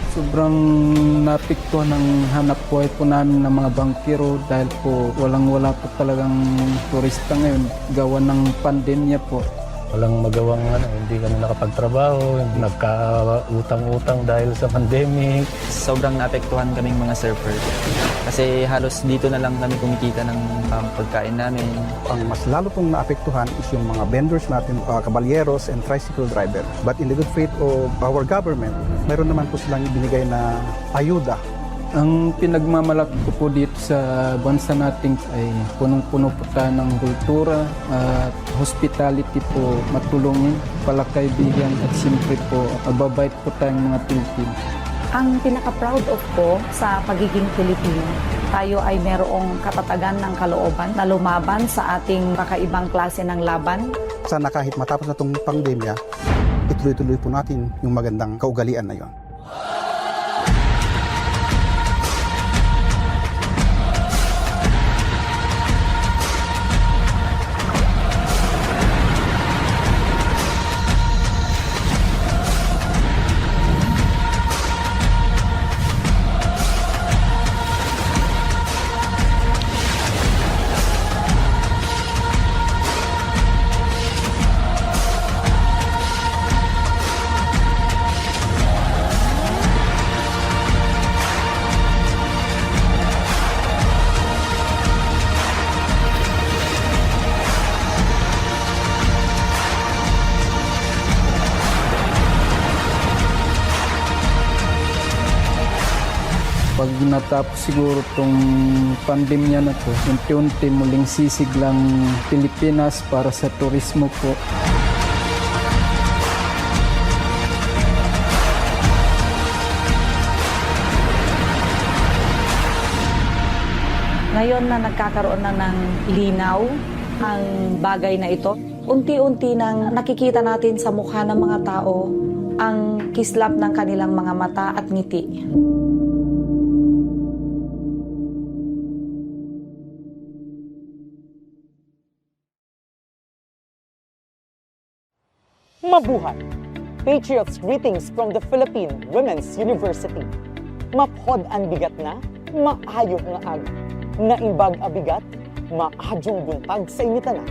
Sobrang napiktuhan ng hanap buhay po namin ng mga bangkero dahil po walang-wala po talagang turista ngayon gawa ng pandemya po. Walang magawang hindi kami nakapagtrabaho, nagkautang-utang dahil sa pandemic. Sobrang naapektuhan kaming mga surfer kasi halos dito na lang kami kumikita ng pagkain namin. Ang mas lalo pong naapektuhan is yung mga vendors natin, kabalyeros and tricycle driver. But in the good faith of our government, mayroon naman po silang ibinigay na ayuda. Ang pinagmamalaki ko po dito sa bansa natin ay punong-puno po tayo ng kultura at hospitality po matulungin, palakaibigan at siyempre po mababait po tayong mga Pilipino. Ang pinaka-proud of ko sa pagiging Pilipino, tayo ay merong katatagan ng kalooban na lumaban sa ating kakaibang klase ng laban. Sana kahit matapos na itong pandemya, ituloy-tuloy po natin yung magandang kaugalian na yon. Pag natapos siguro itong pandemya na to, unti-unti muling sisiglang Pilipinas para sa turismo po. Ngayon na nagkakaroon na ng linaw ang bagay na ito, unti-unti nang nakikita natin sa mukha ng mga tao ang kislap ng kanilang mga mata at ngiti. Mabuhay! Patriots greetings from the Philippine Women's University. Maphod ang bigat na, maayo nga aga. Naimbag abigat, maadyong buntag sa inita na.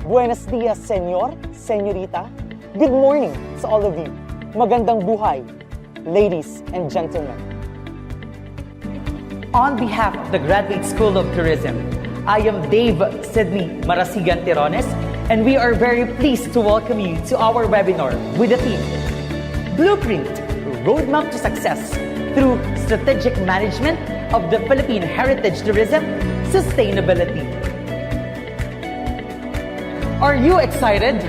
Buenos dias, senyor, senyorita. Good morning sa all of you. Magandang buhay, ladies and gentlemen. On behalf of the Graduate School of Tourism, I am Dave Sidney Marasigan Tirones, and we are very pleased to welcome you to our webinar with the theme, Blueprint, Roadmap to Success through Strategic Management of the Philippine Heritage Tourism Sustainability. Are you excited?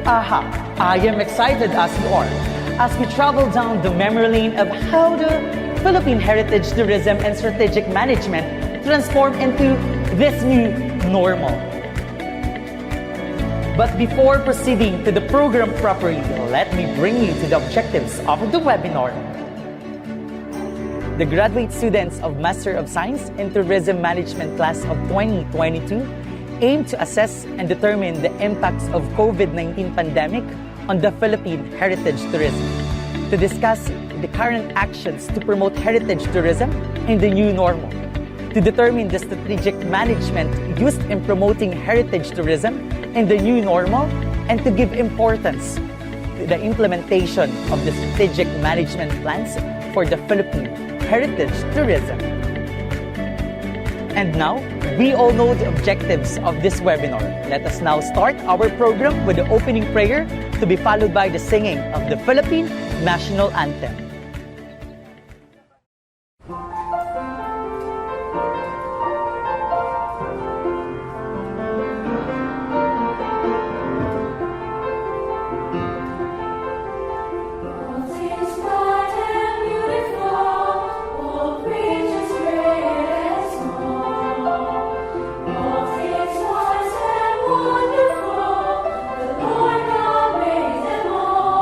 Aha, I am excited as you are, as we travel down the memory lane of how the Philippine Heritage Tourism and Strategic Management transform into this new normal. But before proceeding to the program properly, let me bring you to the objectives of the webinar. The graduate students of Master of Science in Tourism Management class of 2022 aim to assess and determine the impacts of COVID-19 pandemic on the Philippine heritage tourism, to discuss the current actions to promote heritage tourism in the new normal, to determine the strategic management used in promoting heritage tourism in the new normal, and to give importance to the implementation of the strategic management plans for the Philippine heritage tourism. And now, we all know the objectives of this webinar. Let us now start our program with the opening prayer to be followed by the singing of the Philippine National Anthem. Wonderful, the Lord God made them all.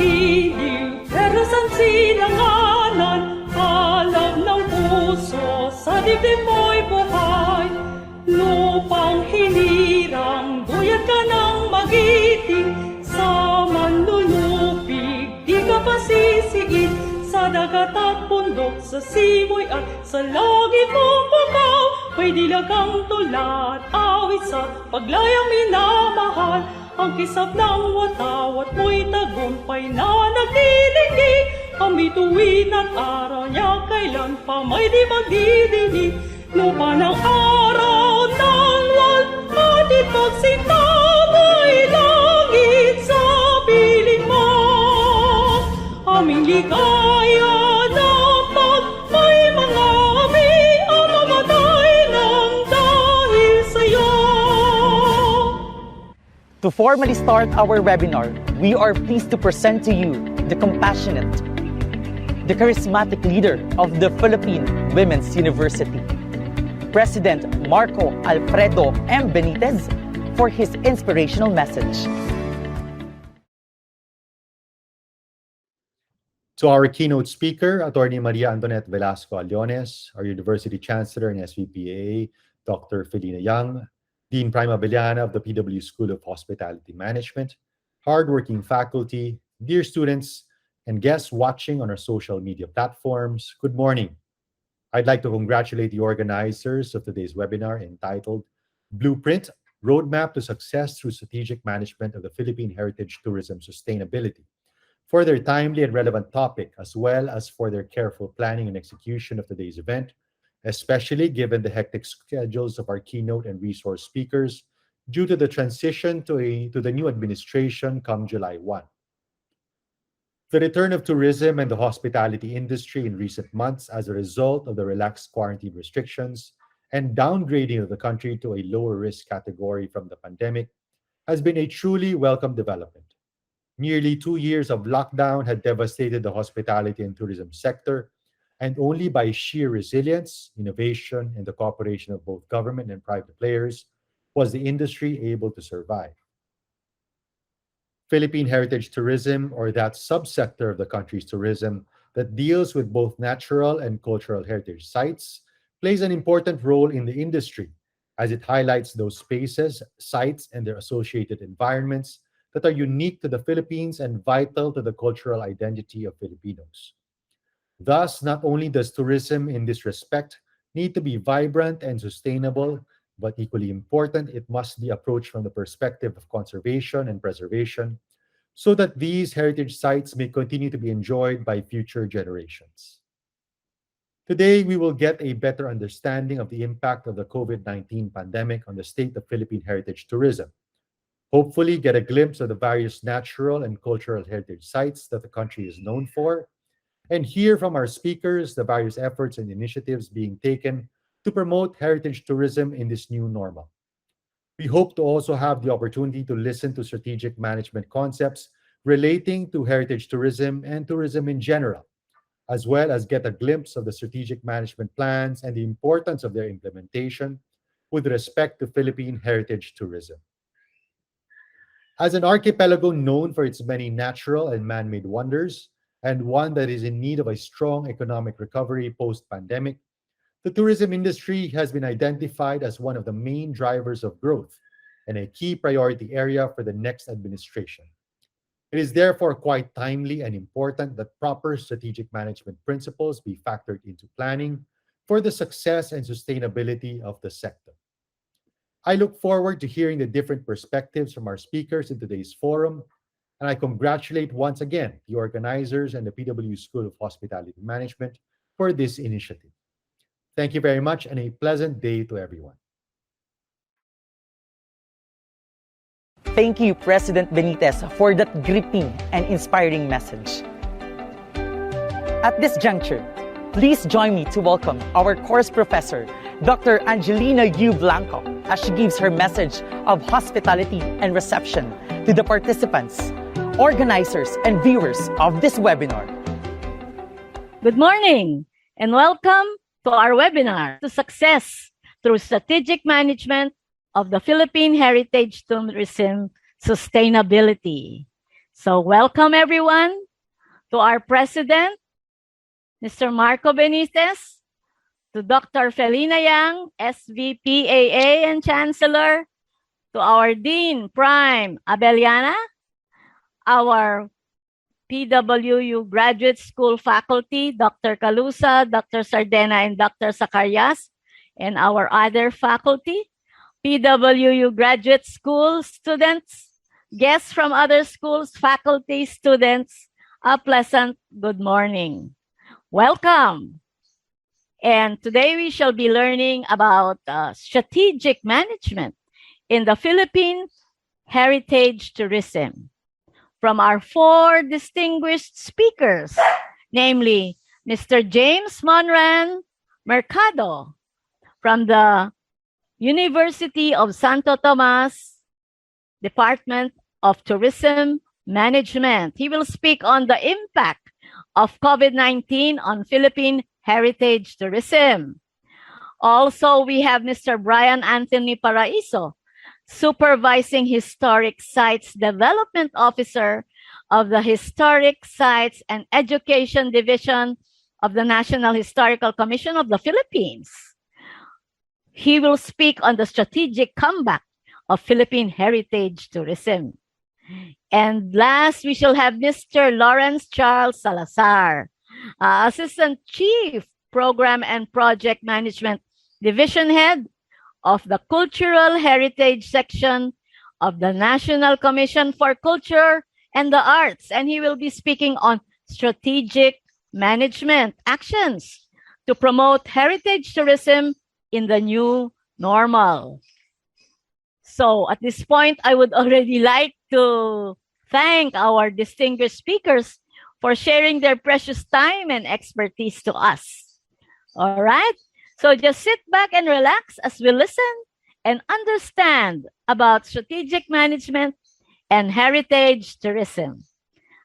giliw, pero san silanganan, alab ng puso, sa dibdib mo'y buhay. Lupang hinirang, duyat ka ng magiting, sa manlulupig, di ka pasisiid, sa dagat at bundok, sa simoy at sa langit mong bukaw, may dilagang tulad, awit sa paglayang minamahal, ang kisap ng watawat mo'y tagumpay na nagdidigdig, ang bituin at araw niya kailan pa may di magdidinig, lupa ng araw ng walhati pagsinta, may langit sa piling mo, aming ligaya dapat may mga ami ang mamatay ng dahil sa'yo. To formally start our webinar, we are pleased to present to you the compassionate, the charismatic leader of the Philippine Women's University, President Marco Alfredo M. Benitez, for his inspirational message. To our keynote speaker, Attorney Maria Antoinette Velasco Aliones, our University Chancellor and SVPA, Dr. Felina Young, Dean Prima Beliana of the PW School of Hospitality Management, hardworking faculty, dear students, and guests watching on our social media platforms, good morning. I'd like to congratulate the organizers of today's webinar entitled Blueprint, Roadmap to Success Through Strategic Management of the Philippine Heritage Tourism Sustainability, for their timely and relevant topic, as well as for their careful planning and execution of today's event, especially given the hectic schedules of our keynote and resource speakers due to the transition to the new administration come July 1. The return of tourism and the hospitality industry in recent months as a result of the relaxed quarantine restrictions and downgrading of the country to a lower risk category from the pandemic has been a truly welcome development. Nearly 2 years of lockdown had devastated the hospitality and tourism sector, and only by sheer resilience, innovation, and the cooperation of both government and private players was the industry able to survive. Philippine heritage tourism, or that subsector of the country's tourism that deals with both natural and cultural heritage sites, plays an important role in the industry as it highlights those spaces, sites, and their associated environments that are unique to the Philippines and vital to the cultural identity of Filipinos. Thus, not only does tourism in this respect need to be vibrant and sustainable, but equally important, it must be approached from the perspective of conservation and preservation so that these heritage sites may continue to be enjoyed by future generations. Today, we will get a better understanding of the impact of the COVID-19 pandemic on the state of Philippine heritage tourism, hopefully get a glimpse of the various natural and cultural heritage sites that the country is known for, and hear from our speakers the various efforts and initiatives being taken to promote heritage tourism in this new normal. We hope to also have the opportunity to listen to strategic management concepts relating to heritage tourism and tourism in general, as well as get a glimpse of the strategic management plans and the importance of their implementation with respect to Philippine heritage tourism. As an archipelago known for its many natural and man-made wonders, and one that is in need of a strong economic recovery post-pandemic, the tourism industry has been identified as one of the main drivers of growth and a key priority area for the next administration. It is therefore quite timely and important that proper strategic management principles be factored into planning for the success and sustainability of the sector. I look forward to hearing the different perspectives from our speakers in today's forum, and I congratulate once again the organizers and the PW School of Hospitality Management for this initiative. Thank you very much and a pleasant day to everyone. Thank you, President Benitez, for that gripping and inspiring message. At this juncture, please join me to welcome our course professor, Dr. Angelina U. Blanco, as she gives her message of hospitality and reception to the participants, organizers, and viewers of this webinar. Good morning and welcome to our webinar to success through strategic management of the Philippine Heritage Tourism Sustainability. So welcome everyone to our President, Mr. Marco Benitez, to Dr. Felina Yang, SVPAA and Chancellor, to our Dean Prime Abeliana, our PWU Graduate School faculty, Dr. Calusa, Dr. Sardena, and Dr. Zacarias, and our other faculty, PWU Graduate School students, guests from other schools, faculty, students, a pleasant good morning. Welcome. And today we shall be learning about strategic management in the Philippine heritage tourism from our four distinguished speakers, namely Mr. James Monran Mercado from the University of Santo Tomas, Department of Tourism Management. He will speak on the impact of COVID-19 on Philippine heritage tourism. Also, we have Mr. Brian Anthony Paraiso, Supervising Historic Sites Development Officer of the Historic Sites and Education Division of the National Historical Commission of the Philippines. He will speak on the strategic comeback of Philippine heritage tourism. And last, we shall have Mr. Lawrence Charles Salazar, Assistant Chief Program and Project Management Division Head of the Cultural Heritage Section of the National Commission for Culture and the Arts. And he will be speaking on strategic management actions to promote heritage tourism in the new normal. So at this point, I would already like to thank our distinguished speakers for sharing their precious time and expertise to us. All right? So just sit back and relax as we listen and understand about strategic management and heritage tourism.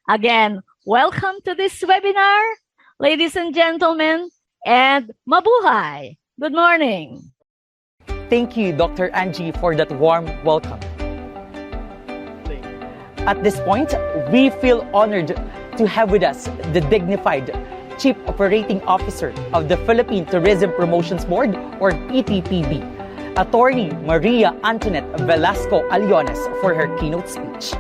Again, welcome to this webinar, ladies and gentlemen, and mabuhay. Good morning. Thank you, Dr. Angie, for that warm welcome. At this point, we feel honored to have with us the dignified Chief Operating Officer of the Philippine Tourism Promotions Board, or PTPB, Attorney Maria Antoinette Velasco Aliones, for her keynote speech.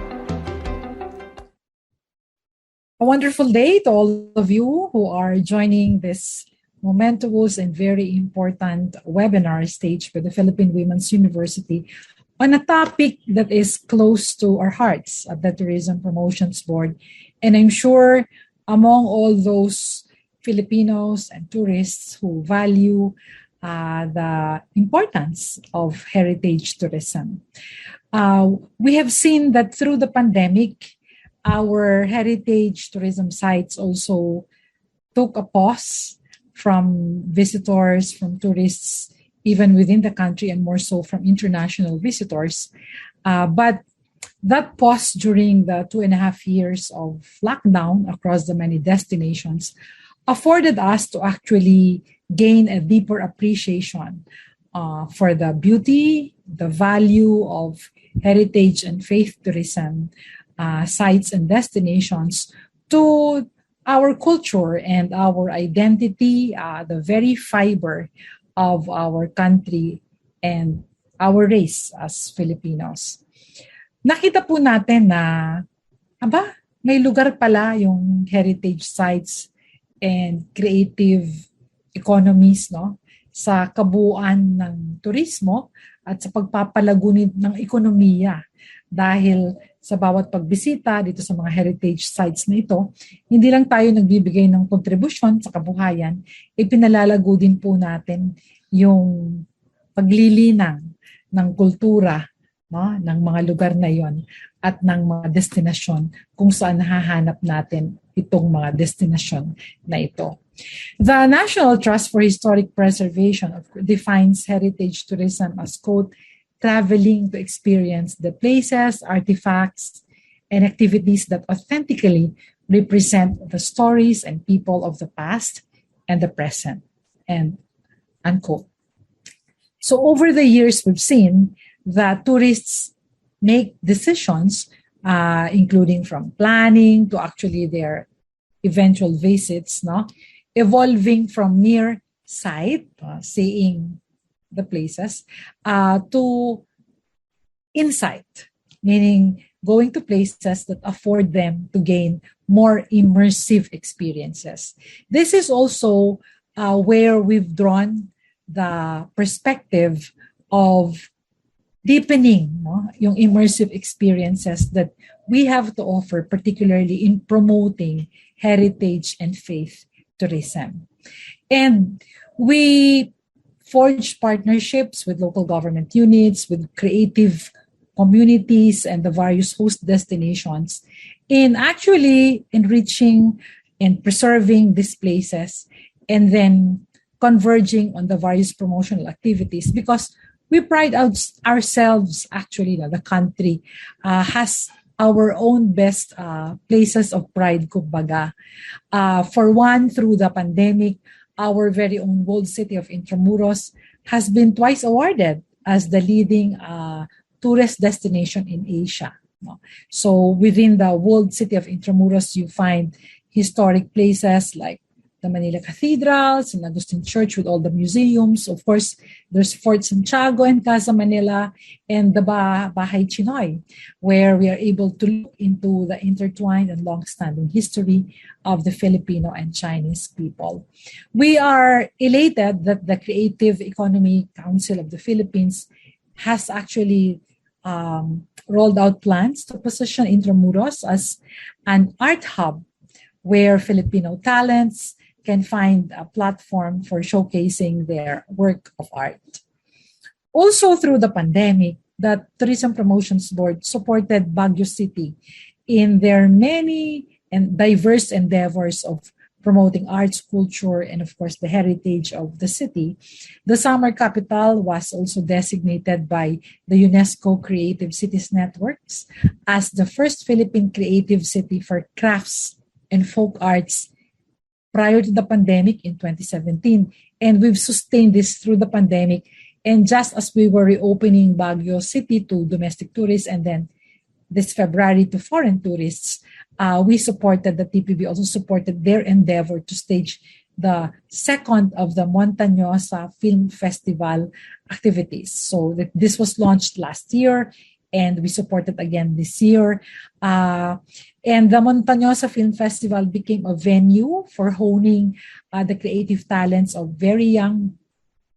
A wonderful day to all of you who are joining this momentous and very important webinar staged by the Philippine Women's University on a topic that is close to our hearts at the Tourism Promotions Board. And I'm sure among all those Filipinos and tourists who value the importance of heritage tourism. We have seen that through the pandemic, our heritage tourism sites also took a pause from visitors, from tourists, even within the country, and more so from international visitors. But that pause during the 2.5 years of lockdown across the many destinations afforded us to actually gain a deeper appreciation for the beauty, the value of heritage and faith tourism sites and destinations to our culture and our identity, the very fiber of our country and our race as Filipinos. Nakita po natin na, may lugar pala yung heritage sites and creative economies, no, sa kabuuan ng turismo at sa pagpapalagunin ng ekonomiya. Dahil sa bawat pagbisita dito sa mga heritage sites na ito, hindi lang tayo nagbibigay ng kontribusyon sa kabuhayan, ipinalalago din po natin yung paglilinang ng kultura, no, ng mga lugar na yon at ng mga destinasyon kung saan nahahanap natin itong mga destinasyon na ito. The National Trust for Historic Preservation defines heritage tourism as, quote, traveling to experience the places, artifacts, and activities that authentically represent the stories and people of the past and the present, and unquote. So over the years, we've seen that tourists make decisions including from planning to actually their eventual visits, no? Evolving from mere sight, seeing the places, to insight, meaning going to places that afford them to gain more immersive experiences. This is also where we've drawn the perspective of deepening, no, yung immersive experiences that we have to offer, particularly in promoting heritage and faith tourism. And we forge partnerships with local government units, with creative communities, and the various host destinations in actually enriching and preserving these places, and then converging on the various promotional activities, because we pride ourselves actually that the country has our own best places of pride, kumbaga. For one, through the pandemic, our very own World City of Intramuros has been twice awarded as the leading tourist destination in Asia. So within the World City of Intramuros, you find historic places like the Manila Cathedral, St. Augustine Church with all the museums. Of course, there's Fort Santiago and Casa Manila, and the Bahay Chinoy, where we are able to look into the intertwined and long-standing history of the Filipino and Chinese people. We are elated that the Creative Economy Council of the Philippines has actually rolled out plans to position Intramuros as an art hub where Filipino talents can find a platform for showcasing their work of art. Also, through the pandemic, the Tourism Promotions Board supported Baguio City in their many and diverse endeavors of promoting arts, culture, and of course the heritage of the city. The summer capital was also designated by the UNESCO Creative Cities Networks as the first Philippine creative city for crafts and folk arts prior to the pandemic in 2017. And we've sustained this through the pandemic. And just as we were reopening Baguio City to domestic tourists and then this February to foreign tourists, we supported, the TPB also supported their endeavor to stage the second of the Montañosa Film Festival activities. So this was launched last year and we supported again this year. And the Montañosa Film Festival became a venue for honing the creative talents of very young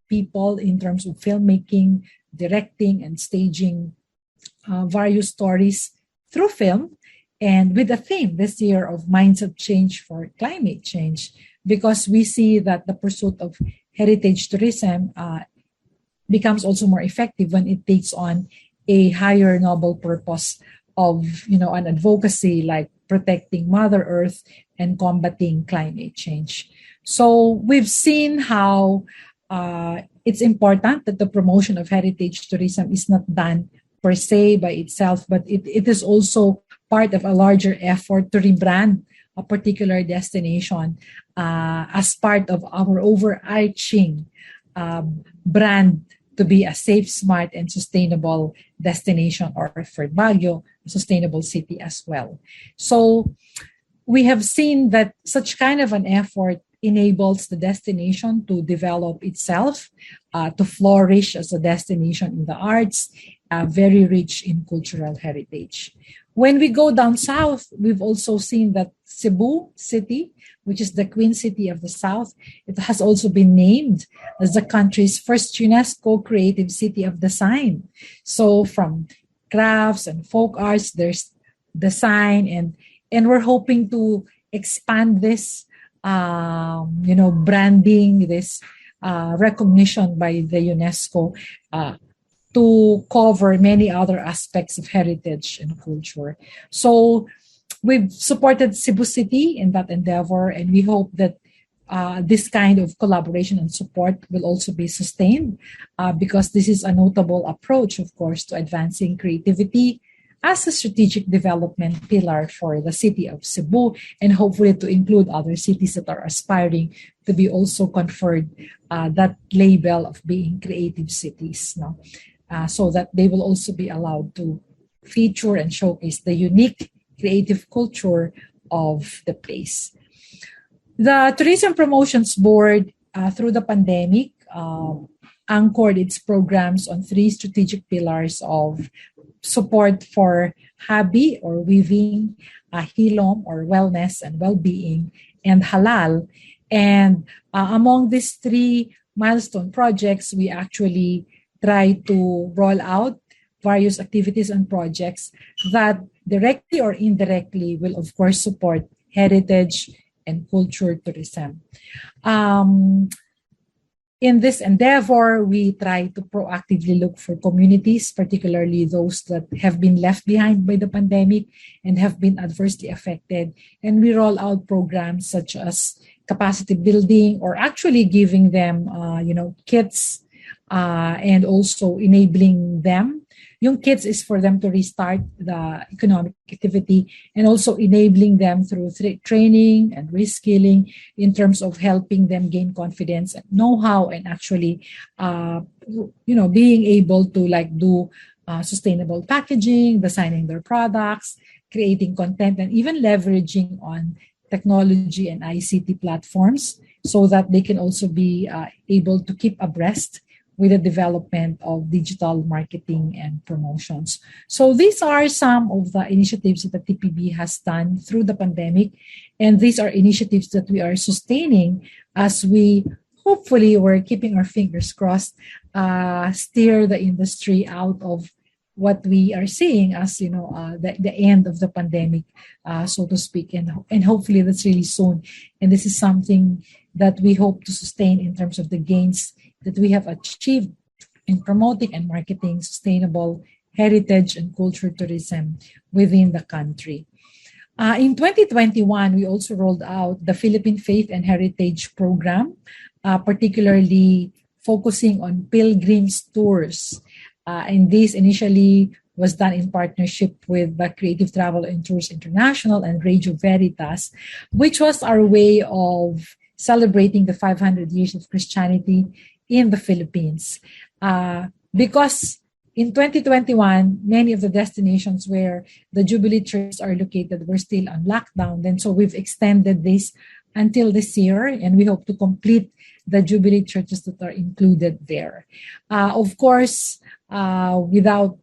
people in terms of filmmaking, directing, and staging various stories through film, and with a theme this year of mindset change for climate change, because we see that the pursuit of heritage tourism becomes also more effective when it takes on a higher noble purpose of, an advocacy like protecting Mother Earth and combating climate change. So we've seen how it's important that the promotion of heritage tourism is not done per se by itself, but it is also part of a larger effort to rebrand a particular destination as part of our overarching brand to be a safe, smart, and sustainable destination, or for Baguio, a sustainable city as well. So we have seen that such kind of an effort enables the destination to develop itself, to flourish as a destination in the arts, very rich in cultural heritage. When we go down south, we've also seen that Cebu City, which is the Queen City of the South, it has also been named as the country's first UNESCO Creative City of Design. So from crafts and folk arts, there's design, and we're hoping to expand this, branding, this recognition by the UNESCO to cover many other aspects of heritage and culture. So we've supported Cebu City in that endeavor, and we hope that this kind of collaboration and support will also be sustained because this is a notable approach, of course, to advancing creativity as a strategic development pillar for the city of Cebu, and hopefully to include other cities that are aspiring to be also conferred that label of being creative cities, so that they will also be allowed to feature and showcase the unique creative culture of the place. The Tourism Promotions Board, through the pandemic, anchored its programs on three strategic pillars of support for hobby or weaving, hilom or wellness and well-being, and halal. And among these three milestone projects, we actually try to roll out various activities and projects that directly or indirectly will, of course, support heritage and culture tourism. In this endeavor, we try to proactively look for communities, particularly those that have been left behind by the pandemic and have been adversely affected. And we roll out programs such as capacity building or actually giving them, kits and also enabling them. Yung kits is for them to restart the economic activity and also enabling them through training and reskilling in terms of helping them gain confidence and know-how and actually, being able to do sustainable packaging, designing their products, creating content, and even leveraging on technology and ICT platforms so that they can also be able to keep abreast with the development of digital marketing and promotions. So these are some of the initiatives that the TPB has done through the pandemic. And these are initiatives that we are sustaining as we hopefully, we're keeping our fingers crossed, steer the industry out of what we are seeing as, the end of the pandemic, so to speak. And hopefully that's really soon. And this is something that we hope to sustain in terms of the gains that we have achieved in promoting and marketing sustainable heritage and culture tourism within the country. In 2021, we also rolled out the Philippine Faith and Heritage Program, particularly focusing on pilgrims tours. And this initially was done in partnership with the Creative Travel and Tours International and Radio Veritas, which was our way of celebrating the 500 years of Christianity in the Philippines. Because in 2021, many of the destinations where the Jubilee churches are located were still on lockdown. And so we've extended this until this year, and we hope to complete the Jubilee churches that are included there. Of course, without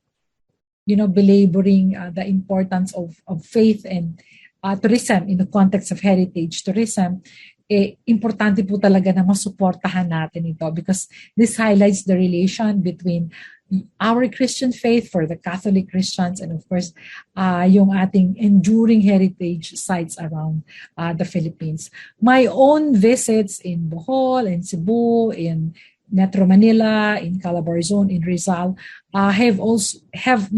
belaboring the importance of faith and tourism in the context of heritage tourism, importante po talaga na masuportahan natin ito because this highlights the relation between our Christian faith for the Catholic Christians and of course, yung ating enduring heritage sites around the Philippines. My own visits in Bohol, in Cebu, in Metro Manila, in Calabarzon, in Rizal, have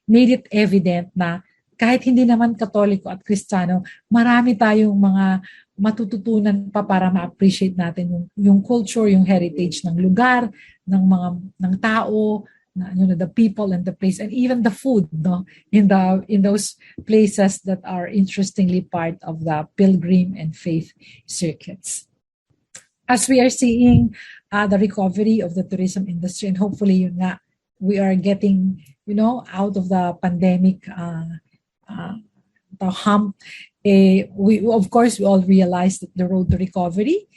made it evident na kahit hindi naman Katoliko at Kristiyano, marami tayong mga matututunan pa para ma-appreciate natin yung culture, yung heritage ng lugar, ng tao, the people and the place, and even the food, in those places that are interestingly part of the pilgrim and faith circuits. As we are seeing the recovery of the tourism industry, and hopefully we are getting out of the pandemic the hump. We all realize that the road to recovery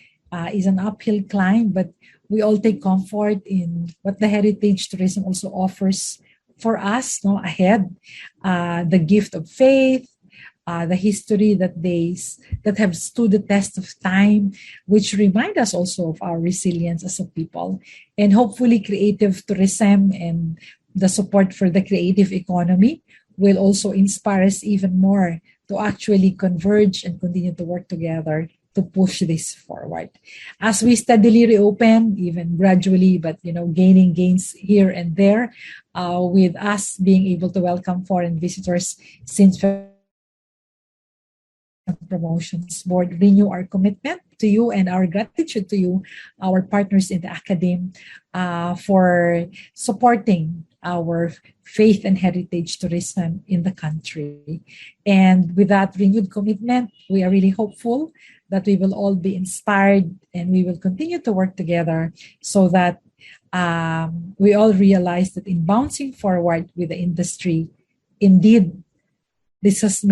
is an uphill climb, but we all take comfort in what the heritage tourism also offers for us ahead. The gift of faith, the history that have stood the test of time, which remind us also of our resilience as a people. And hopefully creative tourism and the support for the creative economy will also inspire us even more to actually converge and continue to work together to push this forward. As we steadily reopen, even gradually, but gaining gains here and there, with us being able to welcome foreign visitors since Promotions Board, renew our commitment to you and our gratitude to you, our partners in the academe, for supporting our faith and heritage tourism in the country. And with that renewed commitment, we are really hopeful that we will all be inspired and we will continue to work together so that we all realize that in bouncing forward with the industry, indeed, this has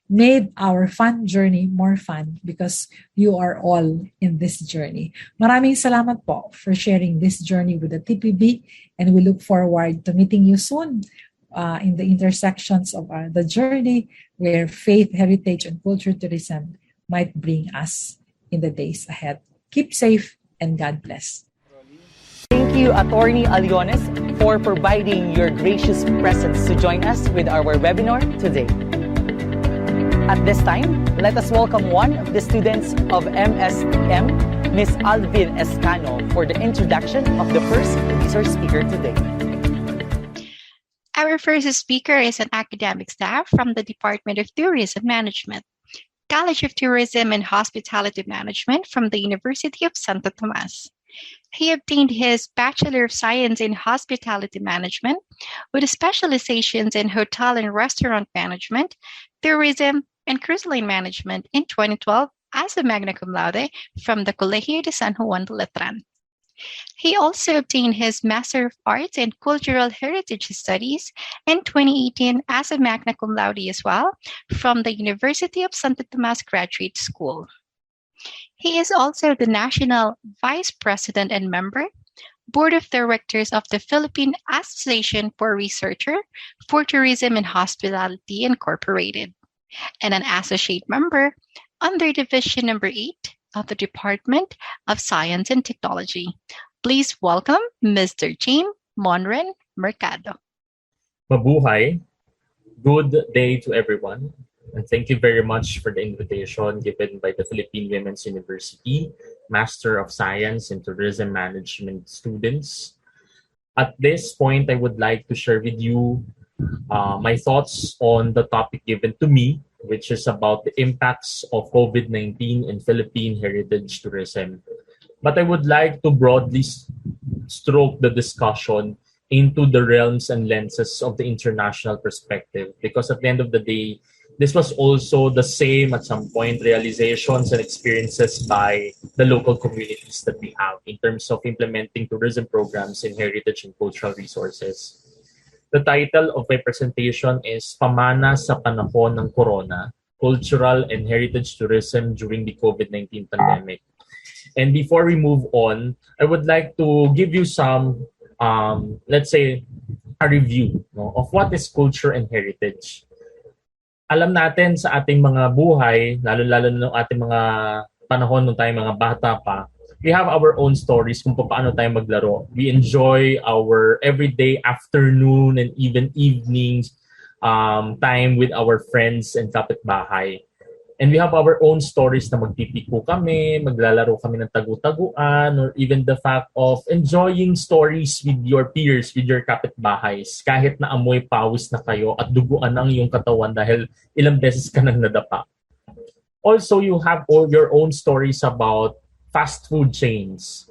made our fun journey more fun because you are all in this journey. Maraming salamat po for sharing this journey with the TPB, and we look forward to meeting you soon in the intersections of the journey where faith, heritage, and culture tourism might bring us in the days ahead. Keep safe and God bless. Thank you, Attorney Aliones, for providing your gracious presence to join us with our webinar today. At this time, let us welcome one of the students of MSTM, Ms. Alvin Escano, for the introduction of the first resource speaker today. Our first speaker is an academic staff from the Department of Tourism Management, College of Tourism and Hospitality Management from the University of Santo Tomas. He obtained his Bachelor of Science in Hospitality Management with specializations in Hotel and Restaurant Management, Tourism, and Cruise Line Management in 2012 as a magna cum laude from the Colegio de San Juan de Letran. He also obtained his Master of Arts in Cultural Heritage Studies in 2018 as a magna cum laude as well from the University of Santo Tomas Graduate School. He is also the National Vice President and member, Board of Directors of the Philippine Association for Researcher for Tourism and Hospitality Incorporated, and an associate member under Division Number 8 of the Department of Science and Technology. Please welcome Mr. James Monren Mercado. Mabuhay. Good day to everyone. And thank you very much for the invitation given by the Philippine Women's University, Master of Science in Tourism Management students. At this point, I would like to share with you my thoughts on the topic given to me, which is about the impacts of COVID-19 in Philippine heritage tourism. But I would like to broadly stroke the discussion into the realms and lenses of the international perspective, because at the end of the day, this was also the same at some point realizations and experiences by the local communities that we have in terms of implementing tourism programs in heritage and cultural resources. The title of my presentation is Pamana sa Panahon ng Corona, Cultural and Heritage Tourism During the COVID-19 Pandemic. And before we move on, I would like to give you some, let's say, a review of what is culture and heritage. Alam natin sa ating mga buhay, lalo-lalo ng ating mga panahon nung tayo mga bata pa, we have our own stories kung paano tayo maglaro. We enjoy our everyday afternoon and even evenings time with our friends and kapitbahay. And we have our own stories na magpipiko kami, maglalaro kami ng tagu-taguan, or even the fact of enjoying stories with your peers, with your kapitbahays, kahit na amoy pawis na kayo at duguan ang iyong katawan dahil ilang beses ka nang nadapa. Also, you have all your own stories about fast food chains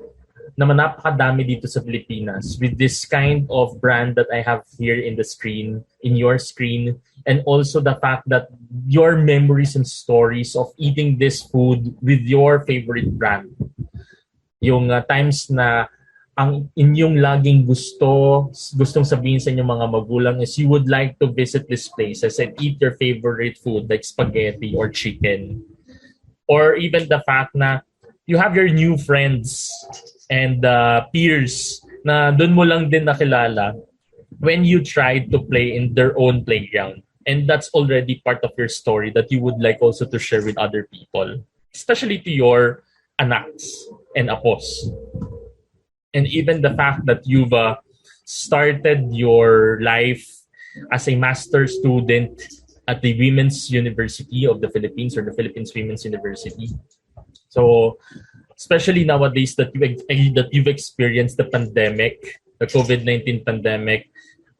na napakadami dito sa Pilipinas with this kind of brand that I have here in the screen, in your screen, and also the fact that your memories and stories of eating this food with your favorite brand. Yung times na ang inyong laging gustong sabihin sa inyong mga magulang is you would like to visit these places and eat your favorite food like spaghetti or chicken. Or even the fact na you have your new friends and peers na doon mo lang din nakilala when you tried to play in their own playground. And that's already part of your story that you would like also to share with other people, especially to your anaks and apos. And even the fact that you've started your life as a master's student at the Women's University of the Philippines, or the Philippines Women's University. So, especially nowadays that you've experienced the pandemic, the COVID-19 pandemic,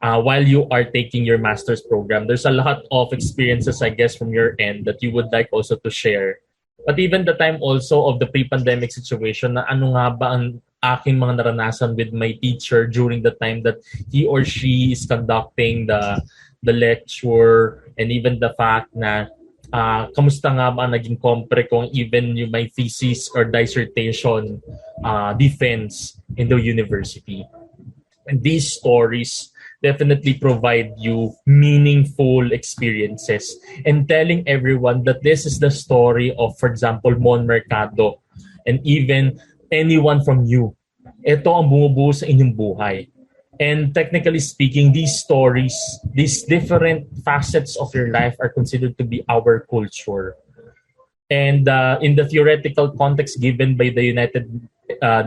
while you are taking your master's program, there's a lot of experiences, I guess, from your end that you would like also to share. But even the time also of the pre-pandemic situation, na ano nga ba ang aking mga naranasan with my teacher during the time that he or she is conducting the lecture, and even the fact na kamusta nga ba naging compre kung even yung my thesis or dissertation defense in the university. And these stories definitely provide you meaningful experiences and telling everyone that this is the story of, for example, Mon Mercado and even anyone from you. Ito ang bumubuo sa inyong buhay. And technically speaking, these stories, these different facets of your life are considered to be our culture. And in the theoretical context given by the United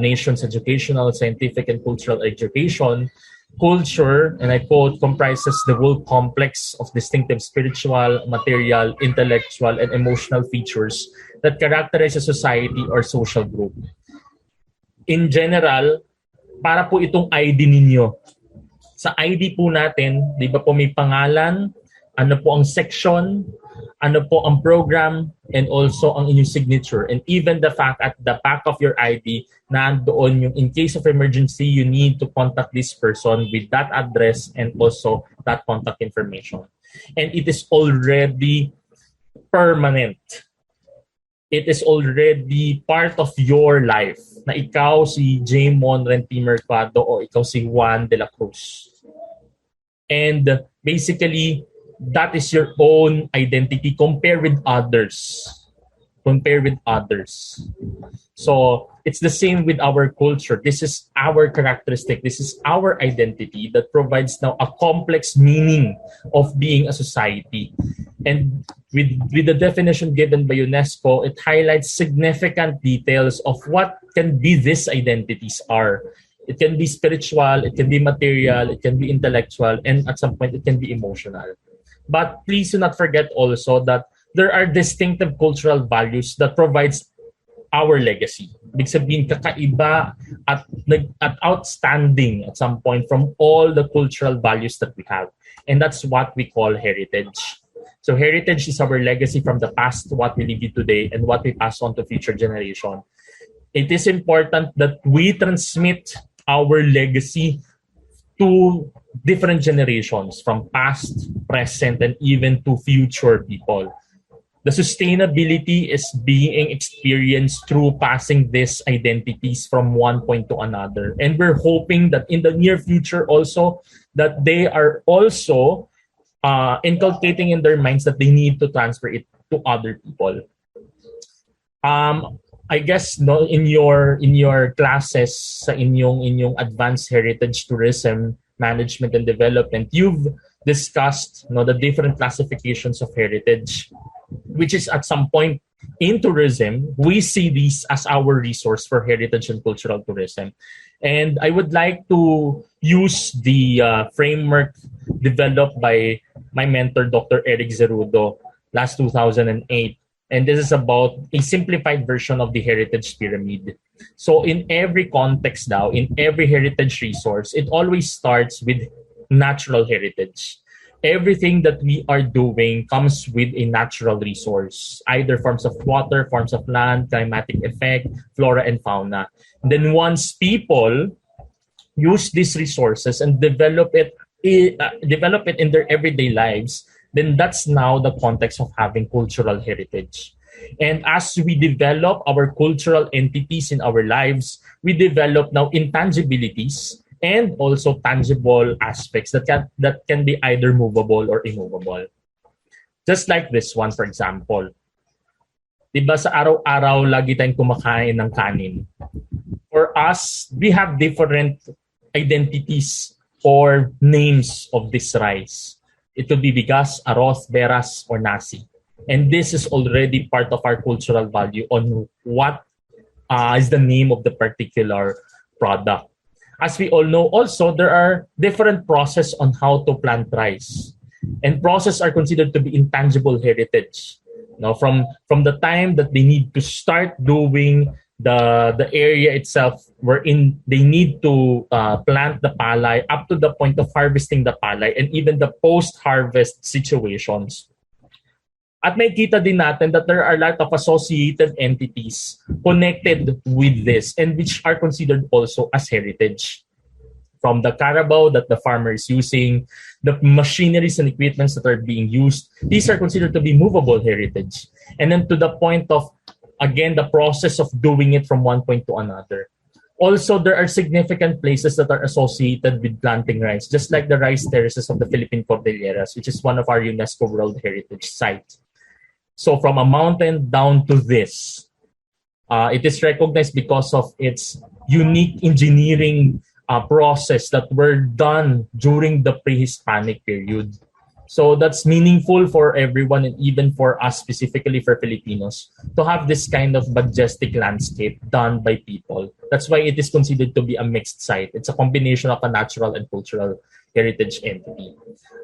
Nations Educational, Scientific, and Cultural Education, culture, and I quote, comprises the whole complex of distinctive spiritual, material, intellectual, and emotional features that characterize a society or social group. In general, para po itong ID ninyo. Sa ID po natin, di ba po may pangalan, ano po ang section, ano po ang program, and also ang inyong signature. And even the fact at the back of your ID, nandoon yung in case of emergency, you need to contact this person with that address and also that contact information. And it is already permanent. It is already part of your life na ikaw si Jamon Renti Mercado o ikaw si Juan de la Cruz. And basically, that is your own identity compared with others. Compare with others. So it's the same with our culture. This is our characteristic. This is our identity that provides now a complex meaning of being a society. And with the definition given by UNESCO, it highlights significant details of what can be these identities are. It can be spiritual, it can be material, it can be intellectual, and at some point it can be emotional. But please do not forget also that there are distinctive cultural values that provides our legacy. Ibig sabihin, kakaiba at outstanding at some point from all the cultural values that we have. And that's what we call heritage. So heritage is our legacy from the past, what we live in today, and what we pass on to future generation. It is important that we transmit our legacy to different generations, from past, present, and even to future people. The sustainability is being experienced through passing these identities from one point to another. And we're hoping that in the near future also, that they are also inculcating in their minds that they need to transfer it to other people. I guess no, in your classes sa inyong advanced heritage tourism management and development, you've discussed the different classifications of heritage, which is at some point in tourism, we see these as our resource for heritage and cultural tourism. And I would like to use the framework developed by my mentor, Dr. Eric Zerudo, last 2008. And this is about a simplified version of the heritage pyramid. So in every context now, in every heritage resource, it always starts with natural heritage. Everything that we are doing comes with a natural resource, either forms of water, forms of land, climatic effect, flora and fauna. And then once people use these resources and develop it in their everyday lives, then that's now the context of having cultural heritage. And as we develop our cultural entities in our lives, we develop now intangibilities and also tangible aspects that can be either movable or immovable. Just like this one, for example. Diba sa araw-araw lagi tayong kumakain ng kanin? For us, we have different identities or names of this rice. It could be bigas, arroz, beras, or nasi. And this is already part of our cultural value on what is the name of the particular product. As we all know, also, there are different processes on how to plant rice. And processes are considered to be intangible heritage. From the time that they need to start doing the area itself wherein they need to plant the palay up to the point of harvesting the palay and even the post-harvest situations. At may kita din natin that there are a lot of associated entities connected with this and which are considered also as heritage. From the carabao that the farmer is using, the machineries and equipments that are being used, these are considered to be movable heritage. And then to the point of, again, the process of doing it from one point to another. Also, there are significant places that are associated with planting rice, just like the rice terraces of the Philippine Cordilleras, which is one of our UNESCO World Heritage Sites. So from a mountain down to this, it is recognized because of its unique engineering process that were done during the pre-Hispanic period. So that's meaningful for everyone and even for us, specifically for Filipinos, to have this kind of majestic landscape done by people. That's why it is considered to be a mixed site. It's a combination of a natural and cultural heritage entity.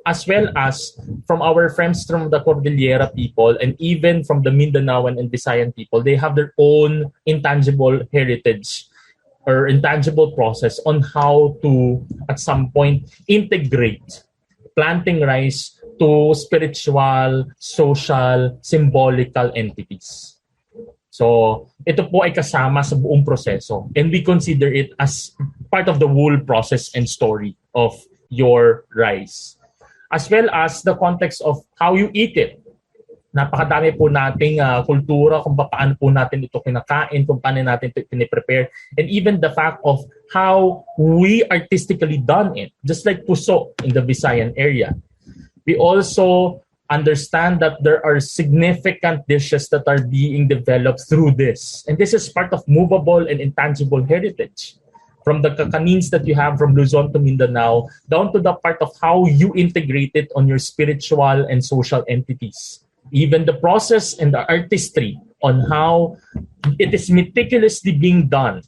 As well as from our friends from the Cordillera people and even from the Mindanaoan and Visayan people, they have their own intangible heritage or intangible process on how to, at some point, integrate planting rice to spiritual, social, symbolical entities. So, ito po ay kasama sa buong proseso. And we consider it as part of the whole process and story of your rice. As well as the context of how you eat it. Napakadami po nating kultura kung paano po natin ito kinakain, kung paano natin ito piniprepare, and even the fact of how we artistically done it, just like puso in the Visayan area. We also understand that there are significant dishes that are being developed through this. And this is part of movable and intangible heritage. From the kakanins that you have from Luzon to Mindanao, down to the part of how you integrate it on your spiritual and social entities. Even the process and the artistry on how it is meticulously being done.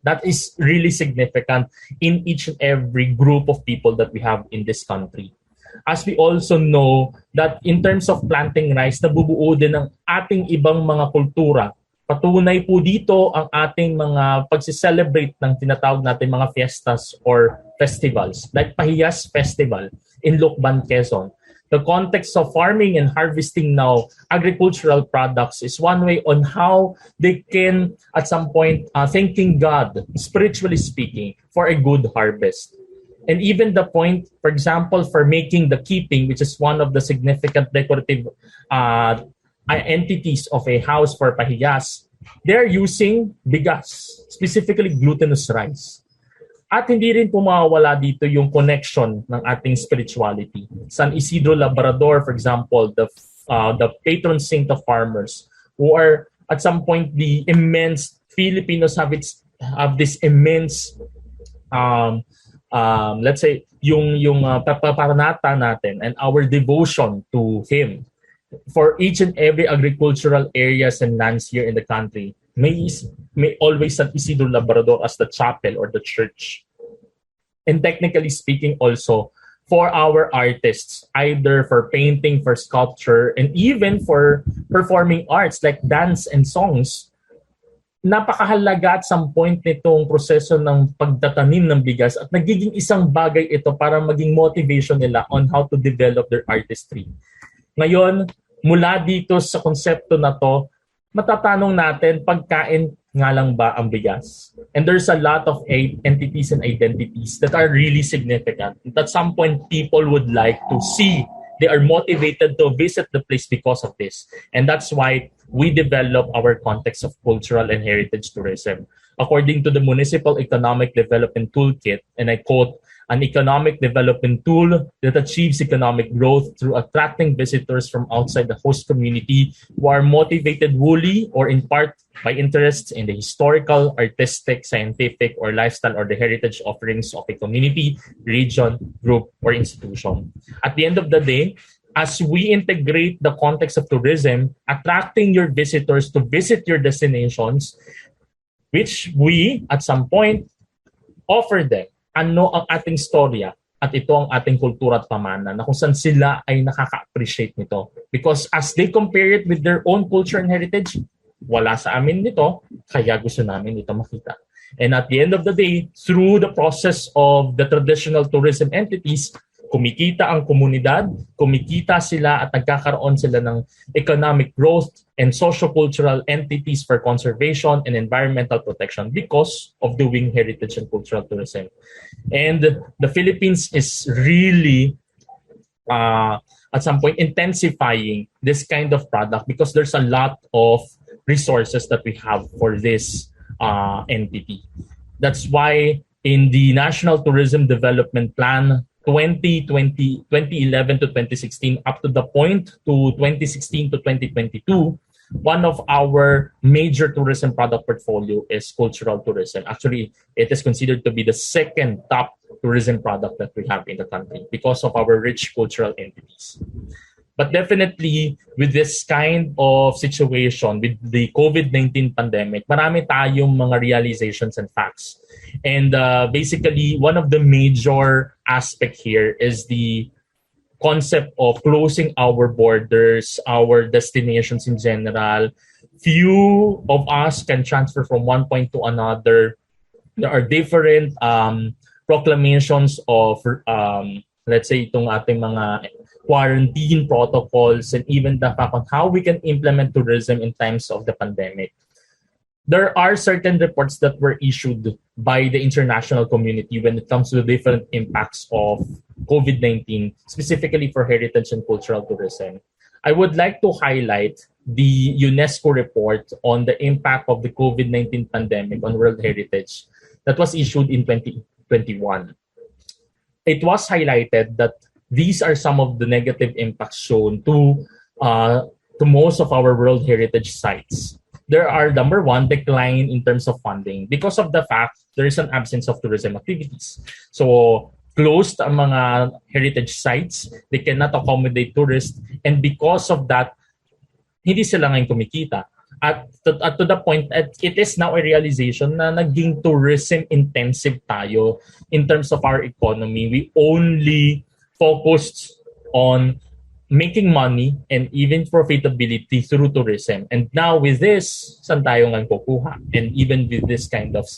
That is really significant in each and every group of people that we have in this country. As we also know that in terms of planting rice, nabubuo din ng ating ibang mga kultura. Patunay po dito ang ating mga pagsi-celebrate ng tinatawag natin mga fiestas or festivals, like Pahiyas Festival in Lucban, Quezon. The context of farming and harvesting now agricultural products is one way on how they can, at some point, thanking God, spiritually speaking, for a good harvest. And even the point, for example, for making the keeping, which is one of the significant decorative entities of a house for pahiyas, they're using bigas, specifically glutinous rice. At hindi rin po mawawala dito yung connection ng ating spirituality. San Isidro Labrador, for example, the patron saint of farmers, who are at some point the immense Filipinos have this immense let's say yung paparanata natin and our devotion to him for each and every agricultural areas and lands here in the country. May always San Isidro Labrador as the chapel or the church. And technically speaking also, for our artists, either for painting, for sculpture, and even for performing arts like dance and songs, napakahalaga at some point nitong proseso ng pagtatanim ng bigas at nagiging isang bagay ito para maging motivation nila on how to develop their artistry. Ngayon, mula dito sa konsepto na to, matatanong natin, pagkain nga lang ba ang bigas? And there's a lot of entities and identities that are really significant. At some point, people would like to see. They are motivated to visit the place because of this. And that's why we develop our context of cultural and heritage tourism. According to the Municipal Economic Development Toolkit, and I quote, an economic development tool that achieves economic growth through attracting visitors from outside the host community who are motivated wholly or in part by interests in the historical, artistic, scientific, or lifestyle or the heritage offerings of a community, region, group, or institution. At the end of the day, as we integrate the context of tourism, attracting your visitors to visit your destinations, which we, at some point, offer them. Ano ang ating storya at ito ang ating kultura at pamana na kung saan sila ay nakaka-appreciate nito. Because as they compare it with their own culture and heritage, wala sa amin nito, kaya gusto namin ito makita. And at the end of the day, through the process of the traditional tourism entities, kumikita ang komunidad, kumikita sila at nagkakaroon sila ng economic growth and socio-cultural entities for conservation and environmental protection because of doing heritage and cultural tourism. And the Philippines is really, at some point, intensifying this kind of product because there's a lot of resources that we have for this entity. That's why in the National Tourism Development Plan 2011 to 2016 up to the point to 2016 to 2022, one of our major tourism product portfolio is cultural tourism. Actually, it is considered to be the second top tourism product that we have in the country because of our rich cultural entities. But definitely, with this kind of situation, with the COVID-19 pandemic, marami tayong mga realizations and facts. And basically, one of the major aspect here is the concept of closing our borders, our destinations in general. Few of us can transfer from one point to another. There are different proclamations of, let's say, itong ating mga quarantine protocols and even the fact on how we can implement tourism in times of the pandemic. There are certain reports that were issued by the international community when it comes to the different impacts of COVID-19, specifically for heritage and cultural tourism. I would like to highlight the UNESCO report on the impact of the COVID-19 pandemic on World Heritage that was issued in 2021. It was highlighted that these are some of the negative impacts shown to most of our World Heritage sites. There are, number one, decline in terms of funding because of the fact there is an absence of tourism activities. So closed ang mga heritage sites, they cannot accommodate tourists, and because of that, hindi sila ngayon kumikita. At to the point that it is now a realization na naging tourism intensive tayo in terms of our economy. We only focused on making money and even profitability through tourism. And now with this, saan tayo nga kukuha? And even with this kind of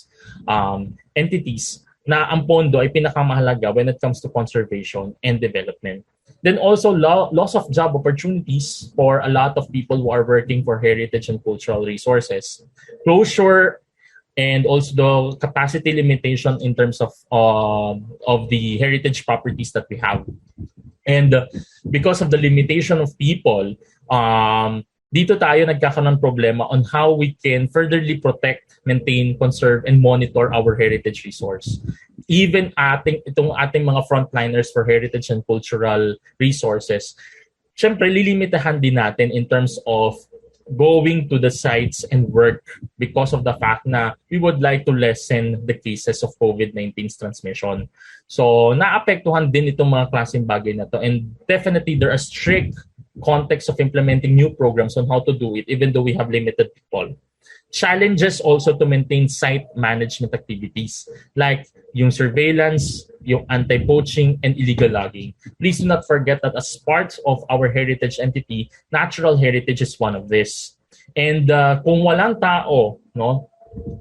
entities, na ang pondo ay pinakamahalaga when it comes to conservation and development. Then also loss of job opportunities for a lot of people who are working for heritage and cultural resources. Closure and also the capacity limitation in terms of the heritage properties that we have. And because of the limitation of people, dito tayo nagkakaroon ng problema on how we can furtherly protect, maintain, conserve, and monitor our heritage resource. Even itong ating mga frontliners for heritage and cultural resources, syempre lilimitahan din natin in terms of going to the sites and work because of the fact na we would like to lessen the cases of COVID-19's transmission. So, naapektuhan din itong mga klaseng bagay na to. And definitely, there are strict context of implementing new programs on how to do it, even though we have limited people. Challenges also to maintain site management activities like yung surveillance, yung anti-poaching, and illegal logging. Please do not forget that as part of our heritage entity, natural heritage is one of this. And kung walang tao no,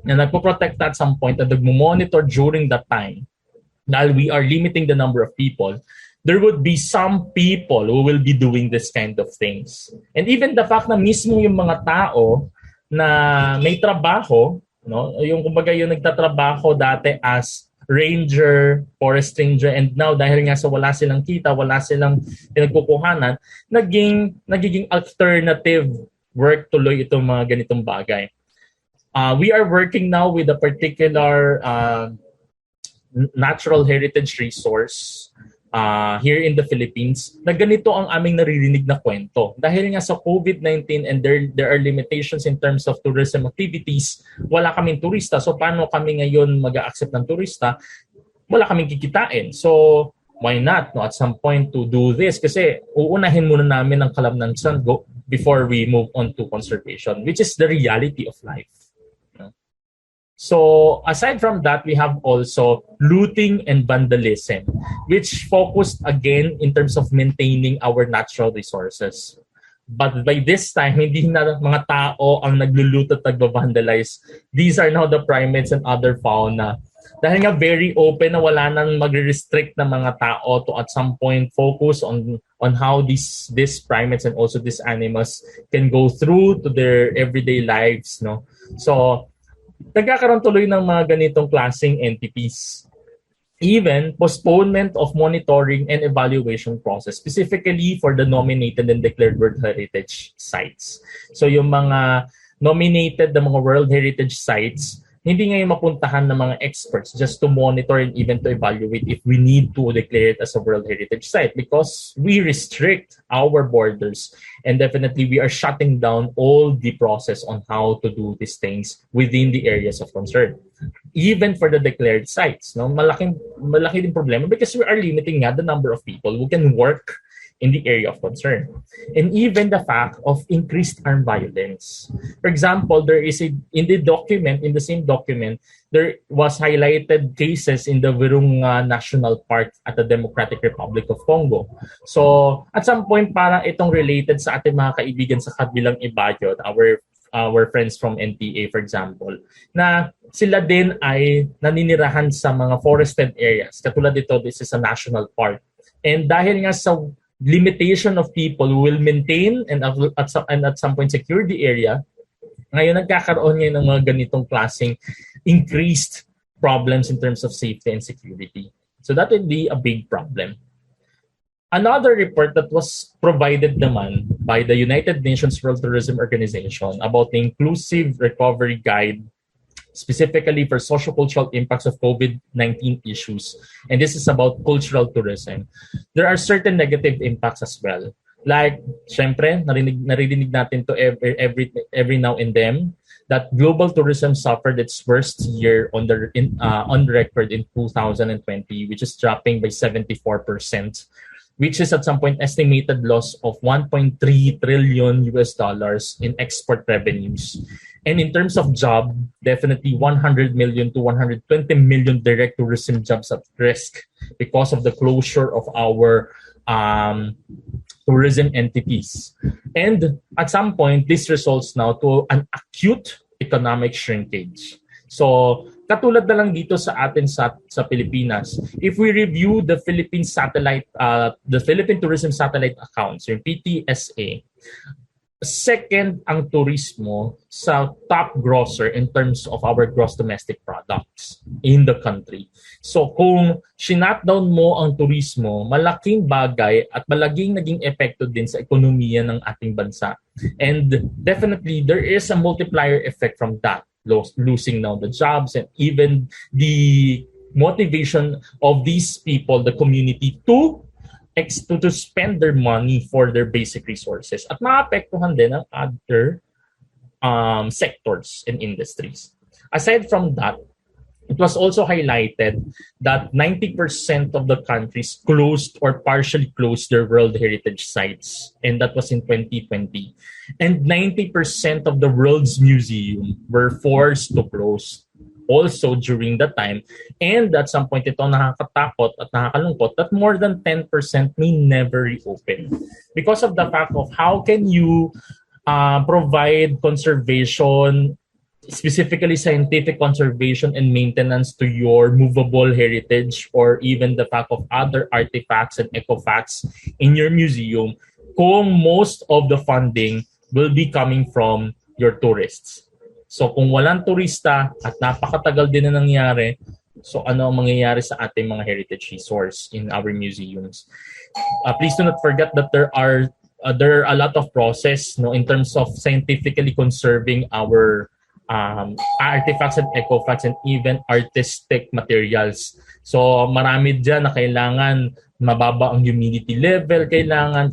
na nagpo-protect at some point at nagmo-monitor during that time, dahil we are limiting the number of people, there would be some people who will be doing this kind of things. And even the fact na mismo yung mga tao na may trabaho, no, yung kumbaga yung nagtatrabaho dati as ranger, forest ranger, and now dahil nga sa wala silang kita, wala silang pinagkukuhanan, nagiging alternative work tuloy itong mga ganitong bagay. We are working now with a particular natural heritage resource here in the Philippines na ganito ang aming naririnig na kwento. Dahil nga sa COVID-19 and there are limitations in terms of tourism activities, wala kaming turista. So paano kami ngayon mag-a-accept ng turista? Wala kaming kikitain. So why not at some point to do this? Kasi uunahin muna namin ang kalamnansan before we move on to conservation, which is the reality of life. So aside from that, we have also looting and vandalism, which focused again in terms of maintaining our natural resources. But by this time, hindi na mga tao ang nagluluto at nagva-vandalize. These are now the primates and other fauna. Dahil nga very open na wala nang magre-restrict na mga tao to at some point focus on how these primates and also these animals can go through to their everyday lives, no? So nagkakaroon tuloy ng mga ganitong klaseng entities. Even postponement of monitoring and evaluation process, specifically for the nominated and declared World Heritage sites. So yung mga nominated na mga World Heritage sites, hindi ngayon mapuntahan ng mga experts just to monitor and even to evaluate if we need to declare it as a World Heritage Site, because we restrict our borders and definitely we are shutting down all the process on how to do these things within the areas of concern. Even for the declared sites, no, malaki din problema because we are limiting nga the number of people who can work in the area of concern. And even the fact of increased armed violence. For example, there is in the same document, there was highlighted cases in the Virunga National Park at the Democratic Republic of Congo. So, at some point, parang itong related sa ating mga kaibigan sa kabilang ibayot, our friends from NTA, for example, na sila din ay naninirahan sa mga forested areas. Katulad dito, this is a national park. And dahil nga sa limitation of people who will maintain and at some point secure the area, ngayon nagkakaroon ngayon ng mga ganitong klaseng increased problems in terms of safety and security. So that would be a big problem. Another report that was provided naman by the United Nations World Tourism Organization about the Inclusive Recovery Guide, specifically for sociocultural impacts of COVID-19 issues. And this is about cultural tourism. There are certain negative impacts as well. Like, syempre, narinig natin to every now and then that global tourism suffered its worst year on record in 2020, which is dropping by 74%. Which is at some point estimated loss of $1.3 trillion in export revenues. And in terms of job, definitely 100 million to 120 million direct tourism jobs at risk because of the closure of our tourism entities. And at some point, this results now to an acute economic shrinkage. So, katulad na lang dito sa atin sa Pilipinas, if we review the Philippine tourism satellite accounts, yung PTSA, second ang turismo sa top grosser in terms of our gross domestic products in the country. So kung shinutdown mo ang turismo, malaking bagay at malaging naging epekto din sa ekonomiya ng ating bansa. And definitely there is a multiplier effect from that. Losing now the jobs and even the motivation of these people, the community, to spend their money for their basic resources at maapektuhan din ang other sectors and industries. Aside from that, it was also highlighted that 90% of the countries closed or partially closed their World Heritage Sites, and that was in 2020. And 90% of the world's museums were forced to close also during that time. And at some point, ito nakakatakot at nakakalungkot that more than 10% may never reopen. Because of the fact of how can you provide conservation, specifically scientific conservation and maintenance to your movable heritage or even the fact of other artifacts and ecofacts in your museum kung most of the funding will be coming from your tourists. So kung walang turista at napakatagal din na nangyari, so ano ang mangyayari sa ating mga heritage resource in our museums? Please do not forget that there are a lot of process, no, in terms of scientifically conserving our artifacts and ecofacts and even artistic materials. So marami dyan na kailangan mababa ang humidity level, kailangan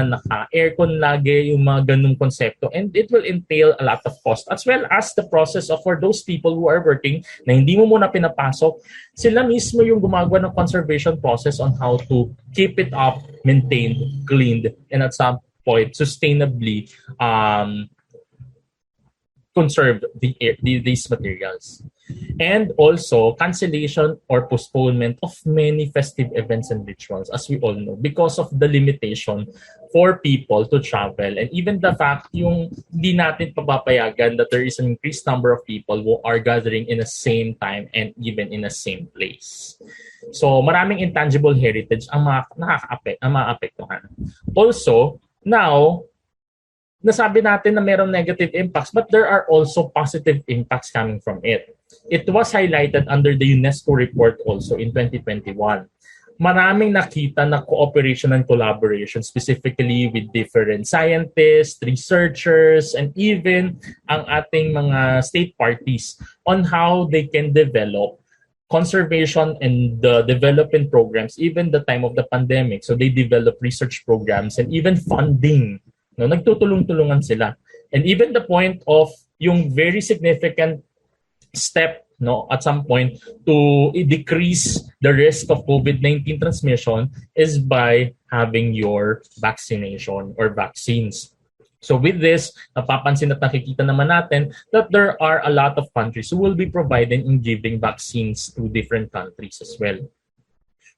naka-aircon lagi, yung mga ganung konsepto. And it will entail a lot of cost as well as the process of for those people who are working na hindi mo muna pinapasok, sila mismo yung gumagawa ng conservation process on how to keep it up, maintained, cleaned, and at some point sustainably conserve these materials. And also cancellation or postponement of many festive events and rituals, as we all know, because of the limitation for people to travel. And even the fact yung di natin papapayagan that there is an increased number of people who are gathering in the same time and even in the same place. So maraming intangible heritage ang maapektuhan. Also, now, nasabi natin na mayroong negative impacts, but there are also positive impacts coming from it. It was highlighted under the UNESCO report also in 2021 maraming nakita na cooperation and collaboration, specifically with different scientists, researchers, and even ang ating mga state parties on how they can develop conservation and the development programs, even the time of the pandemic. So they develop research programs and even funding. No, nagtutulong-tulungan sila. And even the point of yung very significant step, no, at some point to decrease the risk of COVID-19 transmission is by having your vaccination or vaccines. So with this, napapansin at nakikita naman natin that there are a lot of countries who will be providing and giving vaccines to different countries as well.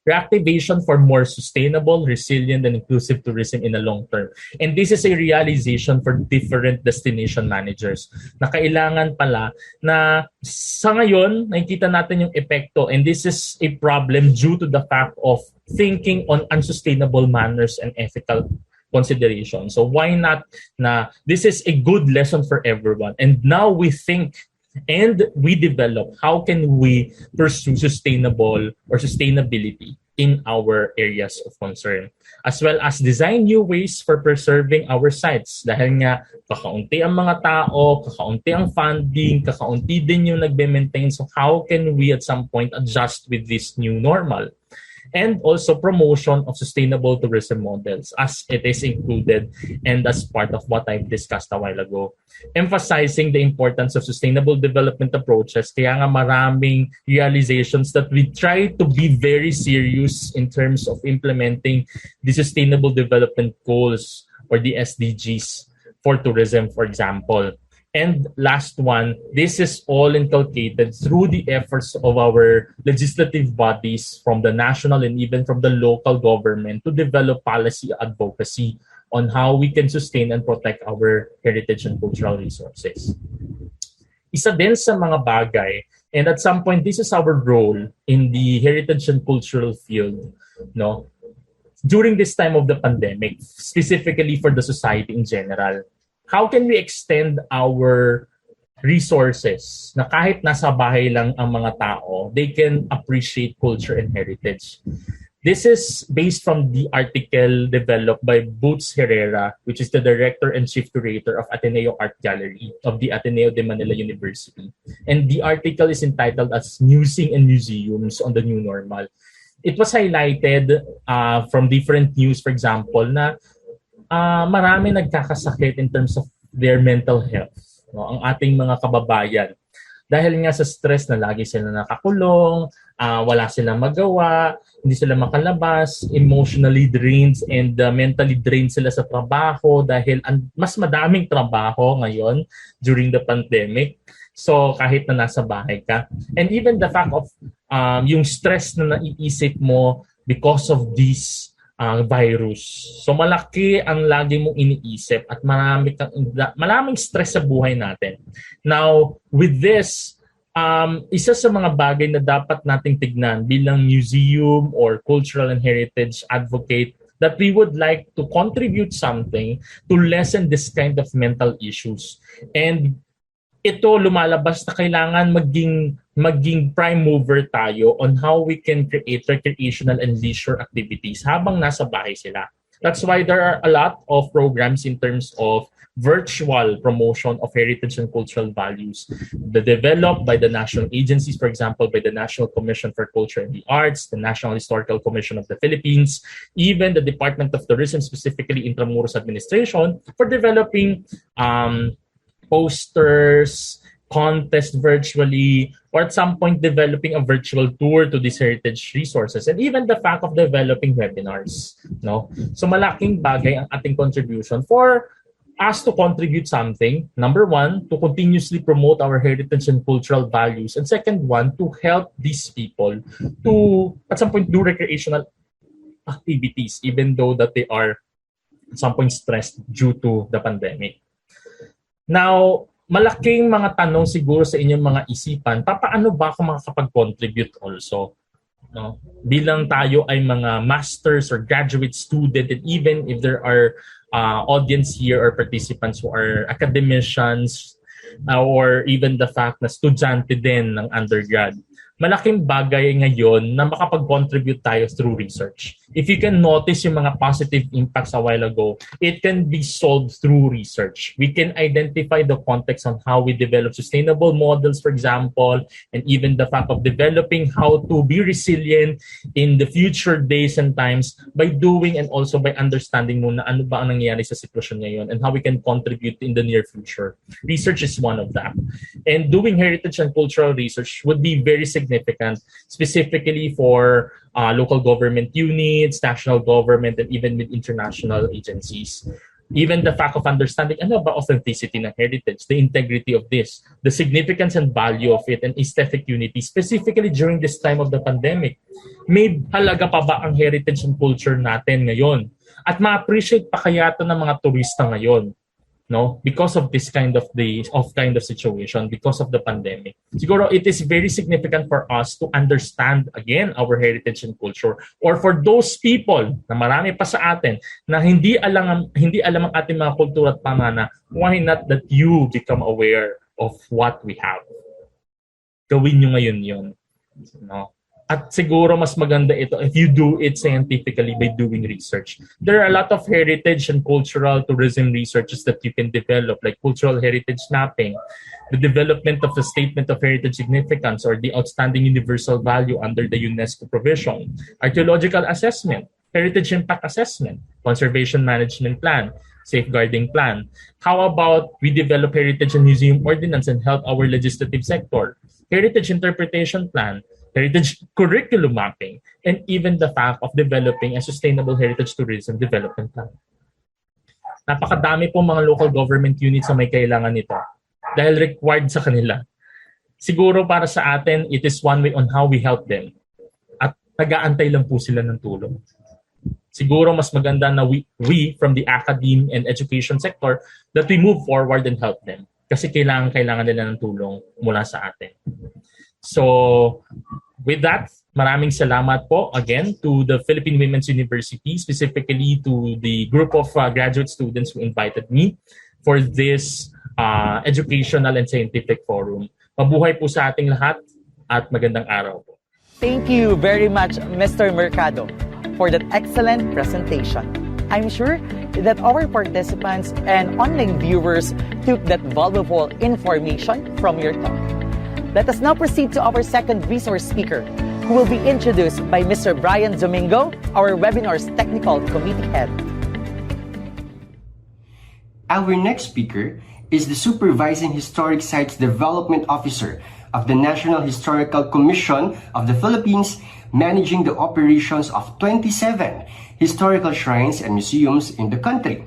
Reactivation for more sustainable, resilient, and inclusive tourism in the long term. And this is a realization for different destination managers na kailangan pala na sa ngayon, nakikita natin yung epekto, and this is a problem due to the fact of thinking on unsustainable manners and ethical consideration. So why not na this is a good lesson for everyone. And now we think and we develop how can we pursue sustainable or sustainability in our areas of concern, as well as design new ways for preserving our sites. Dahil nga kakaunti ang mga tao, kakaunti ang funding, kakaunti din yung nagbe-maintain. So how can we at some point adjust with this new normal? And also promotion of sustainable tourism models as it is included and as part of what I've discussed a while ago. Emphasizing the importance of sustainable development approaches, kaya nga maraming realizations that we try to be very serious in terms of implementing the sustainable development goals or the SDGs for tourism, for example. And last one, this is all inculcated through the efforts of our legislative bodies from the national and even from the local government to develop policy advocacy on how we can sustain and protect our heritage and cultural resources. Isa din sa mga bagay, and at some point, this is our role in the heritage and cultural field, no? During this time of the pandemic, specifically for the society in general, how can we extend our resources na kahit nasa bahay lang ang mga tao, they can appreciate culture and heritage? This is based from the article developed by Boots Herrera, which is the Director and Chief Curator of Ateneo Art Gallery of the Ateneo de Manila University. And the article is entitled as Musing and Museums on the New Normal. It was highlighted from different news, for example, na marami nagkakasakit in terms of their mental health, no? Ang ating mga kababayan. Dahil nga sa stress na lagi sila nakakulong, wala silang magawa, hindi sila makalabas, emotionally drained and mentally drained sila sa trabaho dahil mas madaming trabaho ngayon during the pandemic. So kahit na nasa bahay ka. And even the fact of yung stress na naiisip mo because of this virus. So malaki ang lagi mong iniisip at maraming stress sa buhay natin. Now, with this, isa sa mga bagay na dapat nating tignan bilang museum or cultural and heritage advocate that we would like to contribute something to lessen this kind of mental issues. And ito lumalabas na kailangan maging prime mover tayo on how we can create recreational and leisure activities habang nasa bahay sila. That's why there are a lot of programs in terms of virtual promotion of heritage and cultural values developed by the national agencies, for example, by the National Commission for Culture and the Arts, the National Historical Commission of the Philippines, even the Department of Tourism, specifically Intramuros Administration, for developing posters, contest virtually, or at some point developing a virtual tour to these heritage resources, and even the fact of developing webinars. No? So malaking bagay ang ating contribution for us to contribute something. Number one, to continuously promote our heritage and cultural values. And second one, to help these people to at some point do recreational activities, even though that they are at some point stressed due to the pandemic. Now, malaking mga tanong siguro sa inyong mga isipan, paano ba ako makakapag-contribute also? No? Bilang tayo ay mga masters or graduate student, and even if there are audience here or participants who are academicians or even the fact na estudyante din ng undergrad, malaking bagay ngayon na makapag-contribute tayo through research. If you can notice yung mga positive impacts a while ago, it can be solved through research. We can identify the context on how we develop sustainable models, for example, and even the fact of developing how to be resilient in the future days and times by doing and also by understanding muna ano ba ang nangyayari sa sitwasyon ngayon and how we can contribute in the near future. Research is one of that. And doing heritage and cultural research would be very significant, specifically for local government units, national government, and even with international agencies. Even the fact of understanding ano ba authenticity ng heritage, the integrity of this, the significance and value of it, and aesthetic unity, specifically during this time of the pandemic. May halaga pa ba ang heritage and culture natin ngayon? At ma-appreciate pa kaya ito ng mga turista ngayon? No, because of this kind of situation, because of the pandemic. Siguro it is very significant for us to understand again our heritage and culture, or for those people na marami pa sa atin na hindi alam ang ating mga kultura at pamana, why not that you become aware of what we have? Gawin nyo ngayon yun. No? At siguro mas maganda ito if you do it scientifically by doing research. There are a lot of heritage and cultural tourism researches that you can develop, like cultural heritage mapping, the development of a statement of heritage significance or the outstanding universal value under the UNESCO provision, archaeological assessment, heritage impact assessment, conservation management plan, safeguarding plan. How about we develop heritage and museum ordinance and help our legislative sector, heritage interpretation plan, heritage curriculum mapping, and even the fact of developing a sustainable heritage tourism development plan. Napakadami pong mga local government units na may kailangan nito dahil required sa kanila. Siguro para sa atin, it is one way on how we help them. At nag-aantay lang po sila ng tulong. Siguro mas maganda na we from the academe and education sector that we move forward and help them. Kasi kailangan nila ng tulong mula sa atin. So, with that, maraming salamat po again to the Philippine Women's University, specifically to the group of graduate students who invited me for this educational and scientific forum. Mabuhay po sa ating lahat at magandang araw po. Thank you very much, Mr. Mercado, for that excellent presentation. I'm sure that our participants and online viewers took that valuable information from your talk. Let us now proceed to our second resource speaker, who will be introduced by Mr. Brian Domingo, our webinar's technical committee head. Our next speaker is the Supervising Historic Sites Development Officer of the National Historical Commission of the Philippines, managing the operations of 27 historical shrines and museums in the country.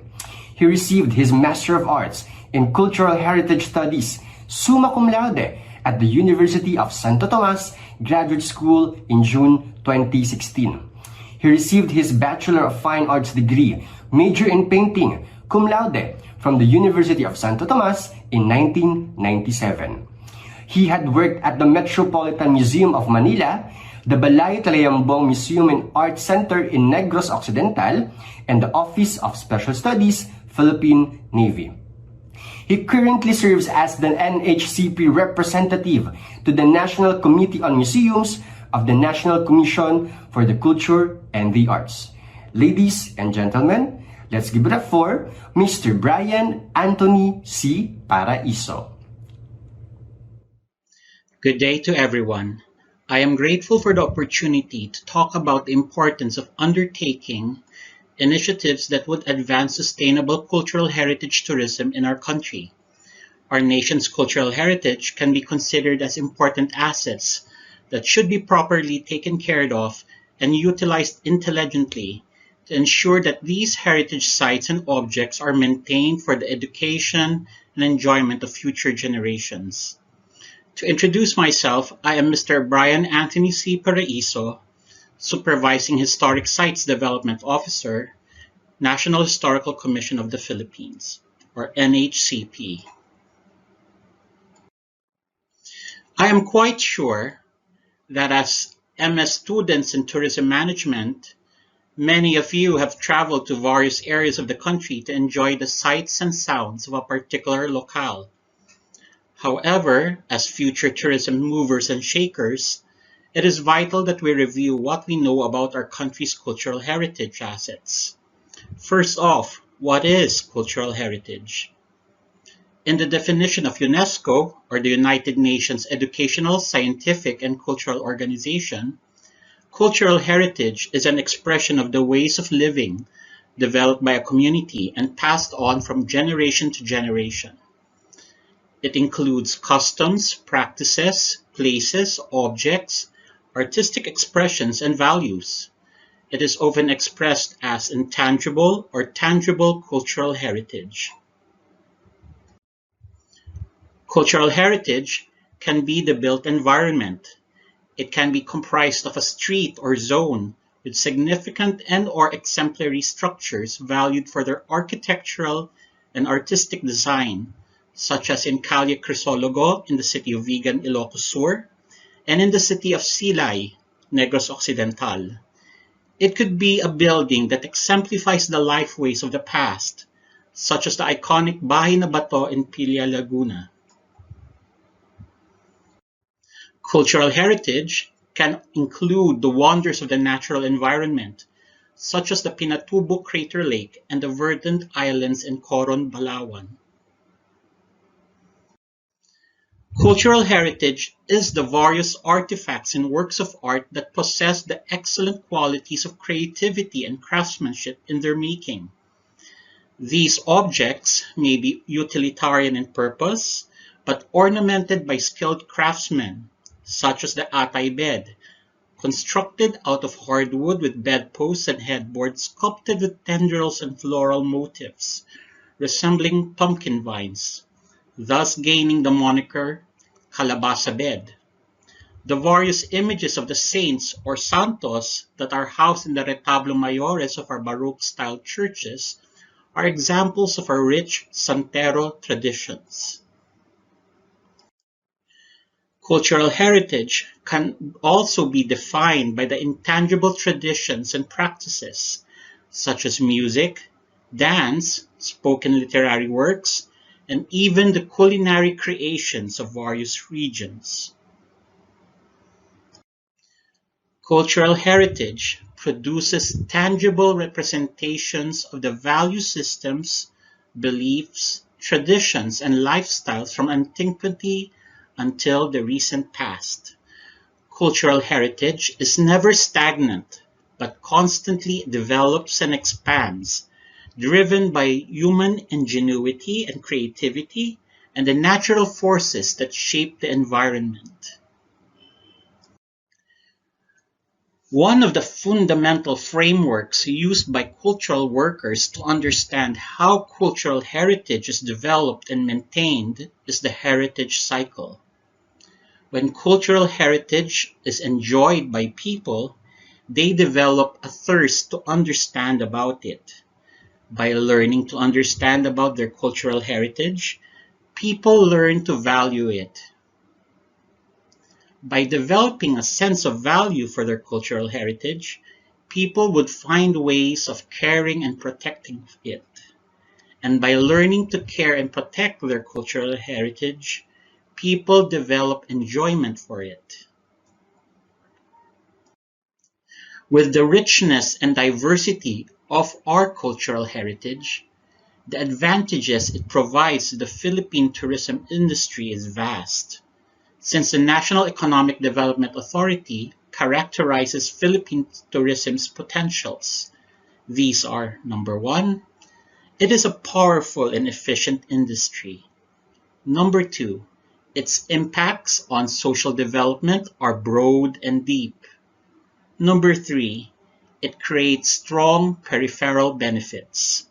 He received his Master of Arts in Cultural Heritage Studies, summa cum laude, at the University of Santo Tomas Graduate School in June 2016. He received his Bachelor of Fine Arts degree, major in painting, cum laude, from the University of Santo Tomas in 1997. He had worked at the Metropolitan Museum of Manila, the Balay Talayambong Museum and Art Center in Negros Occidental, and the Office of Special Studies, Philippine Navy. He currently serves as the NHCP representative to the National Committee on Museums of the National Commission for the Culture and the Arts. Ladies and gentlemen, let's give it up for Mr. Brian Anthony C. Paraiso. Good day to everyone. I am grateful for the opportunity to talk about the importance of undertaking initiatives that would advance sustainable cultural heritage tourism in our country. Our nation's cultural heritage can be considered as important assets that should be properly taken care of and utilized intelligently to ensure that these heritage sites and objects are maintained for the education and enjoyment of future generations. To introduce myself, I am Mr. Brian Anthony C. Paraiso, Supervising Historic Sites Development Officer, National Historical Commission of the Philippines, or NHCP. I am quite sure that as MS students in tourism management, many of you have traveled to various areas of the country to enjoy the sights and sounds of a particular locale. However, as future tourism movers and shakers, it is vital that we review what we know about our country's cultural heritage assets. First off, what is cultural heritage? In the definition of UNESCO, or the United Nations Educational, Scientific, and Cultural Organization, cultural heritage is an expression of the ways of living developed by a community and passed on from generation to generation. It includes customs, practices, places, objects, artistic expressions, and values. It is often expressed as intangible or tangible cultural heritage. Cultural heritage can be the built environment. It can be comprised of a street or zone with significant and/or exemplary structures valued for their architectural and artistic design, such as in Calle Crisologo in the city of Vigan, Ilocos Sur, and in the city of Silay, Negros Occidental. It could be a building that exemplifies the lifeways of the past, such as the iconic Bahay na Bato in Pilla, Laguna. Cultural heritage can include the wonders of the natural environment, such as the Pinatubo Crater Lake and the verdant islands in Coron, Balawan. Cultural heritage is the various artifacts and works of art that possess the excellent qualities of creativity and craftsmanship in their making. These objects may be utilitarian in purpose, but ornamented by skilled craftsmen, such as the Atay bed, constructed out of hardwood with bedposts and headboards sculpted with tendrils and floral motifs, resembling pumpkin vines, thus gaining the moniker Calabasa bed. The various images of the saints or santos that are housed in the retablo mayores of our Baroque-style churches are examples of our rich santero traditions. Cultural heritage can also be defined by the intangible traditions and practices, such as music, dance, spoken literary works, and even the culinary creations of various regions. Cultural heritage produces tangible representations of the value systems, beliefs, traditions, and lifestyles from antiquity until the recent past. Cultural heritage is never stagnant, but constantly develops and expands, driven by human ingenuity and creativity and the natural forces that shape the environment. One of the fundamental frameworks used by cultural workers to understand how cultural heritage is developed and maintained is the heritage cycle. When cultural heritage is enjoyed by people, they develop a thirst to understand about it. By learning to understand about their cultural heritage, people learn to value it. By developing a sense of value for their cultural heritage, people would find ways of caring and protecting it. And by learning to care and protect their cultural heritage, people develop enjoyment for it. With the richness and diversity of our cultural heritage, the advantages it provides to the Philippine tourism industry is vast. Since the National Economic Development Authority characterizes Philippine tourism's potentials, these are: number one, it is a powerful and efficient industry. Number two, its impacts on social development are broad and deep. Number three, it creates strong peripheral benefits.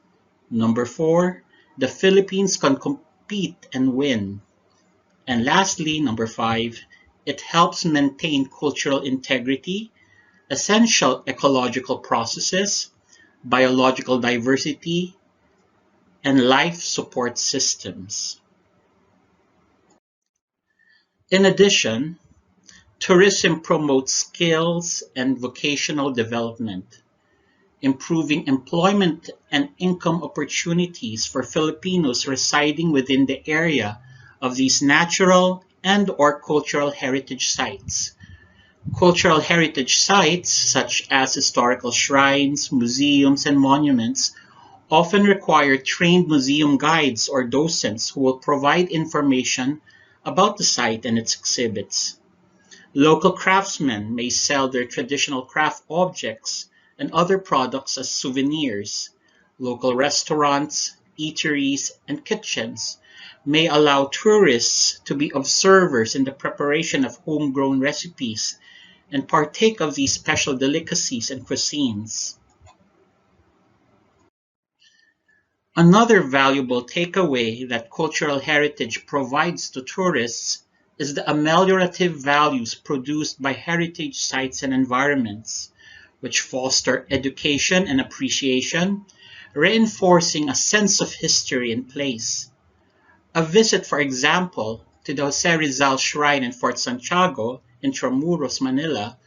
Number four, the Philippines can compete and win. And lastly, number five, it helps maintain cultural integrity, essential ecological processes, biological diversity, and life support systems. In addition, tourism promotes skills and vocational development, improving employment and income opportunities for Filipinos residing within the area of these natural and/or cultural heritage sites, Cultural heritage sites, such as historical shrines, museums, and monuments, often require trained museum guides or docents who will provide information about the site and its exhibits. Local craftsmen may sell their traditional craft objects and other products as souvenirs. Local restaurants, eateries, and kitchens may allow tourists to be observers in the preparation of homegrown recipes and partake of these special delicacies and cuisines. Another valuable takeaway that cultural heritage provides to tourists is the ameliorative values produced by heritage sites and environments, which foster education and appreciation, reinforcing a sense of history and place. A visit, for example, to the Jose Rizal Shrine in Fort Santiago, Intramuros, Manila,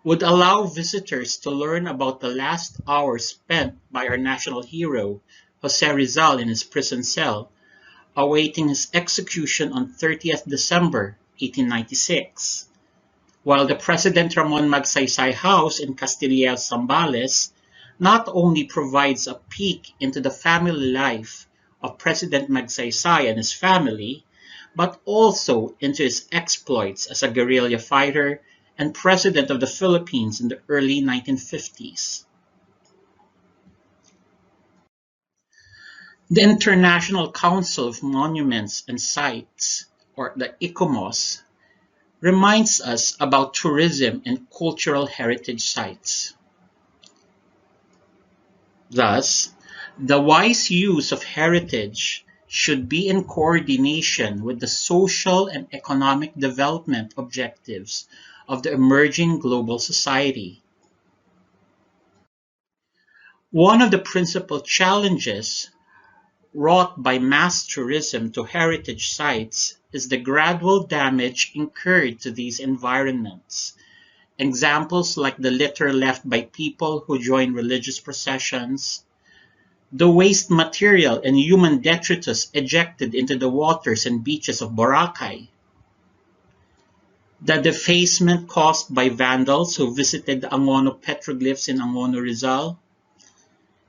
would allow visitors to learn about the last hours spent by our national hero, Jose Rizal, in his prison cell, awaiting his execution on 30th December 1896, while the President Ramon Magsaysay House in Castillejo, Zambales not only provides a peek into the family life of President Magsaysay and his family, but also into his exploits as a guerrilla fighter and President of the Philippines in the early 1950s. The International Council of Monuments and Sites, or the ICOMOS, reminds us about tourism and cultural heritage sites. Thus, the wise use of heritage should be in coordination with the social and economic development objectives of the emerging global society. One of the principal challenges wrought by mass tourism to heritage sites is the gradual damage incurred to these environments. Examples like the litter left by people who join religious processions, the waste material and human detritus ejected into the waters and beaches of Boracay, the defacement caused by vandals who visited the Angono petroglyphs in Angono, Rizal.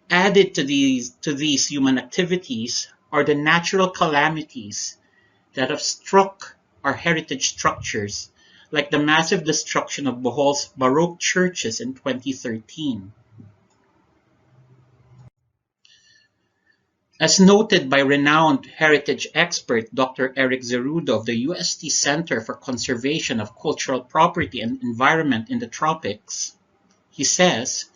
Added to these human activities are the natural calamities that have struck our heritage structures, like the massive destruction of Bohol's Baroque churches in 2013. As noted by renowned heritage expert Dr. Eric Zerudo of the UST Center for Conservation of Cultural Property and Environment in the Tropics, he says,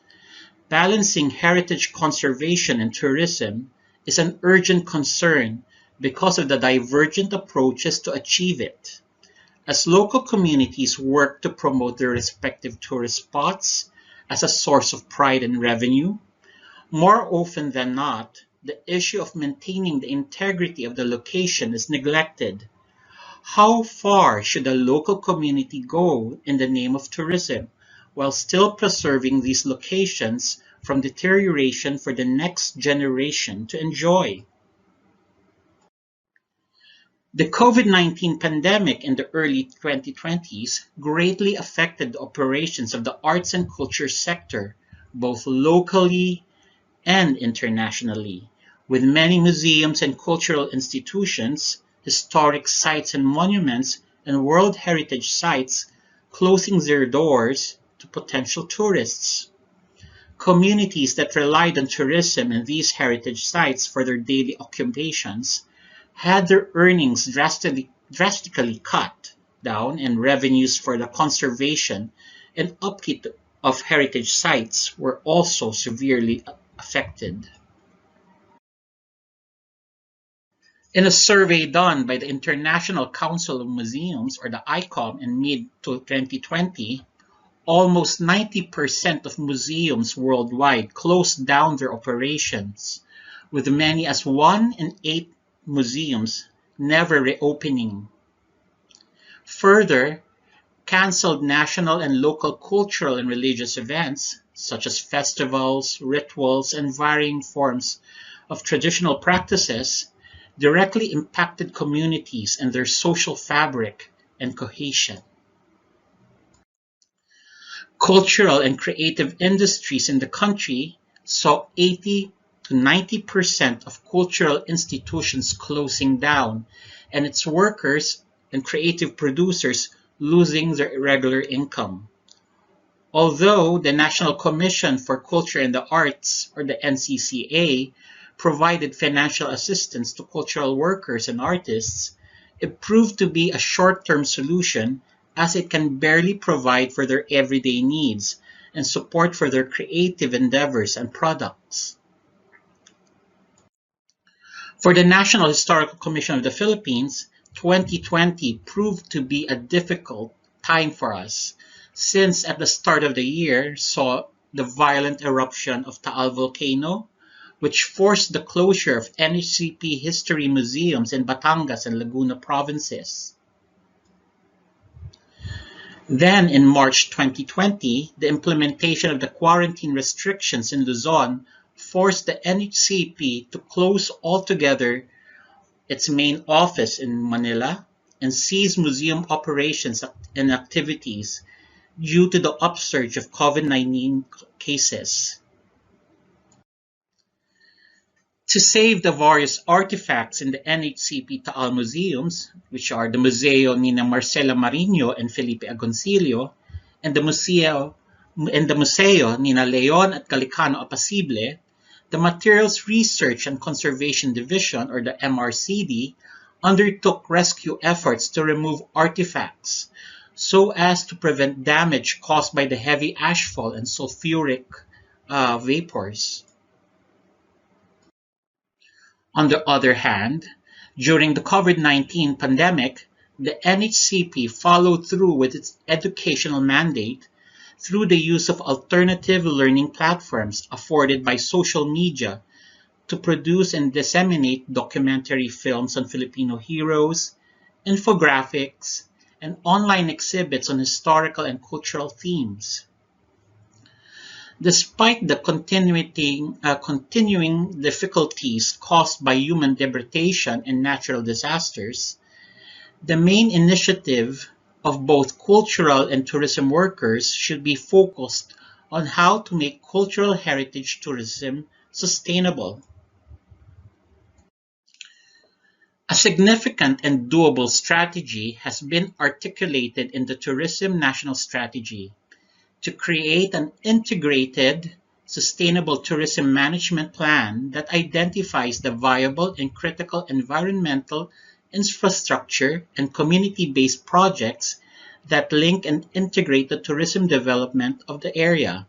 balancing heritage conservation and tourism is an urgent concern because of the divergent approaches to achieve it. As local communities work to promote their respective tourist spots as a source of pride and revenue, more often than not, the issue of maintaining the integrity of the location is neglected. How far should a local community go in the name of tourism, while still preserving these locations from deterioration for the next generation to enjoy? The COVID-19 pandemic in the early 2020s greatly affected the operations of the arts and culture sector, both locally and internationally, with many museums and cultural institutions, historic sites and monuments, and World Heritage sites closing their doors to potential tourists. Communities that relied on tourism and these heritage sites for their daily occupations had their earnings drastically cut down, and revenues for the conservation and upkeep of heritage sites were also severely affected. In a survey done by the International Council of Museums, or the ICOM, in mid-2020, almost 90% of museums worldwide closed down their operations, with many as 1 in 8 museums never reopening. Further, canceled national and local cultural and religious events, such as festivals, rituals, and varying forms of traditional practices, directly impacted communities and their social fabric and cohesion. Cultural and creative industries in the country saw 80 to 90% of cultural institutions closing down, and its workers and creative producers losing their irregular income. Although the National Commission for Culture and the Arts, or the NCCA, provided financial assistance to cultural workers and artists, it proved to be a short-term solution as it can barely provide for their everyday needs and support for their creative endeavors and products. For the National Historical Commission of the Philippines, 2020 proved to be a difficult time for us, since at the start of the year saw the violent eruption of Taal volcano, which forced the closure of NHCP history museums in Batangas and Laguna provinces. Then in March 2020, the implementation of the quarantine restrictions in Luzon forced the NHCP to close altogether its main office in Manila and cease museum operations and activities due to the upsurge of COVID-19 cases. To save the various artifacts in the NHCP Taal museums, which are the Museo Nina Marcela Marino and Felipe Agoncillo, and the Museo Nina Leon at Galicano Apacible, the Materials Research and Conservation Division, or the MRCD, undertook rescue efforts to remove artifacts so as to prevent damage caused by the heavy ashfall and sulfuric vapors. On the other hand, during the COVID-19 pandemic, the NHCP followed through with its educational mandate through the use of alternative learning platforms afforded by social media to produce and disseminate documentary films on Filipino heroes, infographics, and online exhibits on historical and cultural themes. Despite the continuing difficulties caused by human degradation and natural disasters, the main initiative of both cultural and tourism workers should be focused on how to make cultural heritage tourism sustainable. A significant and doable strategy has been articulated in the Tourism National Strategy to create an integrated, sustainable tourism management plan that identifies the viable and critical environmental, infrastructure, and community-based projects that link and integrate the tourism development of the area.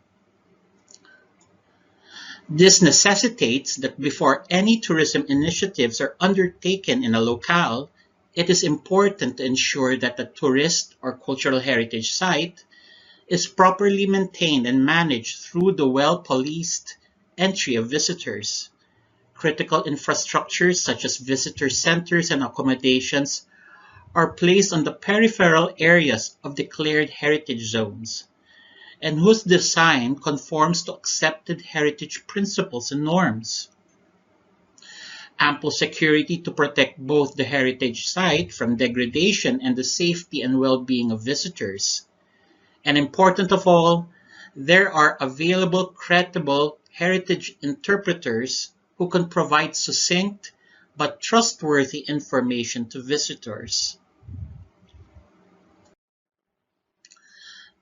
This necessitates that before any tourism initiatives are undertaken in a locale, it is important to ensure that the tourist or cultural heritage site is properly maintained and managed through the well-policed entry of visitors. Critical infrastructures such as visitor centers and accommodations are placed on the peripheral areas of declared heritage zones, and whose design conforms to accepted heritage principles and norms. Ample security to protect both the heritage site from degradation and the safety and well-being of visitors. And important of all, there are available credible heritage interpreters who can provide succinct but trustworthy information to visitors.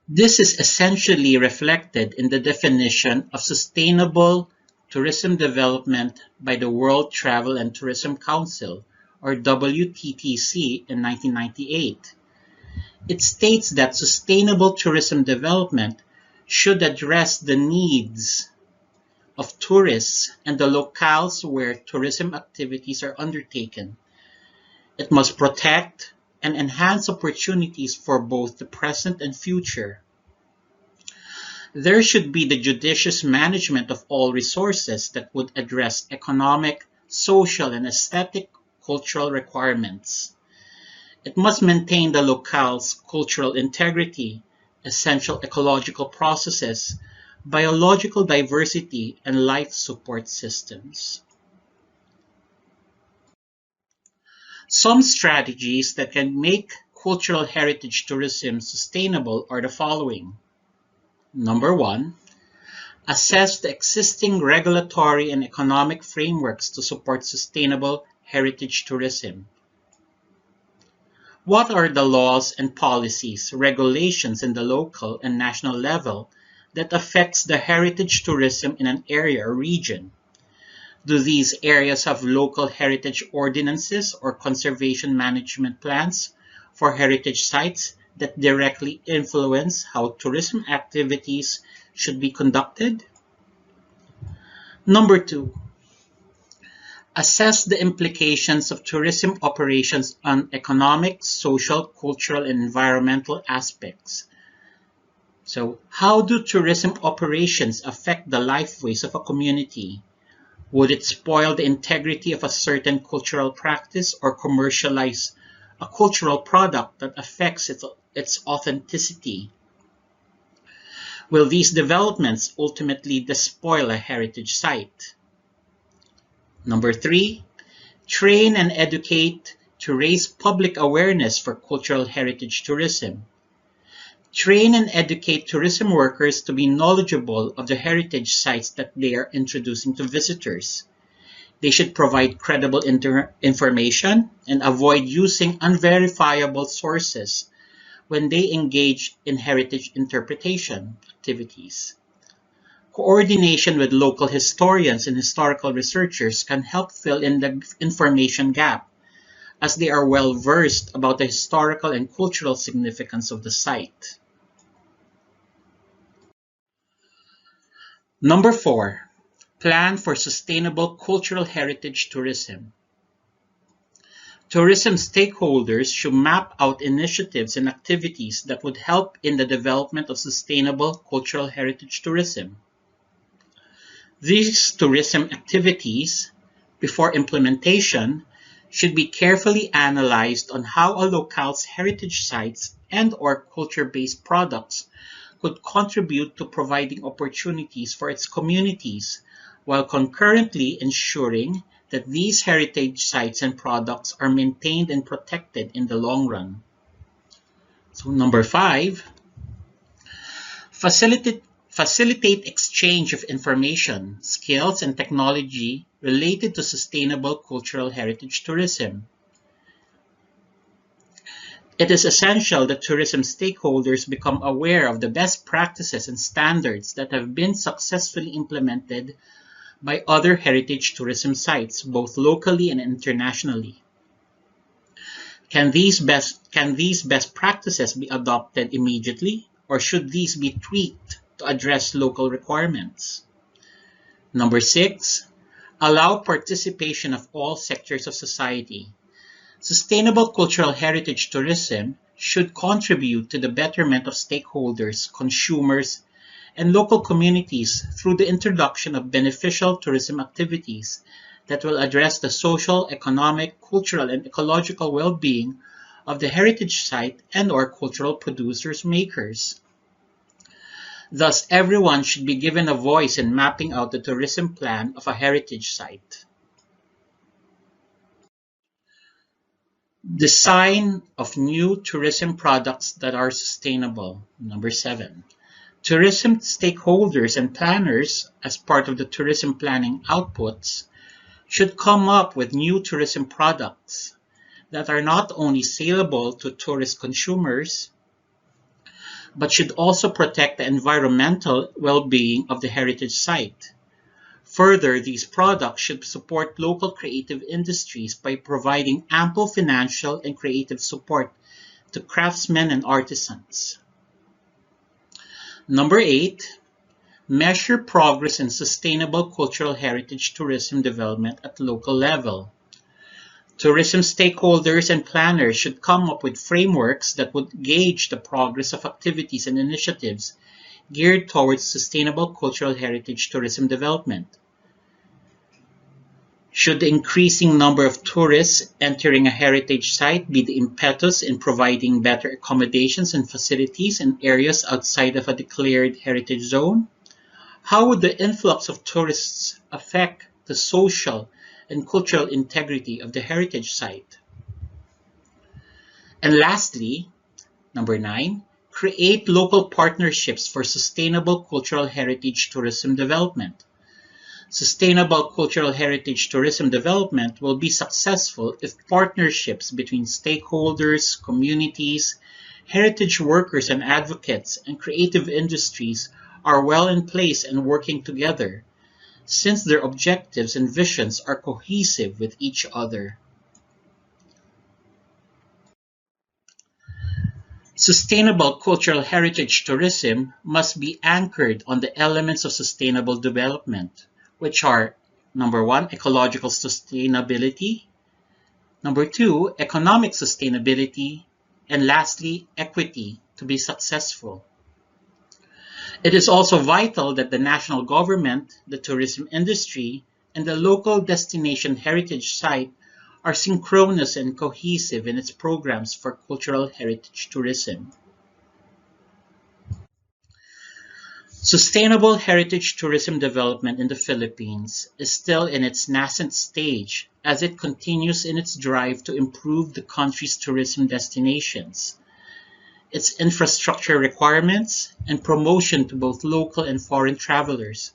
This is essentially reflected in the definition of sustainable tourism development by the World Travel and Tourism Council, or WTTC, in 1998. It states that sustainable tourism development should address the needs of tourists and the locales where tourism activities are undertaken. It must protect and enhance opportunities for both the present and future. There should be the judicious management of all resources that would address economic, social, and aesthetic cultural requirements. It must maintain the locale's cultural integrity, essential ecological processes, biological diversity, and life support systems. Some strategies that can make cultural heritage tourism sustainable are the following. Number one, assess the existing regulatory and economic frameworks to support sustainable heritage tourism. What are the laws and policies, regulations in the local and national level that affects the heritage tourism in an area or region? Do these areas have local heritage ordinances or conservation management plans for heritage sites that directly influence how tourism activities should be conducted? Number two, assess the implications of tourism operations on economic, social, cultural, and environmental aspects. So, how do tourism operations affect the lifeways of a community? Would it spoil the integrity of a certain cultural practice or commercialize a cultural product that affects its authenticity? Will these developments ultimately despoil a heritage site? Number three, train and educate to raise public awareness for cultural heritage tourism. Train and educate tourism workers to be knowledgeable of the heritage sites that they are introducing to visitors. They should provide credible information and avoid using unverifiable sources when they engage in heritage interpretation activities. Coordination with local historians and historical researchers can help fill in the information gap, as they are well versed about the historical and cultural significance of the site. Number four, plan for sustainable cultural heritage tourism. Tourism stakeholders should map out initiatives and activities that would help in the development of sustainable cultural heritage tourism. These tourism activities, before implementation, should be carefully analyzed on how a locale's heritage sites and/or culture-based products could contribute to providing opportunities for its communities, while concurrently ensuring that these heritage sites and products are maintained and protected in the long run. So number five, facilitate exchange of information, skills, and technology related to sustainable cultural heritage tourism. It is essential that tourism stakeholders become aware of the best practices and standards that have been successfully implemented by other heritage tourism sites, both locally and internationally. Can these best practices be adopted immediately, or should these be tweaked to address local requirements? Number six, allow participation of all sectors of society. Sustainable cultural heritage tourism should contribute to the betterment of stakeholders, consumers, and local communities through the introduction of beneficial tourism activities that will address the social, economic, cultural, and ecological well-being of the heritage site and/or cultural producers makers. Thus, everyone should be given a voice in mapping out the tourism plan of a heritage site. Design of new tourism products that are sustainable. Number seven. Tourism stakeholders and planners, as part of the tourism planning outputs, should come up with new tourism products that are not only saleable to tourist consumers, but should also protect the environmental well-being of the heritage site. Further, these products should support local creative industries by providing ample financial and creative support to craftsmen and artisans. Number eight, measure progress in sustainable cultural heritage tourism development at local level. Tourism stakeholders and planners should come up with frameworks that would gauge the progress of activities and initiatives geared towards sustainable cultural heritage tourism development. Should the increasing number of tourists entering a heritage site be the impetus in providing better accommodations and facilities in areas outside of a declared heritage zone? How would the influx of tourists affect the social and cultural integrity of the heritage site? And lastly, number nine, create local partnerships for sustainable cultural heritage tourism development. Sustainable cultural heritage tourism development will be successful if partnerships between stakeholders, communities, heritage workers and advocates, and creative industries are well in place and working together, since their objectives and visions are cohesive with each other. Sustainable cultural heritage tourism must be anchored on the elements of sustainable development, which are number one, ecological sustainability, number two, economic sustainability, and lastly, equity to be successful. It is also vital that the national government, the tourism industry, and the local destination heritage site are synchronous and cohesive in its programs for cultural heritage tourism. Sustainable heritage tourism development in the Philippines is still in its nascent stage as it continues in its drive to improve the country's tourism destinations, its infrastructure requirements, and promotion to both local and foreign travelers,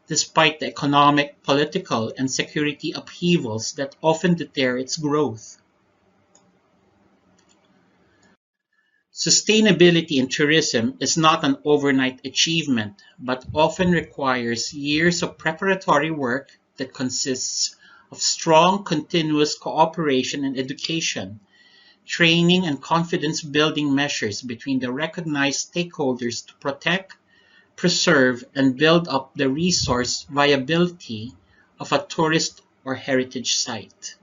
despite the economic, political, and security upheavals that often deter its growth. Sustainability in tourism is not an overnight achievement, but often requires years of preparatory work that consists of strong, continuous cooperation and education, training, and confidence building measures between the recognized stakeholders to protect, preserve, and build up the resource viability of a tourist or heritage site.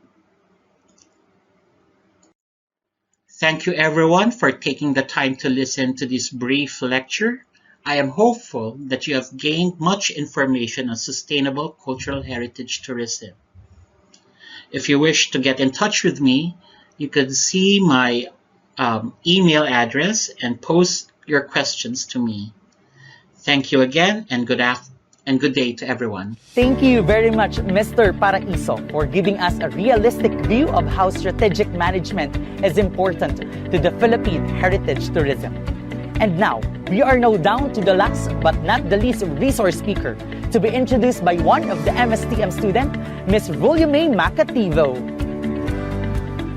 Thank you everyone for taking the time to listen to this brief lecture. I am hopeful that you have gained much information on sustainable cultural heritage tourism. If you wish to get in touch with me, you can see my email address and post your questions to me. Thank you again and good day to everyone. Thank you very much, Mr. Paraiso, for giving us a realistic view of how strategic management is important to the Philippine heritage tourism. And now, we are now down to the last but not the least resource speaker to be introduced by one of the MSTM student, Ms. Volume Macativo.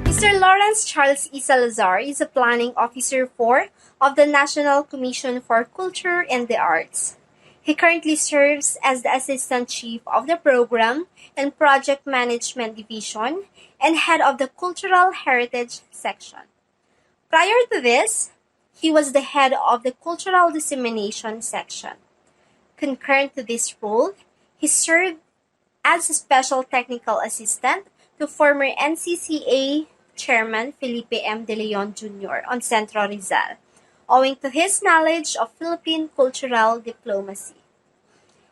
Mr. Lawrence Charles E. Salazar is a Planning Officer 4 of the National Commission for Culture and the Arts. He currently serves as the Assistant Chief of the Program and Project Management Division and Head of the Cultural Heritage Section. Prior to this, he was the Head of the Cultural Dissemination Section. Concurrent to this role, he served as a Special Technical Assistant to former NCCA Chairman Felipe M. De Leon Jr. on Centro Rizal, owing to his knowledge of Philippine cultural diplomacy.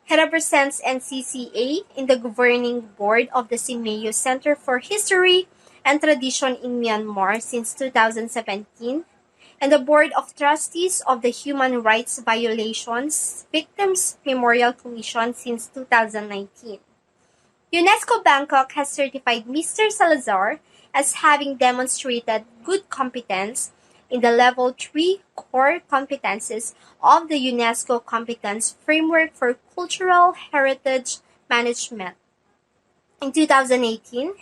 He represents NCCA in the governing board of the CIMEO Center for History and Tradition in Myanmar since 2017 and the Board of Trustees of the Human Rights Violations Victims Memorial Commission since 2019. UNESCO Bangkok has certified Mr. Salazar as having demonstrated good competence in the Level 3 Core Competences of the UNESCO Competence Framework for Cultural Heritage Management. In 2018,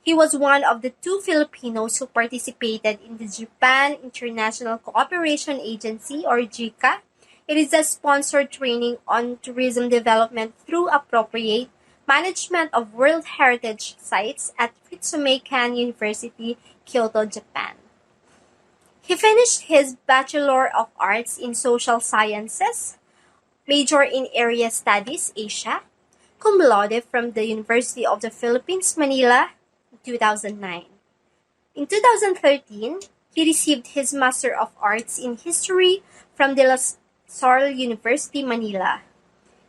he was one of the 2 Filipinos who participated in the Japan International Cooperation Agency, or JICA. It is a sponsored training on tourism development through appropriate management of World Heritage Sites at Ritsumeikan University, Kyoto, Japan. He finished his Bachelor of Arts in Social Sciences, major in Area Studies, Asia, cum laude from the University of the Philippines, Manila, 2009. In 2013, he received his Master of Arts in History from De La Salle University, Manila.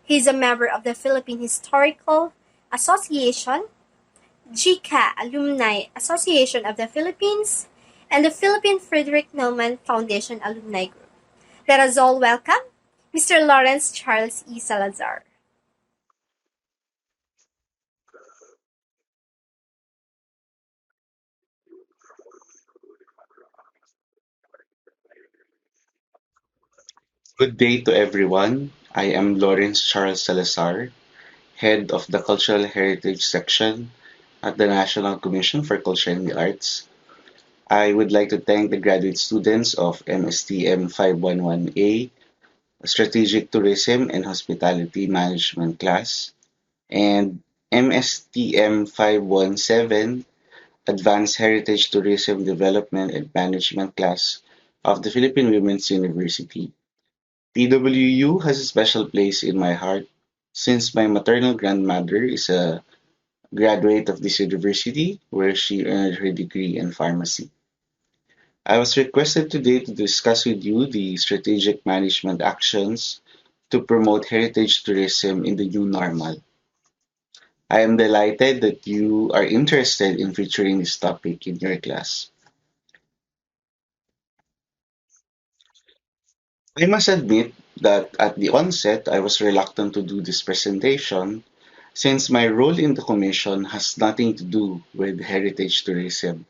He is a member of the Philippine Historical Association, JICA Alumni Association of the Philippines, and the Philippine Frederick Naumann Foundation Alumni Group. Let us all welcome Mr. Lawrence Charles E. Salazar. Good day to everyone. I am Lawrence Charles Salazar, Head of the Cultural Heritage Section at the National Commission for Culture and the Arts. I would like to thank the graduate students of MSTM 511A, Strategic Tourism and Hospitality Management class, and MSTM 517, Advanced Heritage Tourism Development and Management class of the Philippine Women's University. PWU has a special place in my heart since my maternal grandmother is a graduate of this university where she earned her degree in pharmacy. I was requested today to discuss with you the strategic management actions to promote heritage tourism in the new normal. I am delighted that you are interested in featuring this topic in your class. I must admit that at the onset I was reluctant to do this presentation since my role in the commission has nothing to do with heritage tourism.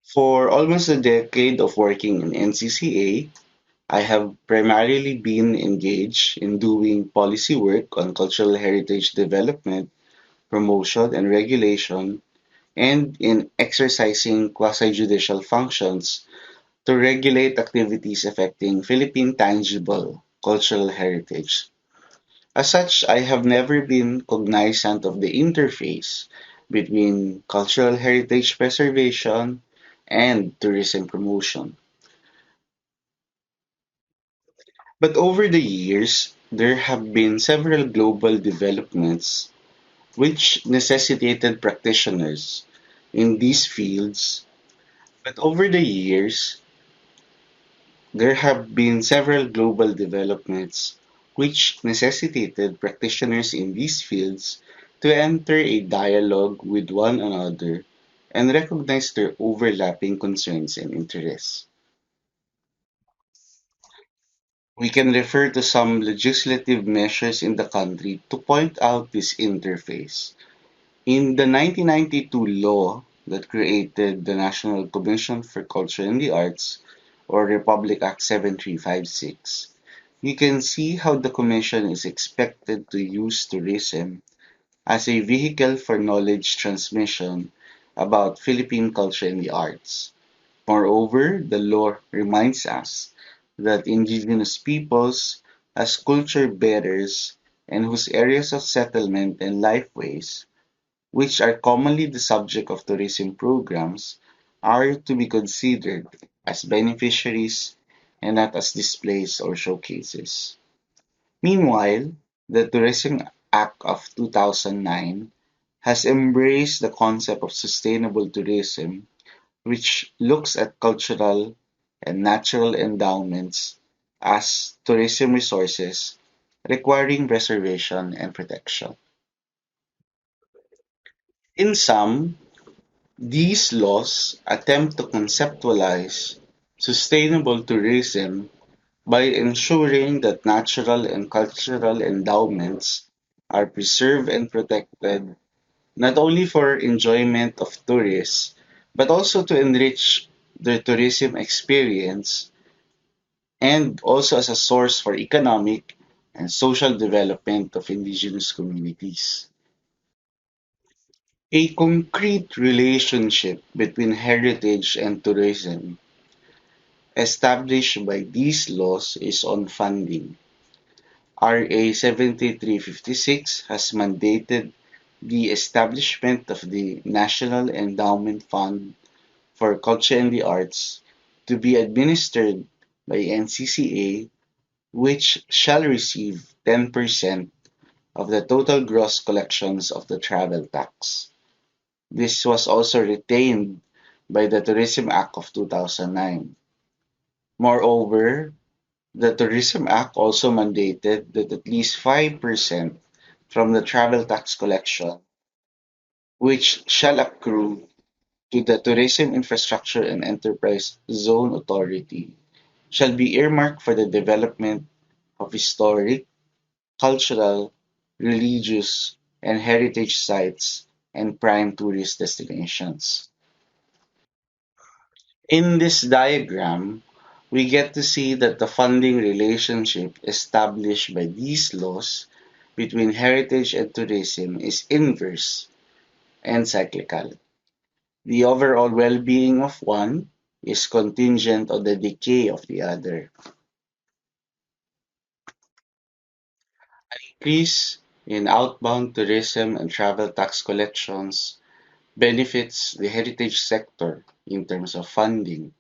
For almost a decade of working in NCCA, I have primarily been engaged in doing policy work on cultural heritage development, promotion, and regulation, and in exercising quasi-judicial functions to regulate activities affecting Philippine tangible cultural heritage. As such, I have never been cognizant of the interface between cultural heritage preservation and tourism promotion. But over the years, there have been several global developments which necessitated practitioners in these fields. But over the years, there have been several global developments which necessitated practitioners in these fields to enter a dialogue with one another and recognize their overlapping concerns and interests. We can refer to some legislative measures in the country to point out this interface. In the 1992 law that created the National Commission for Culture and the Arts, or Republic Act 7356, you can see how the Commission is expected to use tourism as a vehicle for knowledge transmission about Philippine culture and the arts. Moreover, the law reminds us that indigenous peoples, as culture bearers and whose areas of settlement and lifeways, which are commonly the subject of tourism programs, are to be considered as beneficiaries and not as displays or showcases. Meanwhile, the Tourism Act of 2009 has embraced the concept of sustainable tourism, which looks at cultural and natural endowments as tourism resources requiring preservation and protection. In sum, these laws attempt to conceptualize sustainable tourism by ensuring that natural and cultural endowments are preserved and protected not only for enjoyment of tourists, but also to enrich their tourism experience and also as a source for economic and social development of indigenous communities. A concrete relationship between heritage and tourism established by these laws is on funding. RA 7356 has mandated the establishment of the National Endowment Fund for Culture and the Arts to be administered by NCCA, which shall receive 10% of the total gross collections of the travel tax. This was also retained by the Tourism Act of 2009. Moreover, the Tourism Act also mandated that at least 5% from the travel tax collection, which shall accrue to the Tourism Infrastructure and Enterprise Zone Authority, shall be earmarked for the development of historic, cultural, religious, and heritage sites and prime tourist destinations. In this diagram, we get to see that the funding relationship established by these laws between heritage and tourism is inverse and cyclical. The overall well-being of one is contingent on the decay of the other. Increase in outbound tourism and travel tax collections benefits the heritage sector in terms of funding.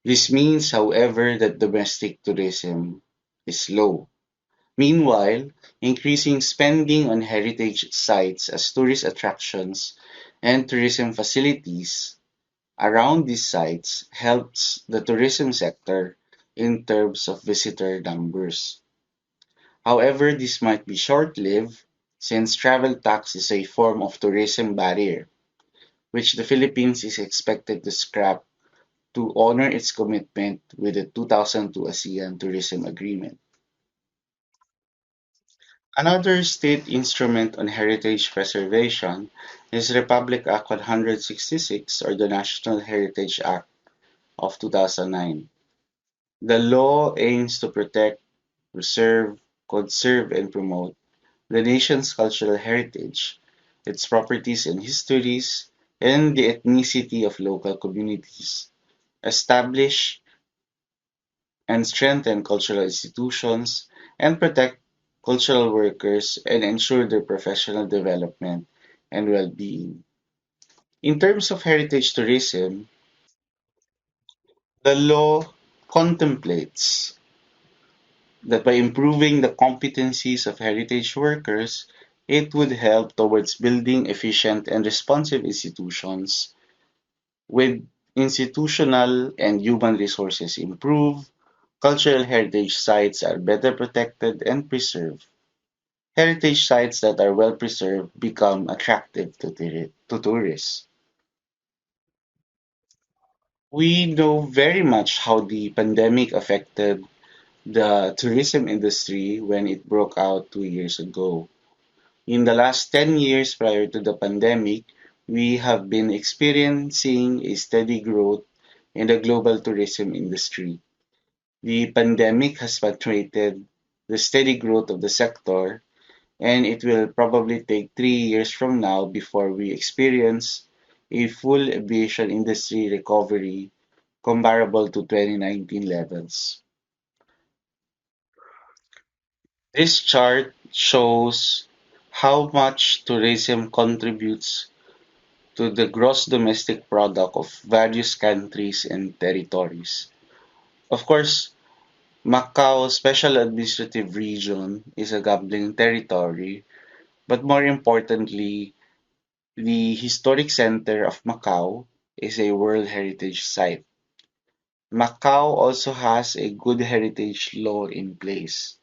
This means, however, that domestic tourism is low. Meanwhile, increasing spending on heritage sites as tourist attractions and tourism facilities around these sites helps the tourism sector in terms of visitor numbers. However, this might be short-lived since travel tax is a form of tourism barrier, which the Philippines is expected to scrap to honor its commitment with the 2002 ASEAN Tourism Agreement. Another state instrument on heritage preservation is Republic Act 166 or the National Heritage Act of 2009. The law aims to protect, preserve, conserve, and promote the nation's cultural heritage, its properties and histories, and the ethnicity of local communities, establish and strengthen cultural institutions, and protect cultural workers and ensure their professional development and well-being. In terms of heritage tourism, the law contemplates that by improving the competencies of heritage workers, it would help towards building efficient and responsive institutions. With institutional and human resources improved, cultural heritage sites are better protected and preserved. Heritage sites that are well preserved become attractive to tourists. We know very much how the pandemic affected the tourism industry when it broke out 2 years ago. In the last 10 years prior to the pandemic, we have been experiencing a steady growth in the global tourism industry. The pandemic has punctuated the steady growth of the sector, and it will probably take 3 years from now before we experience a full aviation industry recovery comparable to 2019 levels. This chart shows how much tourism contributes to the gross domestic product of various countries and territories. Of course, Macau Special Administrative Region is a gambling territory, but more importantly, the historic center of Macau is a World Heritage Site. Macau also has a good heritage law in place.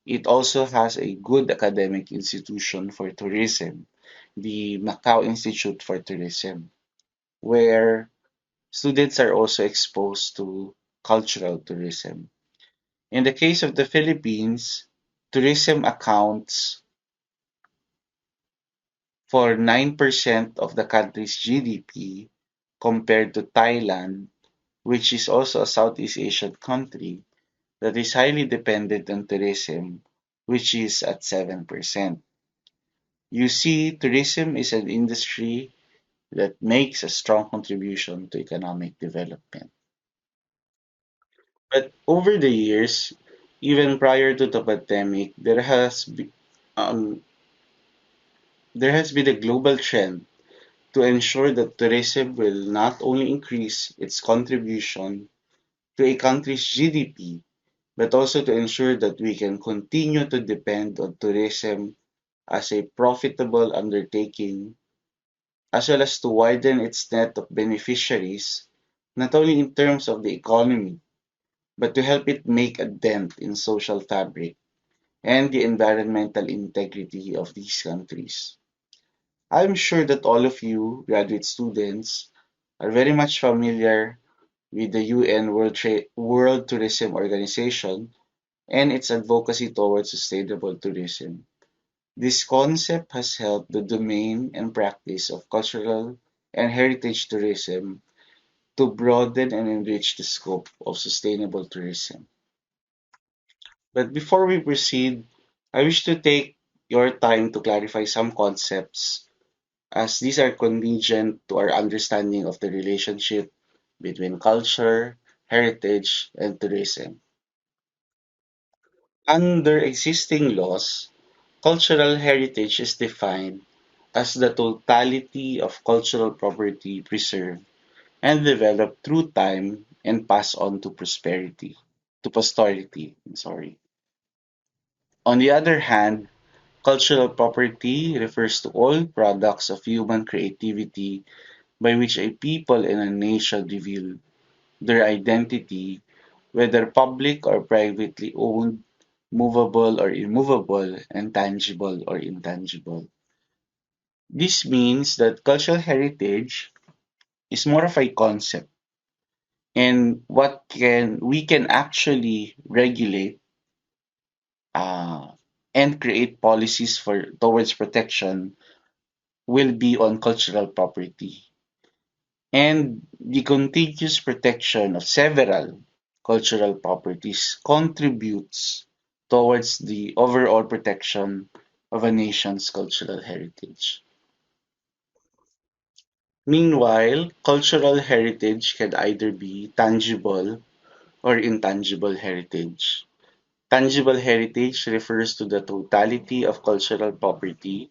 It also has a good academic institution for tourism, the Macau Institute for Tourism, where students are also exposed to cultural tourism. In the case of the Philippines, tourism accounts for 9% of the country's GDP compared to Thailand, which is also a Southeast Asian country that is highly dependent on tourism, which is at 7%. You see, tourism is an industry that makes a strong contribution to economic development. But over the years, even prior to the pandemic, um, there has been a global trend to ensure that tourism will not only increase its contribution to a country's GDP, but also to ensure that we can continue to depend on tourism as a profitable undertaking, as well as to widen its net of beneficiaries, not only in terms of the economy, but to help it make a dent in social fabric and the environmental integrity of these countries. I'm sure that all of you, graduate students, are very much familiar with the UN World Tourism Organization and its advocacy towards sustainable tourism. This concept has helped the domain and practice of cultural and heritage tourism to broaden and enrich the scope of sustainable tourism. But before we proceed, I wish to take your time to clarify some concepts as these are contingent to our understanding of the relationship between culture, heritage, and tourism. Under existing laws, cultural heritage is defined as the totality of cultural property preserved and developed through time and passed on to posterity. Sorry. On the other hand, cultural property refers to all products of human creativity by which a people and a nation reveal their identity, whether public or privately owned, movable or immovable, and tangible or intangible. This means that cultural heritage is more of a concept and what can we can actually regulate uh, and create policies for towards protection will be on cultural property and the continuous protection of several cultural properties contributes towards the overall protection of a nation's cultural heritage. Meanwhile, cultural heritage can either be tangible or intangible heritage. Tangible heritage refers to the totality of cultural property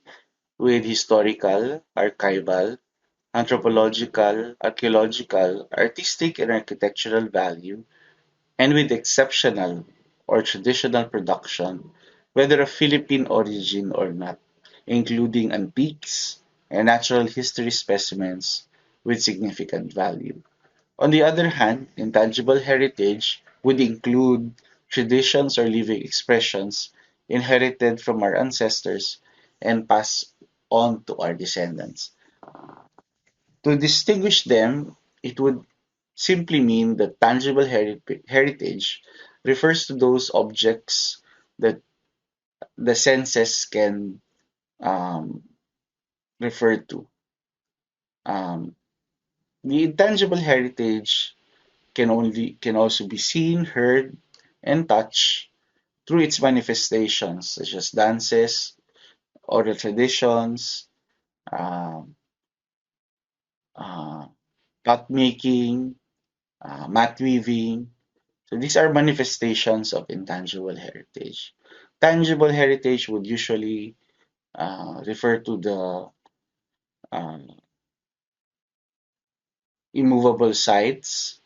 with historical, archival, anthropological, archaeological, artistic, and architectural value, and with exceptional or traditional production, whether of Philippine origin or not, including antiques and natural history specimens with significant value. On the other hand, intangible heritage would include traditions or living expressions inherited from our ancestors and passed on to our descendants. To distinguish them, it would simply mean that tangible heritage refers to those objects that the senses can um, refer to. Um, the intangible heritage can also be seen, heard, and touched through its manifestations, such as dances, oral traditions, um, uh, pot making, mat weaving. So these are manifestations of intangible heritage. Tangible heritage would usually refer to the um, immovable sites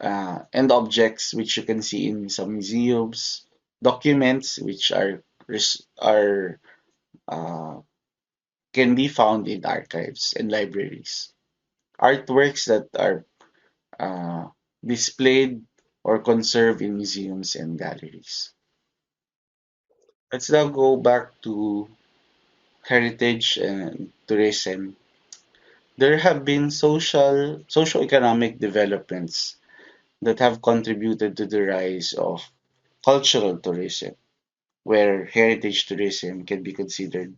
and objects which you can see in some museums, documents which are uh, can be found in archives and libraries, artworks that are uh, displayed or conserved in museums and galleries. Let's now go back to heritage and tourism. There have been socio-economic developments that have contributed to the rise of cultural tourism, where heritage tourism can be considered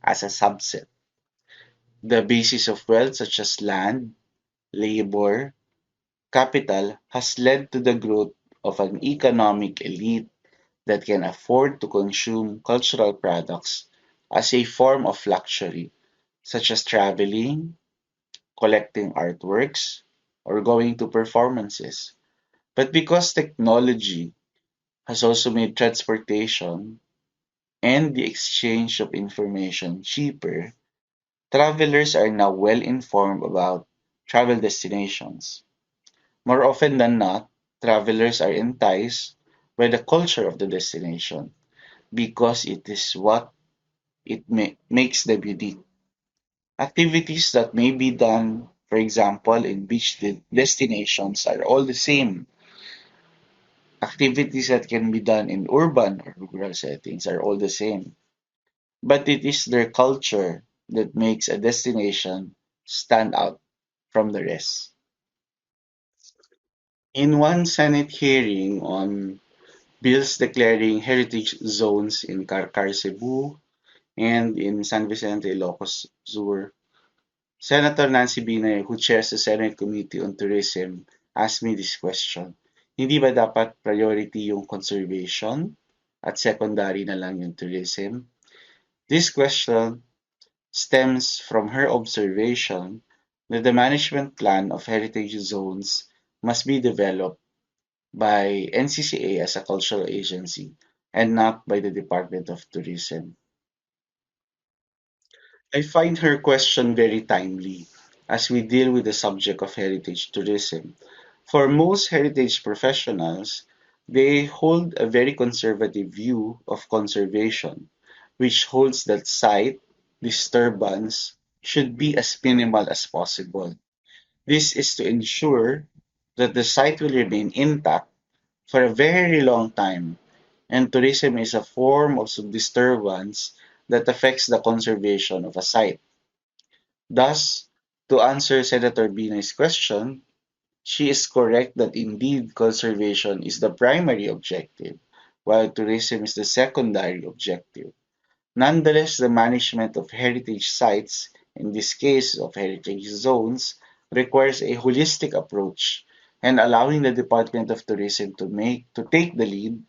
as a subset. The basis of wealth, such as land, labor, capital, has led to the growth of an economic elite that can afford to consume cultural products as a form of luxury, such as traveling, collecting artworks, or going to performances. But because technology has also made transportation and the exchange of information cheaper, travelers are now well informed about travel destinations. More often than not, travelers are enticed by the culture of the destination because it is what makes them unique. Activities that may be done, for example, in beach destinations are all the same. Activities that can be done in urban or rural settings are all the same. But it is their culture that makes a destination stand out from the rest. In one Senate hearing on bills declaring heritage zones in Carcar, Cebu, and in San Vicente, Ilocos Sur, Senator Nancy Binay, who chairs the Senate Committee on Tourism, asked me this question. Hindi ba dapat priority yung conservation at secondary na lang yung tourism? This question stems from her observation that the management plan of heritage zones must be developed by NCCA as a cultural agency and not by the Department of Tourism. I find her question very timely as we deal with the subject of heritage tourism. For most heritage professionals, they hold a very conservative view of conservation, which holds that site disturbance should be as minimal as possible. This is to ensure that the site will remain intact for a very long time, and tourism is a form of disturbance that affects the conservation of a site. Thus, to answer Senator Binay's question, she is correct that indeed conservation is the primary objective, while tourism is the secondary objective. Nonetheless, the management of heritage sites, in this case of heritage zones, requires a holistic approach, and allowing the Department of Tourism to take the lead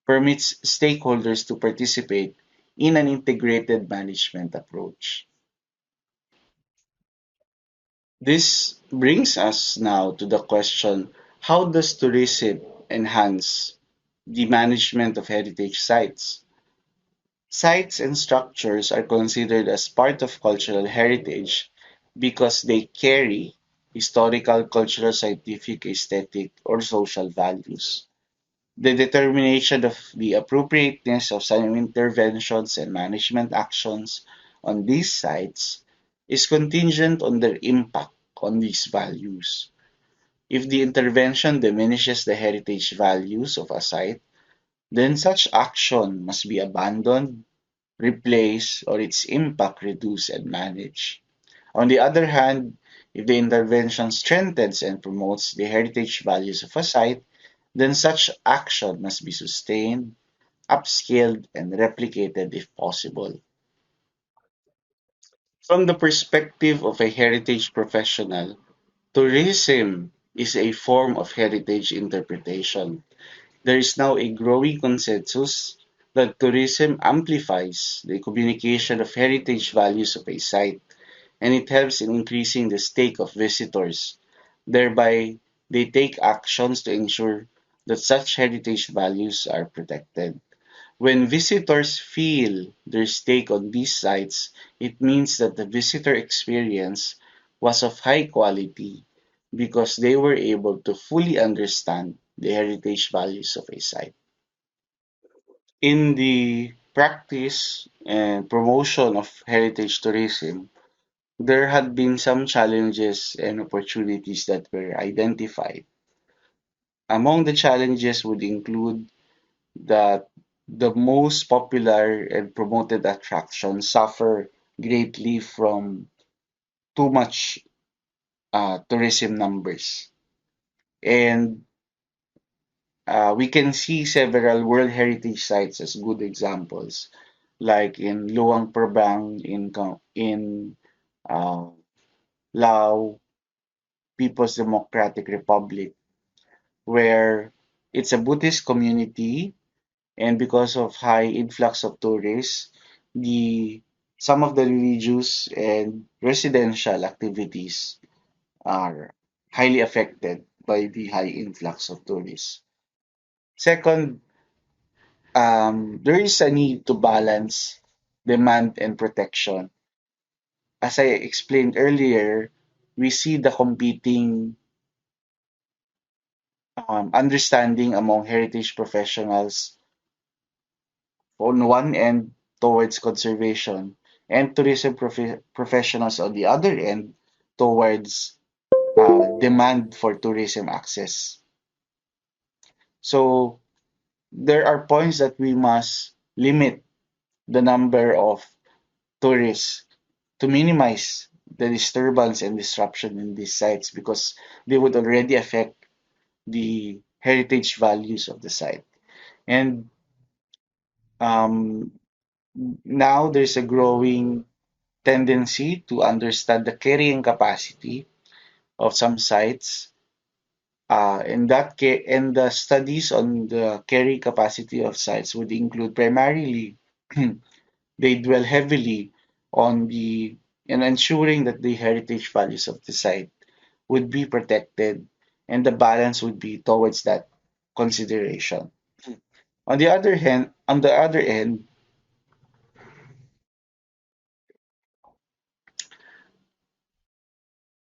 permits stakeholders to participate in an integrated management approach. This brings us now to the question, how does tourism enhance the management of heritage sites? Sites and structures are considered as part of cultural heritage because they carry historical, cultural, scientific, aesthetic, or social values. The determination of the appropriateness of some interventions and management actions on these sites is contingent on their impact on these values. If the intervention diminishes the heritage values of a site, then such action must be abandoned, replaced, or its impact reduced and managed. On the other hand, if the intervention strengthens and promotes the heritage values of a site, then such action must be sustained, upscaled, and replicated if possible. From the perspective of a heritage professional, tourism is a form of heritage interpretation. There is now a growing consensus that tourism amplifies the communication of heritage values of a site, and it helps in increasing the stake of visitors. Thereby, they take actions to ensure that such heritage values are protected. When visitors feel their stake on these sites, it means that the visitor experience was of high quality because they were able to fully understand the heritage values of a site. In the practice and promotion of heritage tourism, there had been some challenges and opportunities that were identified. Among the challenges would include that the most popular and promoted attractions suffer greatly from too much tourism numbers. And we can see several World Heritage sites as good examples, like in Luang Prabang in uh, Lao, People's Democratic Republic, where it's a Buddhist community, and because of high influx of tourists, the some of the religious and residential activities are highly affected by the high influx of tourists. Second, there is a need to balance demand and protection. As I explained earlier, we see the competing understanding among heritage professionals on one end towards conservation and tourism professionals on the other end towards demand for tourism access. So there are points that we must limit the number of tourists to minimize the disturbance and disruption in these sites because they would already affect the heritage values of the site. And um, now there's a growing tendency to understand the carrying capacity of some sites. And the studies on the carrying capacity of sites would include primarily they dwell heavily on the in ensuring that the heritage values of the site would be protected, and the balance would be towards that consideration. On the other end,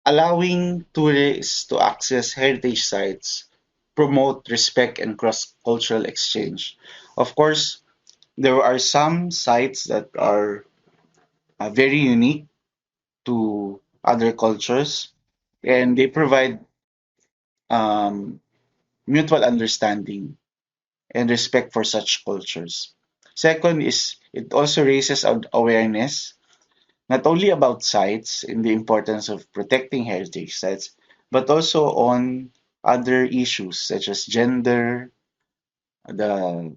allowing tourists to access heritage sites promote respect and cross-cultural exchange. Of course, there are some sites that are very unique to other cultures, and they provide um, mutual understanding and respect for such cultures. Second is it also raises awareness not only about sites and the importance of protecting heritage sites, but also on other issues such as gender, the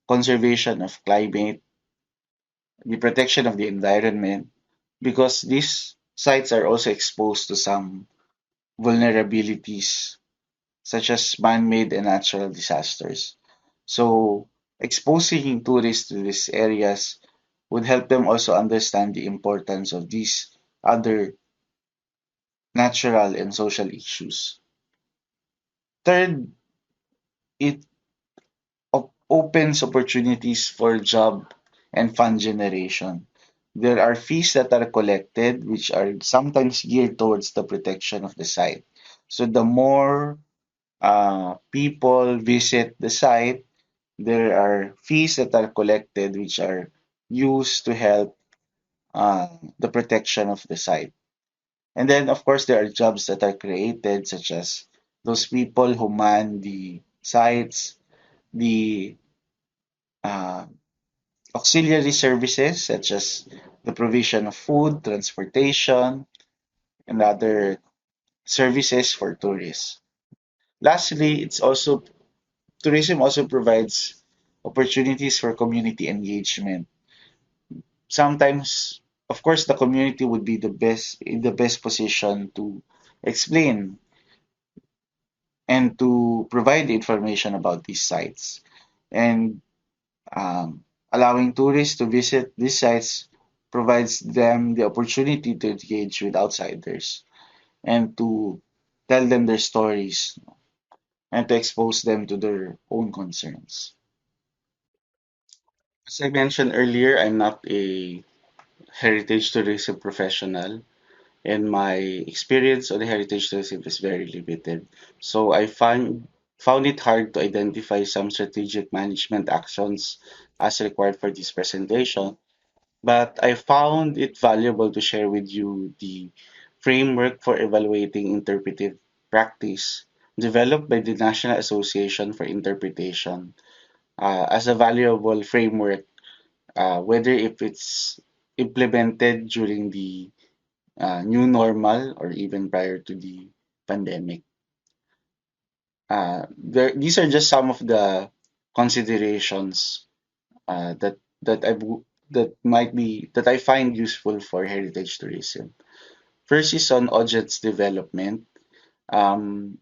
conservation of climate, the protection of the environment, because these sites are also exposed to some vulnerabilities such as man-made and natural disasters. So exposing tourists to these areas would help them also understand the importance of these other natural and social issues. Third, it opens opportunities for job and fund generation. There are fees that are collected which are sometimes geared towards the protection of the site. So the more people visit the site, there are fees that are collected which are used to help the protection of the site. And then, of course, there are jobs that are created, such as those people who man the sites, the uh, auxiliary services, such as the provision of food, transportation, and other services for tourists. Lastly, tourism also provides opportunities for community engagement. Sometimes, of course, the community would be the best position to explain and to provide information about these sites. And allowing tourists to visit these sites provides them the opportunity to engage with outsiders and to tell them their stories and to expose them to their own concerns. As I mentioned earlier, I'm not a heritage tourism professional, and my experience on heritage tourism is very limited. So I found it hard to identify some strategic management actions as required for this presentation, but I found it valuable to share with you the framework for evaluating interpretive practice developed by the National Association for Interpretation as a valuable framework, whether if it's implemented during the new normal or even prior to the pandemic. These are just some of the considerations that I find useful for heritage tourism. First is on audience development. Um,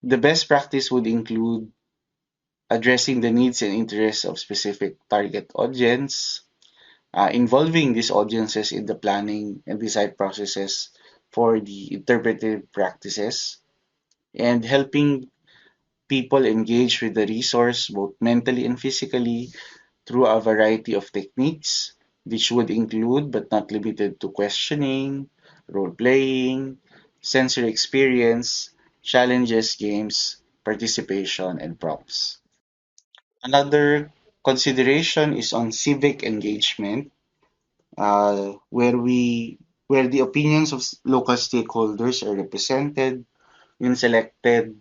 the best practice would include addressing the needs and interests of specific target audience, involving these audiences in the planning and design processes for the interpretive practices, and helping people engage with the resource both mentally and physically through a variety of techniques, which would include but not limited to questioning, role playing, sensory experience, challenges, games, participation, and prompts. Another consideration is on civic engagement, where the opinions of local stakeholders are represented in selected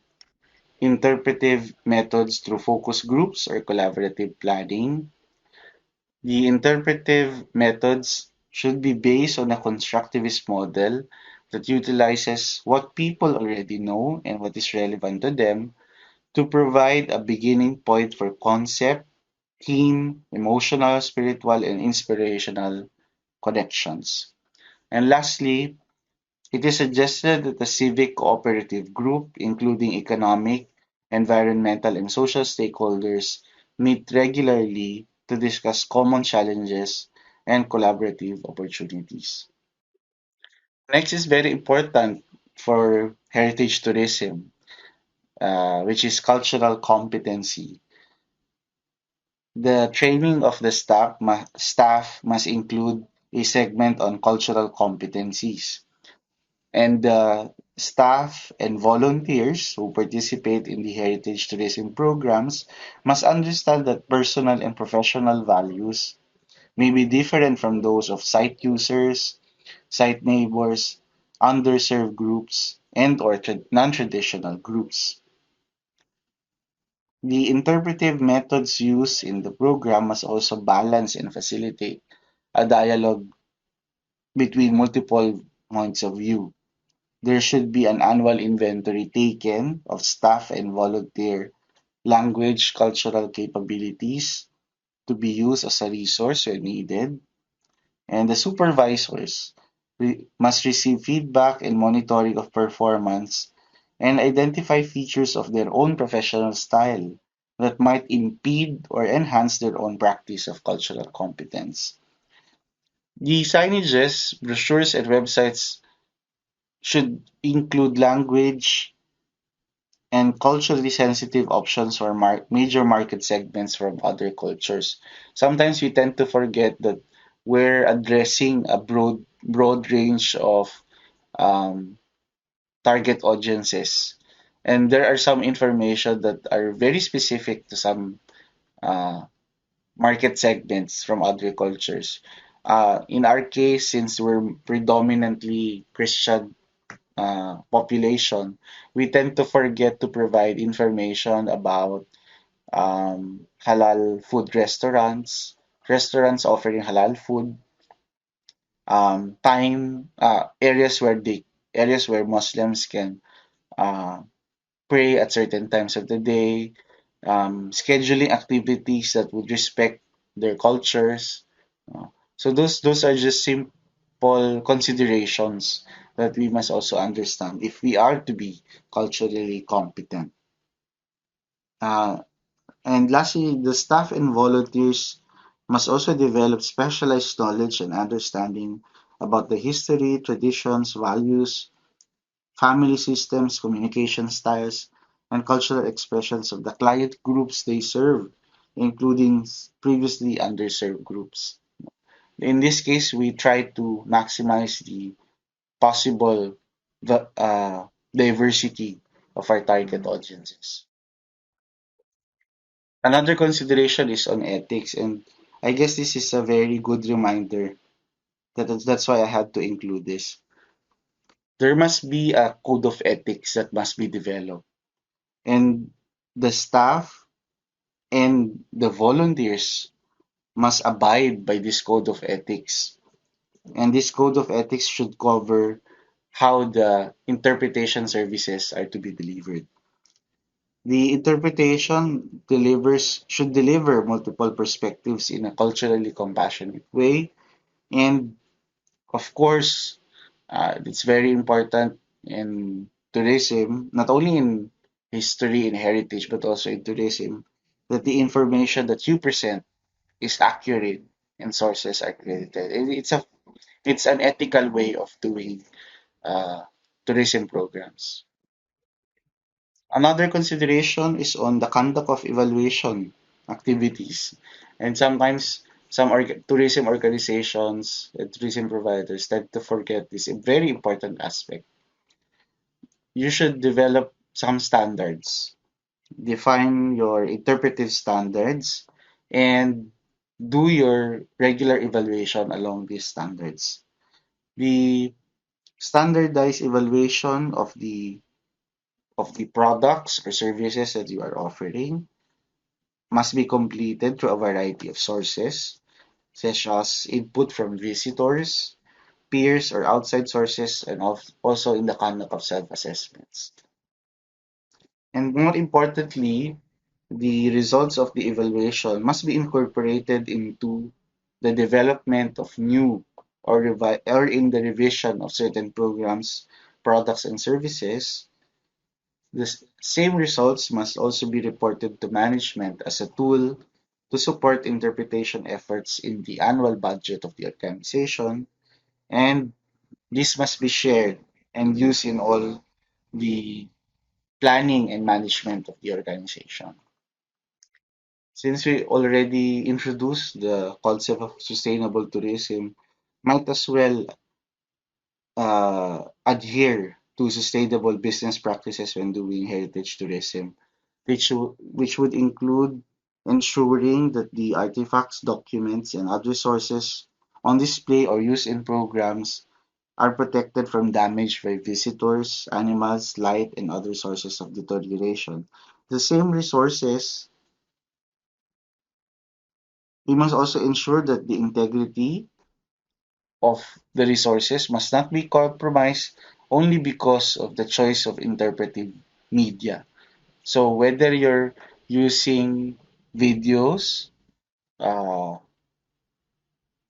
interpretive methods through focus groups or collaborative planning. The interpretive methods should be based on a constructivist model that utilizes what people already know and what is relevant to them to provide a beginning point for concept, theme, emotional, spiritual, and inspirational connections. And lastly, it is suggested that a civic cooperative group, including economic, environmental, and social stakeholders, meet regularly to discuss common challenges and collaborative opportunities. Next is very important for heritage tourism, which is cultural competency. The training of the staff must include a segment on cultural competencies. And the staff and volunteers who participate in the heritage tourism programs must understand that personal and professional values may be different from those of site users, site neighbors, underserved groups, and or non-traditional groups. The interpretive methods used in the program must also balance and facilitate a dialogue between multiple points of view. There should be an annual inventory taken of staff and volunteer language cultural capabilities to be used as a resource when needed. And the supervisors must receive feedback and monitoring of performance and identify features of their own professional style that might impede or enhance their own practice of cultural competence. The signages, brochures, and websites should include language and culturally sensitive options for major market segments from other cultures. Sometimes we tend to forget that we're addressing a broad range of um, target audiences, and there are some information that are very specific to some uh, market segments from other cultures. In our case, since we're predominantly Christian population, we tend to forget to provide information about halal food restaurants, restaurants offering halal food, time areas where Muslims can uh, pray at certain times of the day, scheduling activities that would respect their cultures. So those are just simple considerations that we must also understand if we are to be culturally competent. Uh, and lastly, the staff and volunteers must also develop specialized knowledge and understanding about the history, traditions, values, family systems, communication styles, and cultural expressions of the client groups they serve, including previously underserved groups. In this case, we try to maximize the possible diversity of our target audiences. Another consideration is on ethics, and I guess this is a very good reminder that's why I had to include this. There must be a code of ethics that must be developed, and the staff and the volunteers must abide by this code of ethics. And this code of ethics should cover how the interpretation services are to be delivered. The interpretation delivers should deliver multiple perspectives in a culturally compassionate way. And of course, it's very important in tourism, not only in history and heritage, but also in tourism, that the information that you present is accurate and sources are credited. It's an ethical way of doing uh, tourism programs. Another consideration is on the conduct of evaluation activities. And sometimes some tourism organizations and tourism providers tend to forget this very important aspect. You should develop some standards, define your interpretive standards, and do your regular evaluation along these standards. The standardized evaluation of the products or services that you are offering must be completed through a variety of sources, such as input from visitors, peers, or outside sources, and also in the conduct of self-assessments. And more importantly, the results of the evaluation must be incorporated into the development of new or in the revision of certain programs, products, and services, the same results must also be reported to management as a tool to support interpretation efforts in the annual budget of the organization, and this must be shared and used in all the planning and management of the organization. Since we already introduced the concept of sustainable tourism, might as well adhere to sustainable business practices when doing heritage tourism, which would include ensuring that the artifacts, documents, and other sources on display or used in programs are protected from damage by visitors, animals, light, and other sources of deterioration. The same resources, we must also ensure that the integrity of the resources must not be compromised only because of the choice of interpretive media. So whether you're using videos uh,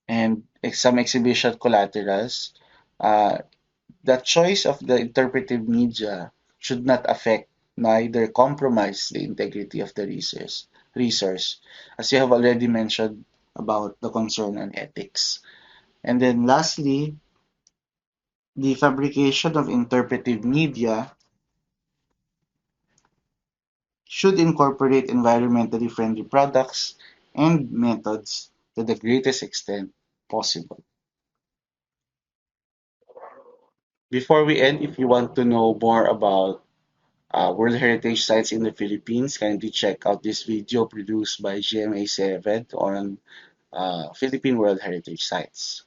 and some exhibition collaterals, uh, the choice of the interpretive media should not affect neither compromise the integrity of the resource, as you have already mentioned about the concern on ethics. And then lastly, the fabrication of interpretive media should incorporate environmentally friendly products and methods to the greatest extent possible. Before we end, if you want to know more about World Heritage Sites in the Philippines, kindly check out this video produced by GMA7 on Philippine World Heritage Sites.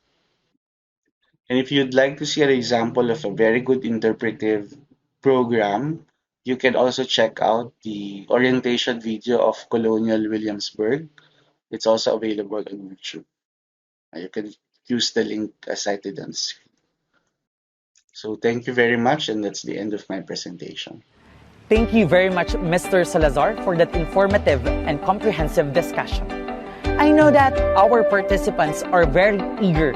And if you'd like to see an example of a very good interpretive program, you can also check out the orientation video of Colonial Williamsburg. It's also available on YouTube. You can use the link cited on the screen. So thank you very much, and that's the end of my presentation. Thank you very much, Mr. Salazar, for that informative and comprehensive discussion. I know that our participants are very eager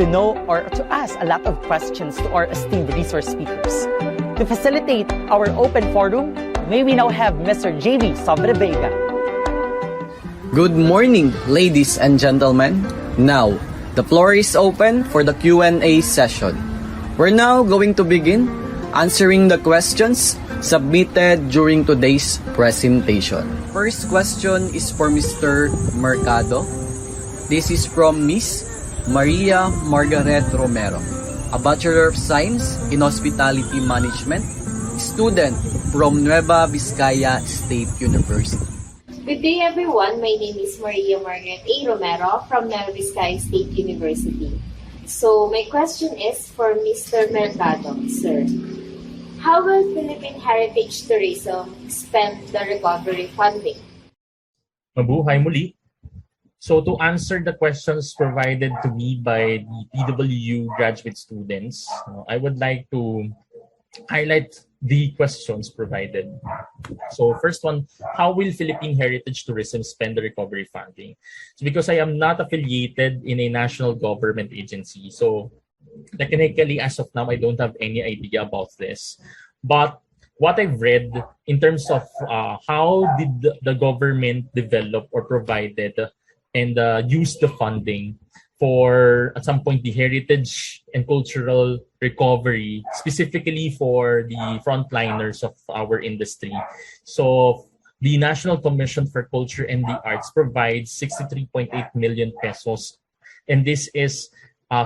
to know or to ask a lot of questions to our esteemed resource speakers. To facilitate our open forum, may we now have Mr. JV Sobrevega. Good morning, ladies and gentlemen. Now, the floor is open for the Q&A session. We're now going to begin answering the questions submitted during today's presentation. First question is for Mr. Mercado. This is from Miss Maria Margaret Romero, a Bachelor of Science in Hospitality Management, student from Nueva Vizcaya State University. Good day everyone, my name is Maria Margaret A. Romero from Nueva Vizcaya State University. So my question is for Mr. Mercado, sir. How will Philippine Heritage Tourism spend the recovery funding? Mabuhay muli. So to answer the questions provided to me by the PWU graduate students, I would like to highlight the questions provided. So first one, how will Philippine Heritage Tourism spend the recovery funding? So because I am not affiliated in a national government agency, so technically as of now, I don't have any idea about this. But what I've read in terms of how did the government develop or provided and use the funding for, at some point, the heritage and cultural recovery, specifically for the frontliners of our industry. So the National Commission for Culture and the Arts provides 63.8 million pesos. And this is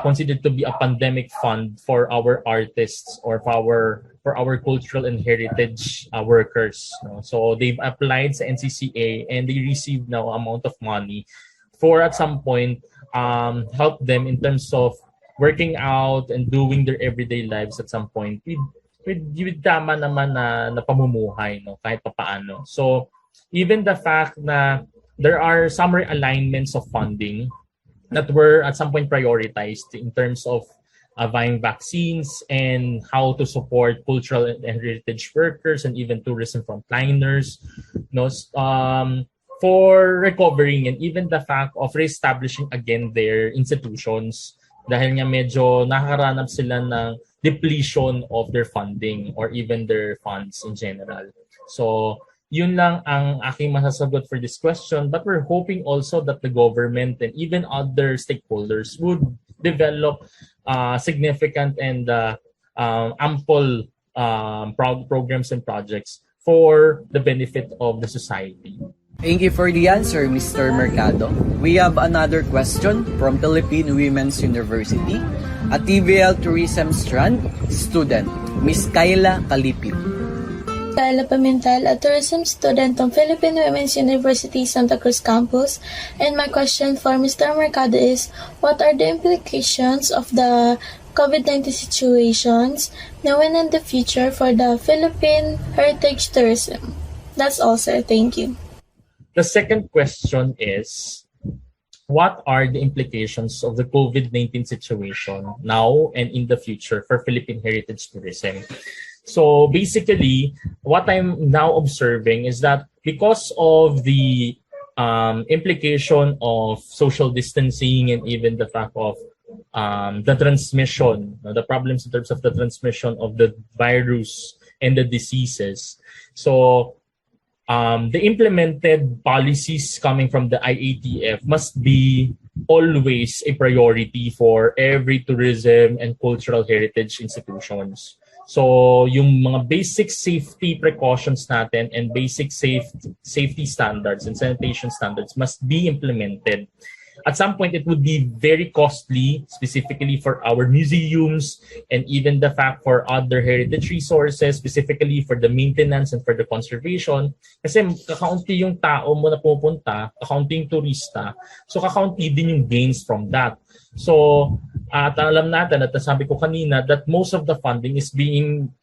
considered to be a pandemic fund for our artists or for our cultural and heritage workers. So they've applied sa NCCA and they receive now amount of money for, at some point, help them in terms of working out and doing their everyday lives at some point with tama naman na pamumuhay, no, kahit papaano. So even the fact na there are some realignments of funding that were at some point prioritized in terms of buying vaccines and how to support cultural and heritage workers and even tourism frontliners, no, for recovering, and even the fact of reestablishing again their institutions dahil nga medyo nakakaranap sila ng depletion of their funding or even their funds in general. So, yun lang ang aking masasagot for this question. But we're hoping also that the government and even other stakeholders would develop significant and ample programs and projects for the benefit of the society. Thank you for the answer, Mr. Mercado. We have another question from Philippine Women's University, a TVL Tourism Strand student, Miss Kayla Kalipit. Kayla Pimentel, a tourism student from Philippine Women's University Santa Cruz campus, and my question for Mr. Mercado is, what are the implications of the COVID-19 situations now and in the future for the Philippine heritage tourism? That's all, sir. Thank you. The second question is, what are the implications of the COVID-19 situation now and in the future for Philippine heritage tourism? So basically, what I'm now observing is that because of the implication of social distancing and even the fact of the transmission, the problems in terms of the transmission of the virus and the diseases. So the implemented policies coming from the IATF must be always a priority for every tourism and cultural heritage institutions. So yung mga basic safety precautions natin and basic safety standards and sanitation standards must be implemented. At some point, it would be very costly, specifically for our museums and even the fact for other heritage resources, specifically for the maintenance and for the conservation. Kasi kakaunti yung tao mo na pupunta, kakaunti yung turista, so kakaunti din yung gains from that. So, at alam natin, at sabi ko kanina, that most of the funding is being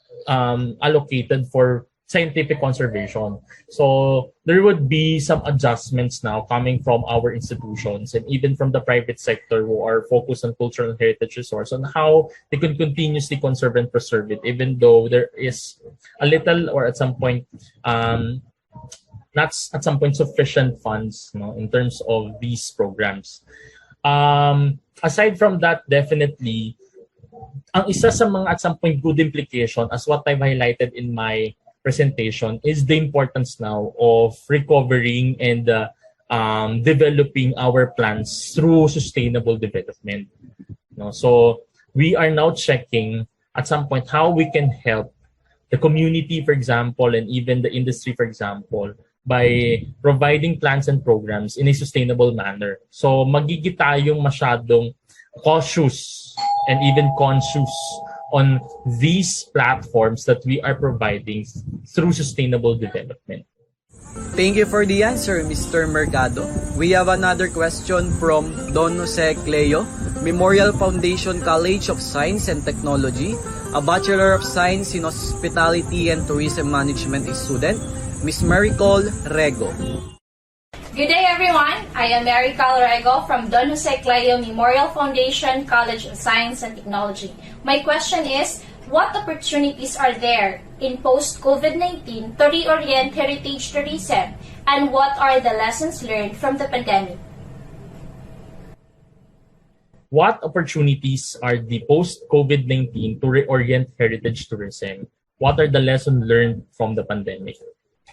allocated for scientific conservation. So there would be some adjustments now coming from our institutions and even from the private sector who are focused on cultural and heritage resource on how they can continuously conserve and preserve it, even though there is a little or at some point not at some point sufficient funds, in terms of these programs. Aside from that, definitely ang isa sa mga at some point good implication, as what I've highlighted in my presentation, is the importance now of recovering and developing our plans through sustainable development. So we are now checking at some point how we can help the community, for example, and even the industry, for example, by providing plans and programs in a sustainable manner. So magiging tayong masyadong cautious and even conscious on these platforms that we are providing through sustainable development. Thank you for the answer, Mr. Mercado. We have another question from Don Jose Cleo, Memorial Foundation College of Science and Technology, a Bachelor of Science in Hospitality and Tourism Management student, Ms. Maricol Rego. Good day, everyone. I am Mary Calrego from Don Jose Cleo Memorial Foundation College of Science and Technology. My question is, what opportunities are there in post-COVID-19 to reorient heritage tourism, and what are the lessons learned from the pandemic? What opportunities are the post-COVID-19 to reorient heritage tourism? What are the lessons learned from the pandemic?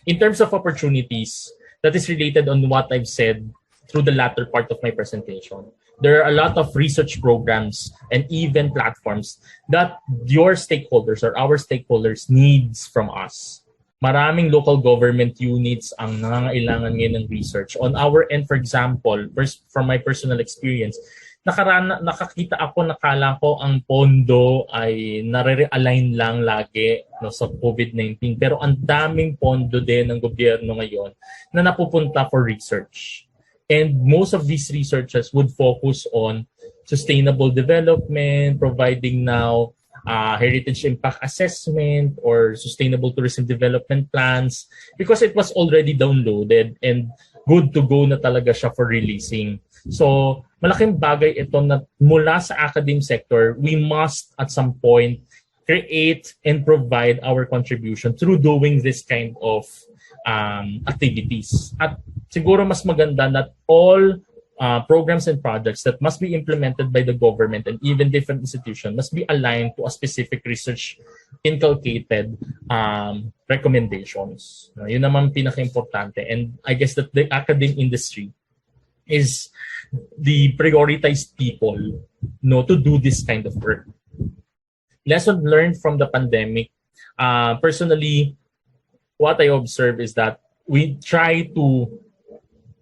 In terms of opportunities, that is related on what I've said through the latter part of my presentation. There are a lot of research programs and even platforms that your stakeholders or our stakeholders needs from us. Maraming local government units ang nangangailangan ngayon ng research. On our end, for example, from my personal experience, nakakita ako, nakala ko ang pondo ay nare-realign lang lagi sa COVID-19. Pero ang daming pondo din ng gobyerno ngayon na napupunta for research. And most of these researchers would focus on sustainable development, providing now heritage impact assessment or sustainable tourism development plans, because it was already downloaded and good to go na talaga siya for releasing. So, malaking bagay ito na mula sa academic sector, we must at some point create and provide our contribution through doing this kind of activities. At siguro mas maganda that all programs and projects that must be implemented by the government and even different institutions must be aligned to a specific research inculcated recommendations. Yun naman pinaka-importante. And I guess that the academic industry is the prioritized people to do this kind of work. Lesson learned from the pandemic, personally, what I observe is that we try to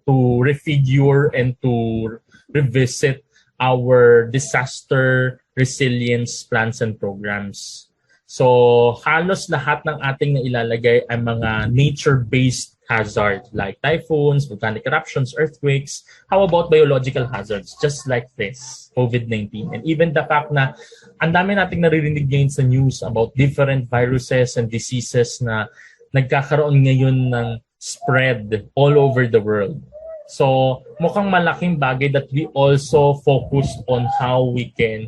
refigure and to revisit our disaster resilience plans and programs. So halos lahat ng ating nailalagay ay mga nature-based hazards like typhoons, volcanic eruptions, earthquakes. How about biological hazards? Just like this, COVID-19. And even the fact na ang dami nating naririnig ngayon sa news about different viruses and diseases na nagkakaroon ngayon ng spread all over the world. So mukhang malaking bagay that we also focus on how we can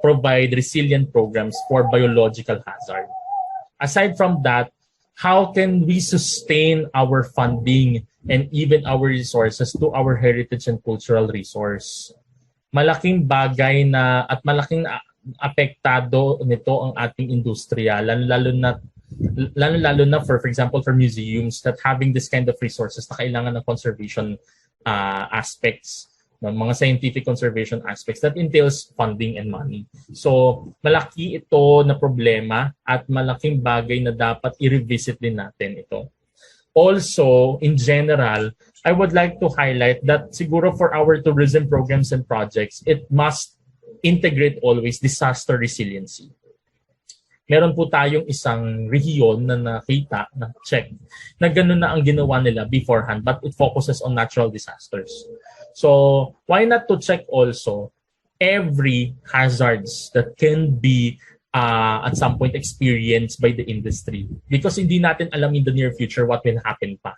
provide resilient programs for biological hazard. Aside from that, how can we sustain our funding and even our resources to our heritage and cultural resource? Malaking bagay na at malaking apektado nito ang ating industriya, lalo na for example for museums that having this kind of resources na kailangan ng conservation aspects, mga scientific conservation aspects that entails funding and money. So malaki ito na problema at malaking bagay na dapat i-revisit din natin ito. Also, in general, I would like to highlight that siguro for our tourism programs and projects, it must integrate always disaster resiliency. Meron po tayong isang rehiyon na nakita, na check, na gano'n na ang ginawa nila beforehand, but it focuses on natural disasters. So, why not to check also every hazards that can be at some point experienced by the industry? Because hindi natin alam in the near future what will happen pa.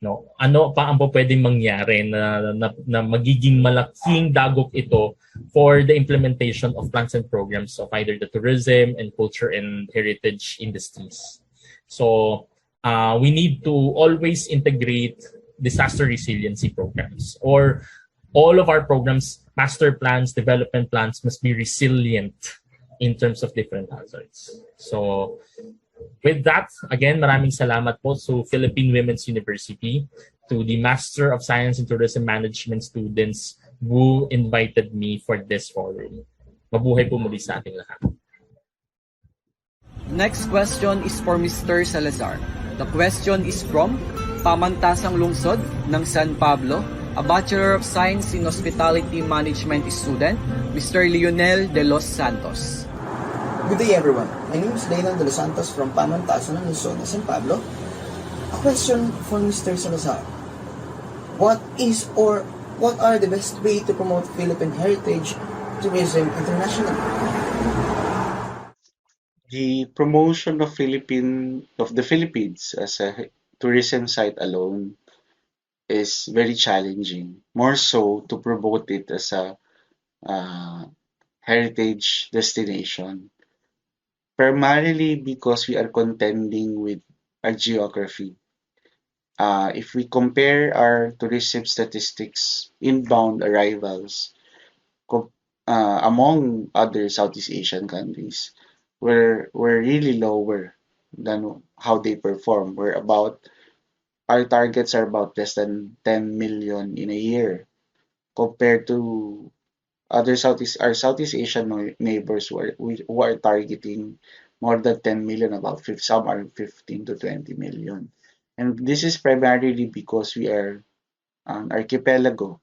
No? Ano pa ang pwedeng mangyari na magiging malaking dagok ito for the implementation of plans and programs of either the tourism and culture and heritage industries. So we need to always integrate disaster resiliency programs, or all of our programs, master plans, development plans must be resilient in terms of different hazards. So with that, again, maraming salamat po to Philippine Women's University, to the Master of Science in Tourism Management students who invited me for this forum. Mabuhay po muli sa ating lahat. Next question is for Mr. Salazar. The question is from Pamantasang Lungsod ng San Pablo, a Bachelor of Science in Hospitality Management student, Mr. Lionel De Los Santos. Good day everyone. My name is Lionel De Los Santos from Pamantasan ng Luzon, San Pablo. A question for Mr. Salazar. What are the best way to promote Philippine heritage tourism internationally? The promotion of the Philippines as a tourism site alone is very challenging. More so to promote it as a heritage destination. Primarily because we are contending with our geography. If we compare our tourism statistics, inbound arrivals among other Southeast Asian countries, we're really lower than how they perform. Our targets are about less than 10 million in a year compared to our Southeast Asian neighbors who are targeting more than 10 million, some are 15 to 20 million. And this is primarily because we are an archipelago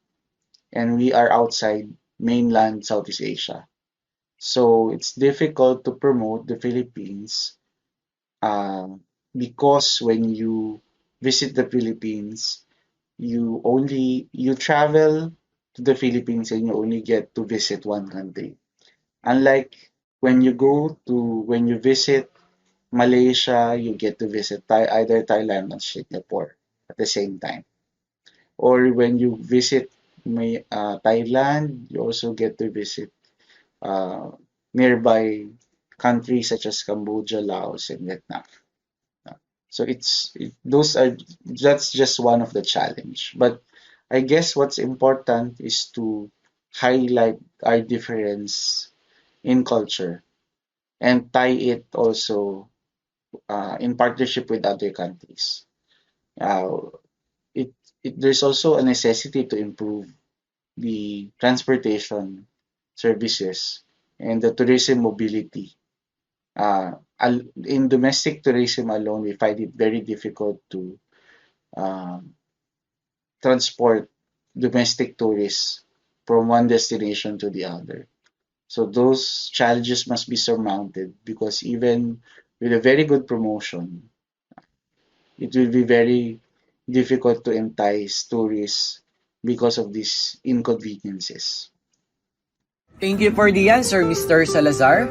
and we are outside mainland Southeast Asia. So it's difficult to promote the Philippines because when you visit the Philippines, you travel to the Philippines and you only get to visit one country. Unlike when you visit Malaysia, you get to visit either Thailand or Singapore at the same time. Or when you visit Thailand, you also get to visit nearby countries such as Cambodia, Laos, and Vietnam. So that's just one of the challenge. But I guess what's important is to highlight our difference in culture and tie it also in partnership with other countries. Uh, it, there's also a necessity to improve the transportation services and the tourism mobility. In domestic tourism alone, we find it very difficult to um, transport domestic tourists from one destination to the other. So those challenges must be surmounted because even with a very good promotion, it will be very difficult to entice tourists because of these inconveniences. Thank you for the answer, Mr. Salazar.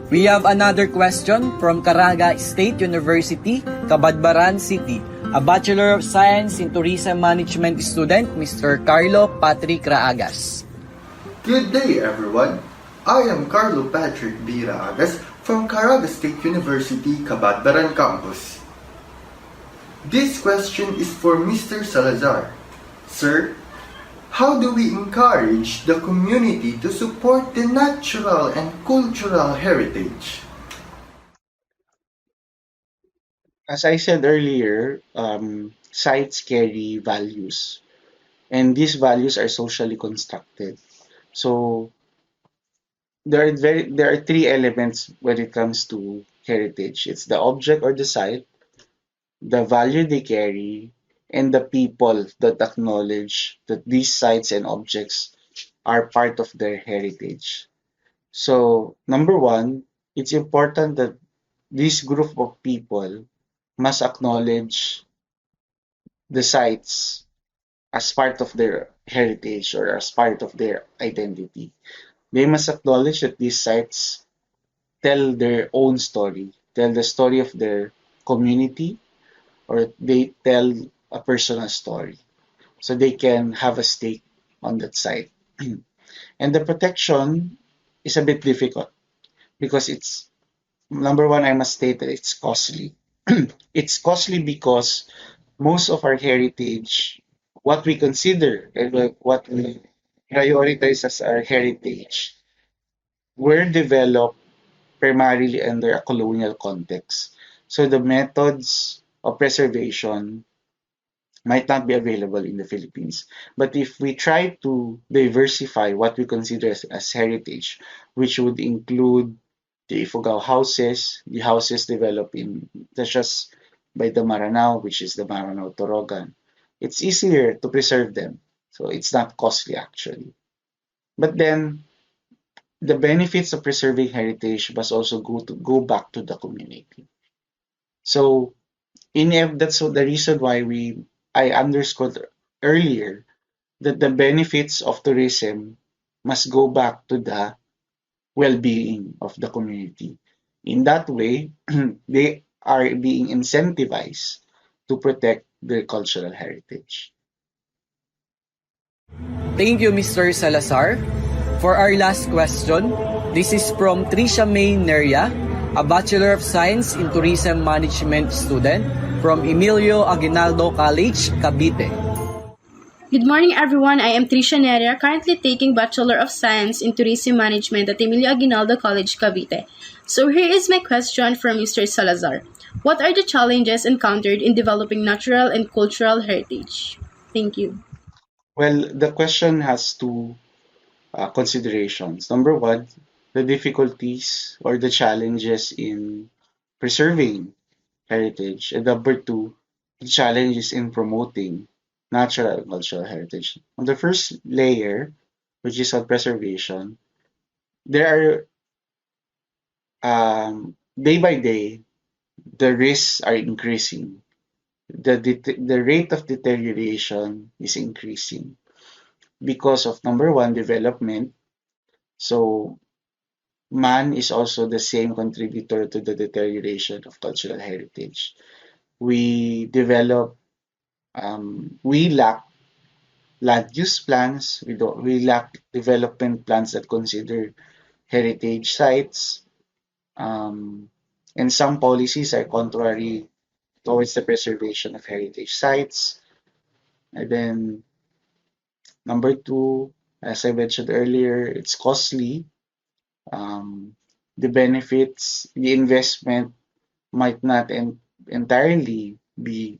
We have another question from Caraga State University, Cabadbaran City. A Bachelor of Science in Tourism Management student, Mr. Carlo Patrick Raagas. Good day, everyone. I am Carlo Patrick B. Raagas from Caraga State University, Cabadbaran Campus. This question is for Mr. Salazar. Sir, how do we encourage the community to support the natural and cultural heritage? As I said earlier, sites carry values, and these values are socially constructed. So there are three elements when it comes to heritage. It's the object or the site, the value they carry, and the people that acknowledge that these sites and objects are part of their heritage. So, number one, it's important that this group of people must acknowledge the sites as part of their heritage or as part of their identity. They must acknowledge that these sites tell their own story, tell the story of their community, or they tell a personal story. So they can have a stake on that site. And the protection is a bit difficult because it's number one, I must state that it's costly. It's costly because most of our heritage, what we consider and what we prioritize as our heritage, were developed primarily under a colonial context. So the methods of preservation might not be available in the Philippines. But if we try to diversify what we consider as heritage, which would include the Ifugao houses, the houses developed in such as by the Maranao, which is the Maranao Torogan, it's easier to preserve them. So it's not costly actually. But then the benefits of preserving heritage must also go back to the community. So that's the reason why I underscored earlier that the benefits of tourism must go back to the well-being of the community. In that way, they are being incentivized to protect their cultural heritage. Thank you, Mr. Salazar. For our last question, this is from Trisha May Neria, a Bachelor of Science in Tourism Management student from Emilio Aguinaldo College, Cavite. Good morning, everyone. I am Trisha Neria, currently taking Bachelor of Science in Tourism Management at Emilio Aguinaldo College, Cavite. So here is my question from Mr. Salazar. What are the challenges encountered in developing natural and cultural heritage? Thank you. Well, the question has two considerations. Number one, the difficulties or the challenges in preserving heritage. And number two, the challenges in promoting natural and cultural heritage. On the first layer, which is on preservation, there are day by day the risks are increasing. The rate of deterioration is increasing because of number one, development. So man is also the same contributor to the deterioration of cultural heritage. We develop, we lack land use plans. We lack development plans that consider heritage sites. And some policies are contrary towards the preservation of heritage sites. And then Number two, as I mentioned earlier, it's costly. Um, the benefits, the investment might not entirely be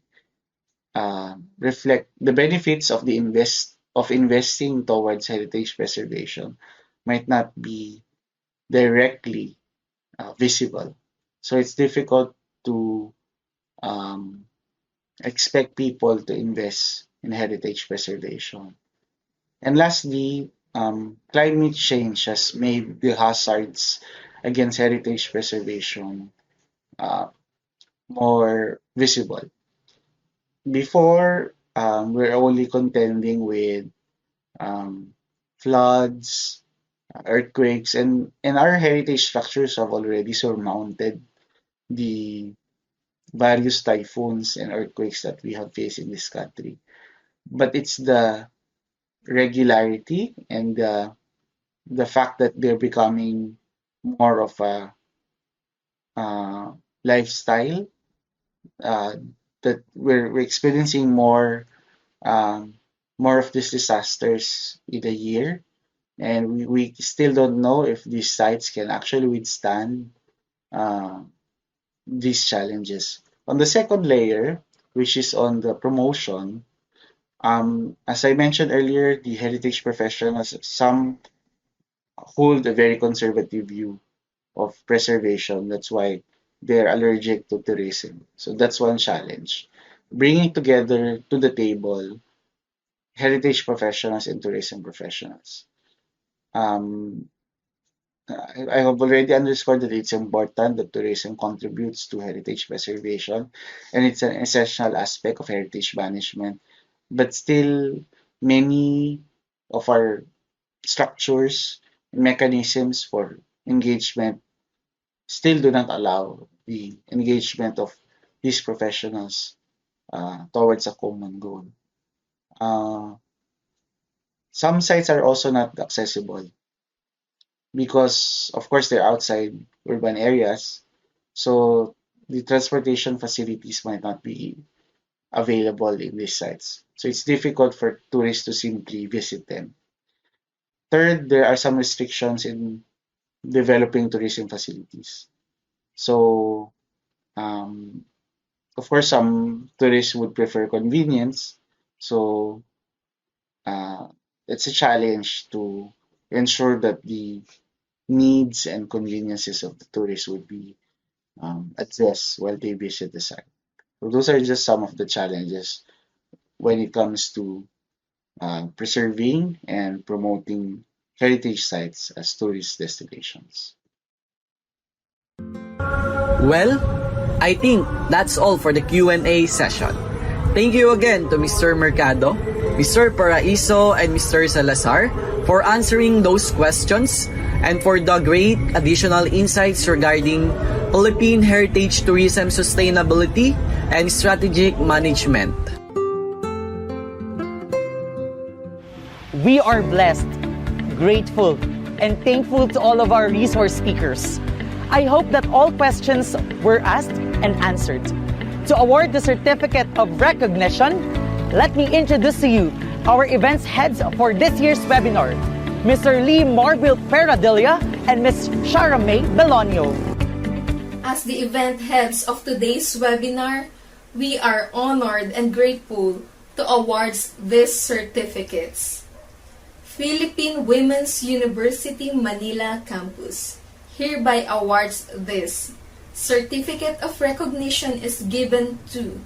reflect the benefits of the investing towards heritage preservation might not be directly visible. So it's difficult to um, expect people to invest in heritage preservation. And lastly, climate change has made the hazards against heritage preservation uh, more visible. Before, we're only contending with um, floods, earthquakes, and our heritage structures have already surmounted the various typhoons and earthquakes that we have faced in this country. But it's the regularity and the fact that they're becoming more of a uh, lifestyle uh, that we're experiencing um, more of these disasters in a year, and we still don't know if these sites can actually withstand uh, these challenges. On the second layer, which is on the promotion, as I mentioned earlier, the heritage professionals, some hold a very conservative view of preservation. That's why they're allergic to tourism. So that's one challenge. Bringing together to the table heritage professionals and tourism professionals. Um, I have already underscored that it's important that tourism contributes to heritage preservation and it's an essential aspect of heritage management. But still, many of our structures and mechanisms for engagement still do not allow the engagement of these professionals towards a common goal. Uh, some sites are also not accessible because, of course, they're outside urban areas. So the transportation facilities might not be available in these sites. So it's difficult for tourists to simply visit them. Third, there are some restrictions in developing tourism facilities. So, um, of course, some tourists would prefer convenience. So, uh, it's a challenge to ensure that the needs and conveniences of the tourists would be addressed while they visit the site. So those are just some of the challenges when it comes to preserving and promoting heritage sites as tourist destinations. Well, I think that's all for the Q&A session. Thank you again to Mr. Mercado, Mr. Paraiso, and Mr. Salazar for answering those questions and for the great additional insights regarding Philippine heritage tourism sustainability and strategic management. We are blessed, grateful, and thankful to all of our resource speakers. I hope that all questions were asked and answered. To award the certificate of recognition, let me introduce to you our events heads for this year's webinar, Mr. Lee Marbil Peradilla and Ms. Shara May Belonio. As the event heads of today's webinar, we are honored and grateful to award these certificates. Philippine Women's University Manila Campus hereby awards this certificate of recognition is given to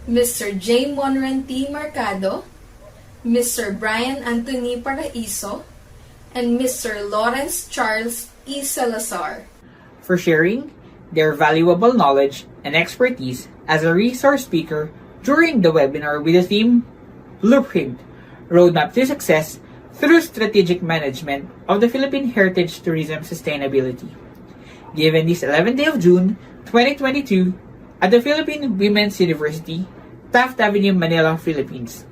Mr. J. Monran T. Mercado, Mr. Brian Anthony Paraiso, and Mr. Lawrence Charles E. Salazar for sharing their valuable knowledge and expertise as a resource speaker during the webinar with the theme Blueprint, Roadmap to Success through Strategic Management of the Philippine Heritage Tourism Sustainability. Given this 11th day of June, 2022 at the Philippine Women's University, Taft Avenue, Manila, Philippines.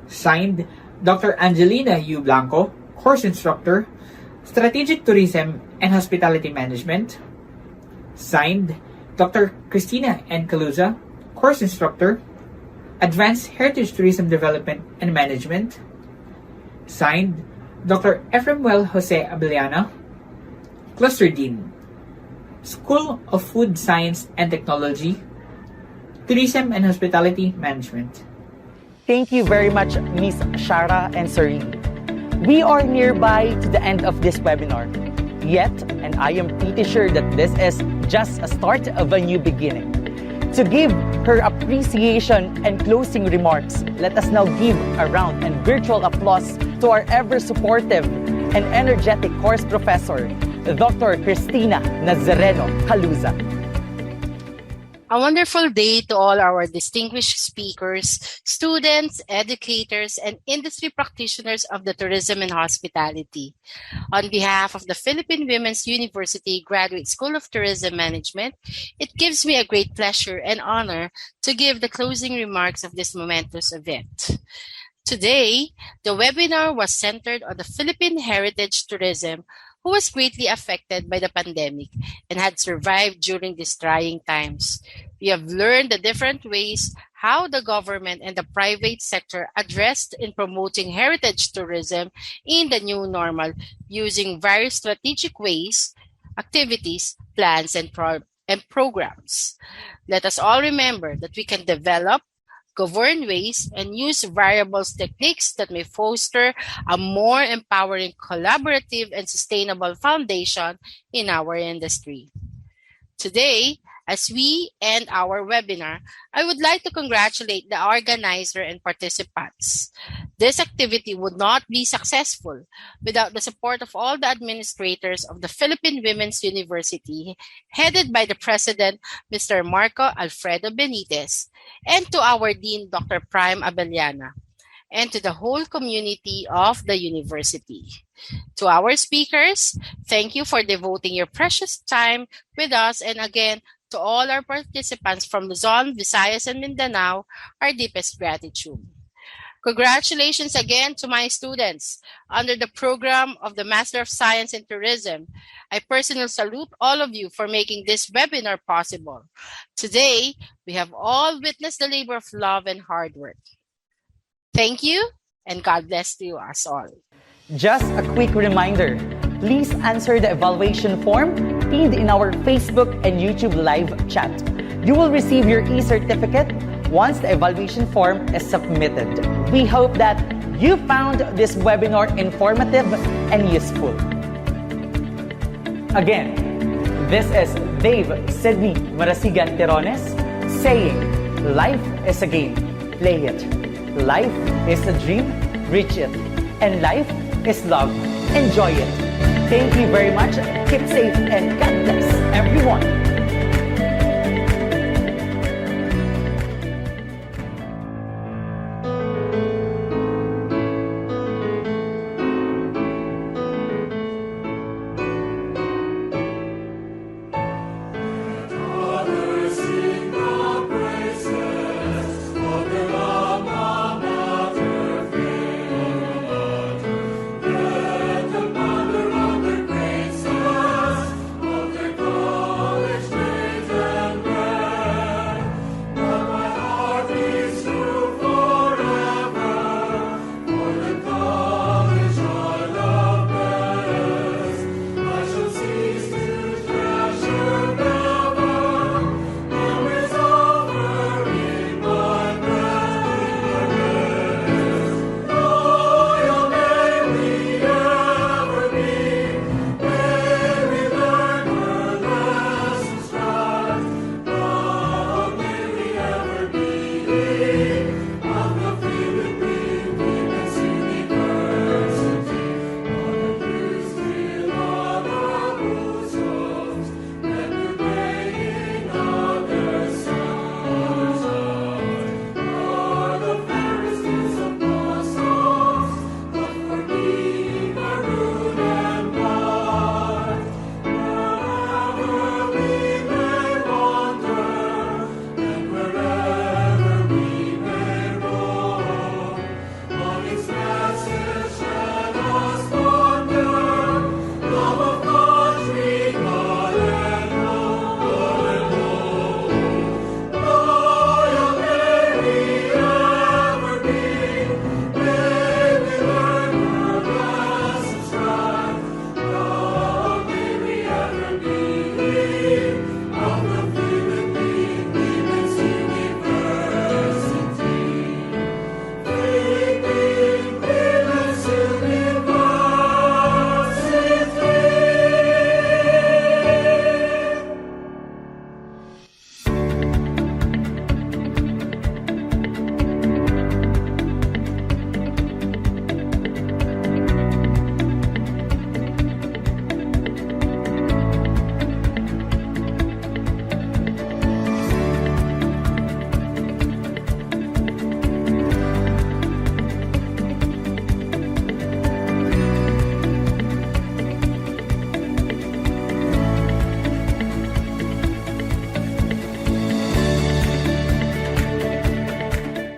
Signed, Dr. Angelina U. Blanco, Course Instructor, Strategic Tourism and Hospitality Management. Signed, Dr. Christina N. Caluza, Course Instructor, Advanced Heritage Tourism Development and Management. Signed, Dr. Efraimwell Jose Abellana, Cluster Dean, School of Food Science and Technology, Tourism and Hospitality Management. Thank you very much, Ms. Shara and Sari. We are nearby to the end of this webinar. Yet, and I am pretty sure that this is just a start of a new beginning. To give her appreciation and closing remarks, let us now give a round and virtual applause to our ever-supportive and energetic course professor, Dr. Cristina Nazareno Caluza. A wonderful day to all our distinguished speakers, students, educators, and industry practitioners of the tourism and hospitality. On behalf of the Philippine Women's University Graduate School of Tourism Management, it gives me a great pleasure and honor to give the closing remarks of this momentous event. Today, the webinar was centered on the Philippine heritage tourism who was greatly affected by the pandemic and had survived during these trying times. We have learned the different ways how the government and the private sector addressed in promoting heritage tourism in the new normal using various strategic ways, activities, plans, and programs. Let us all remember that we can develop, govern ways, and use variables techniques that may foster a more empowering, collaborative, and sustainable foundation in our industry. Today, as we end our webinar, I would like to congratulate the organizer and participants. This activity would not be successful without the support of all the administrators of the Philippine Women's University, headed by the President, Mr. Marco Alfredo Benitez, and to our Dean, Dr. Prime Abellana, and to the whole community of the university. To our speakers, thank you for devoting your precious time with us, and again, to all our participants from Luzon, Visayas, and Mindanao, our deepest gratitude. Congratulations again to my students under the program of the Master of Science in Tourism. I personally salute all of you for making this webinar possible. Today, we have all witnessed the labor of love and hard work. Thank you, and God bless to us all. Just a quick reminder, please answer the evaluation form pinned in our Facebook and YouTube live chat. You will receive your e-certificate once the evaluation form is submitted. We hope that you found this webinar informative and useful. Again, this is Dave Sidney Marasigan Tirones saying, life is a game, play it. Life is a dream, reach it. And life is love, enjoy it. Thank you very much. Keep safe and God bless everyone.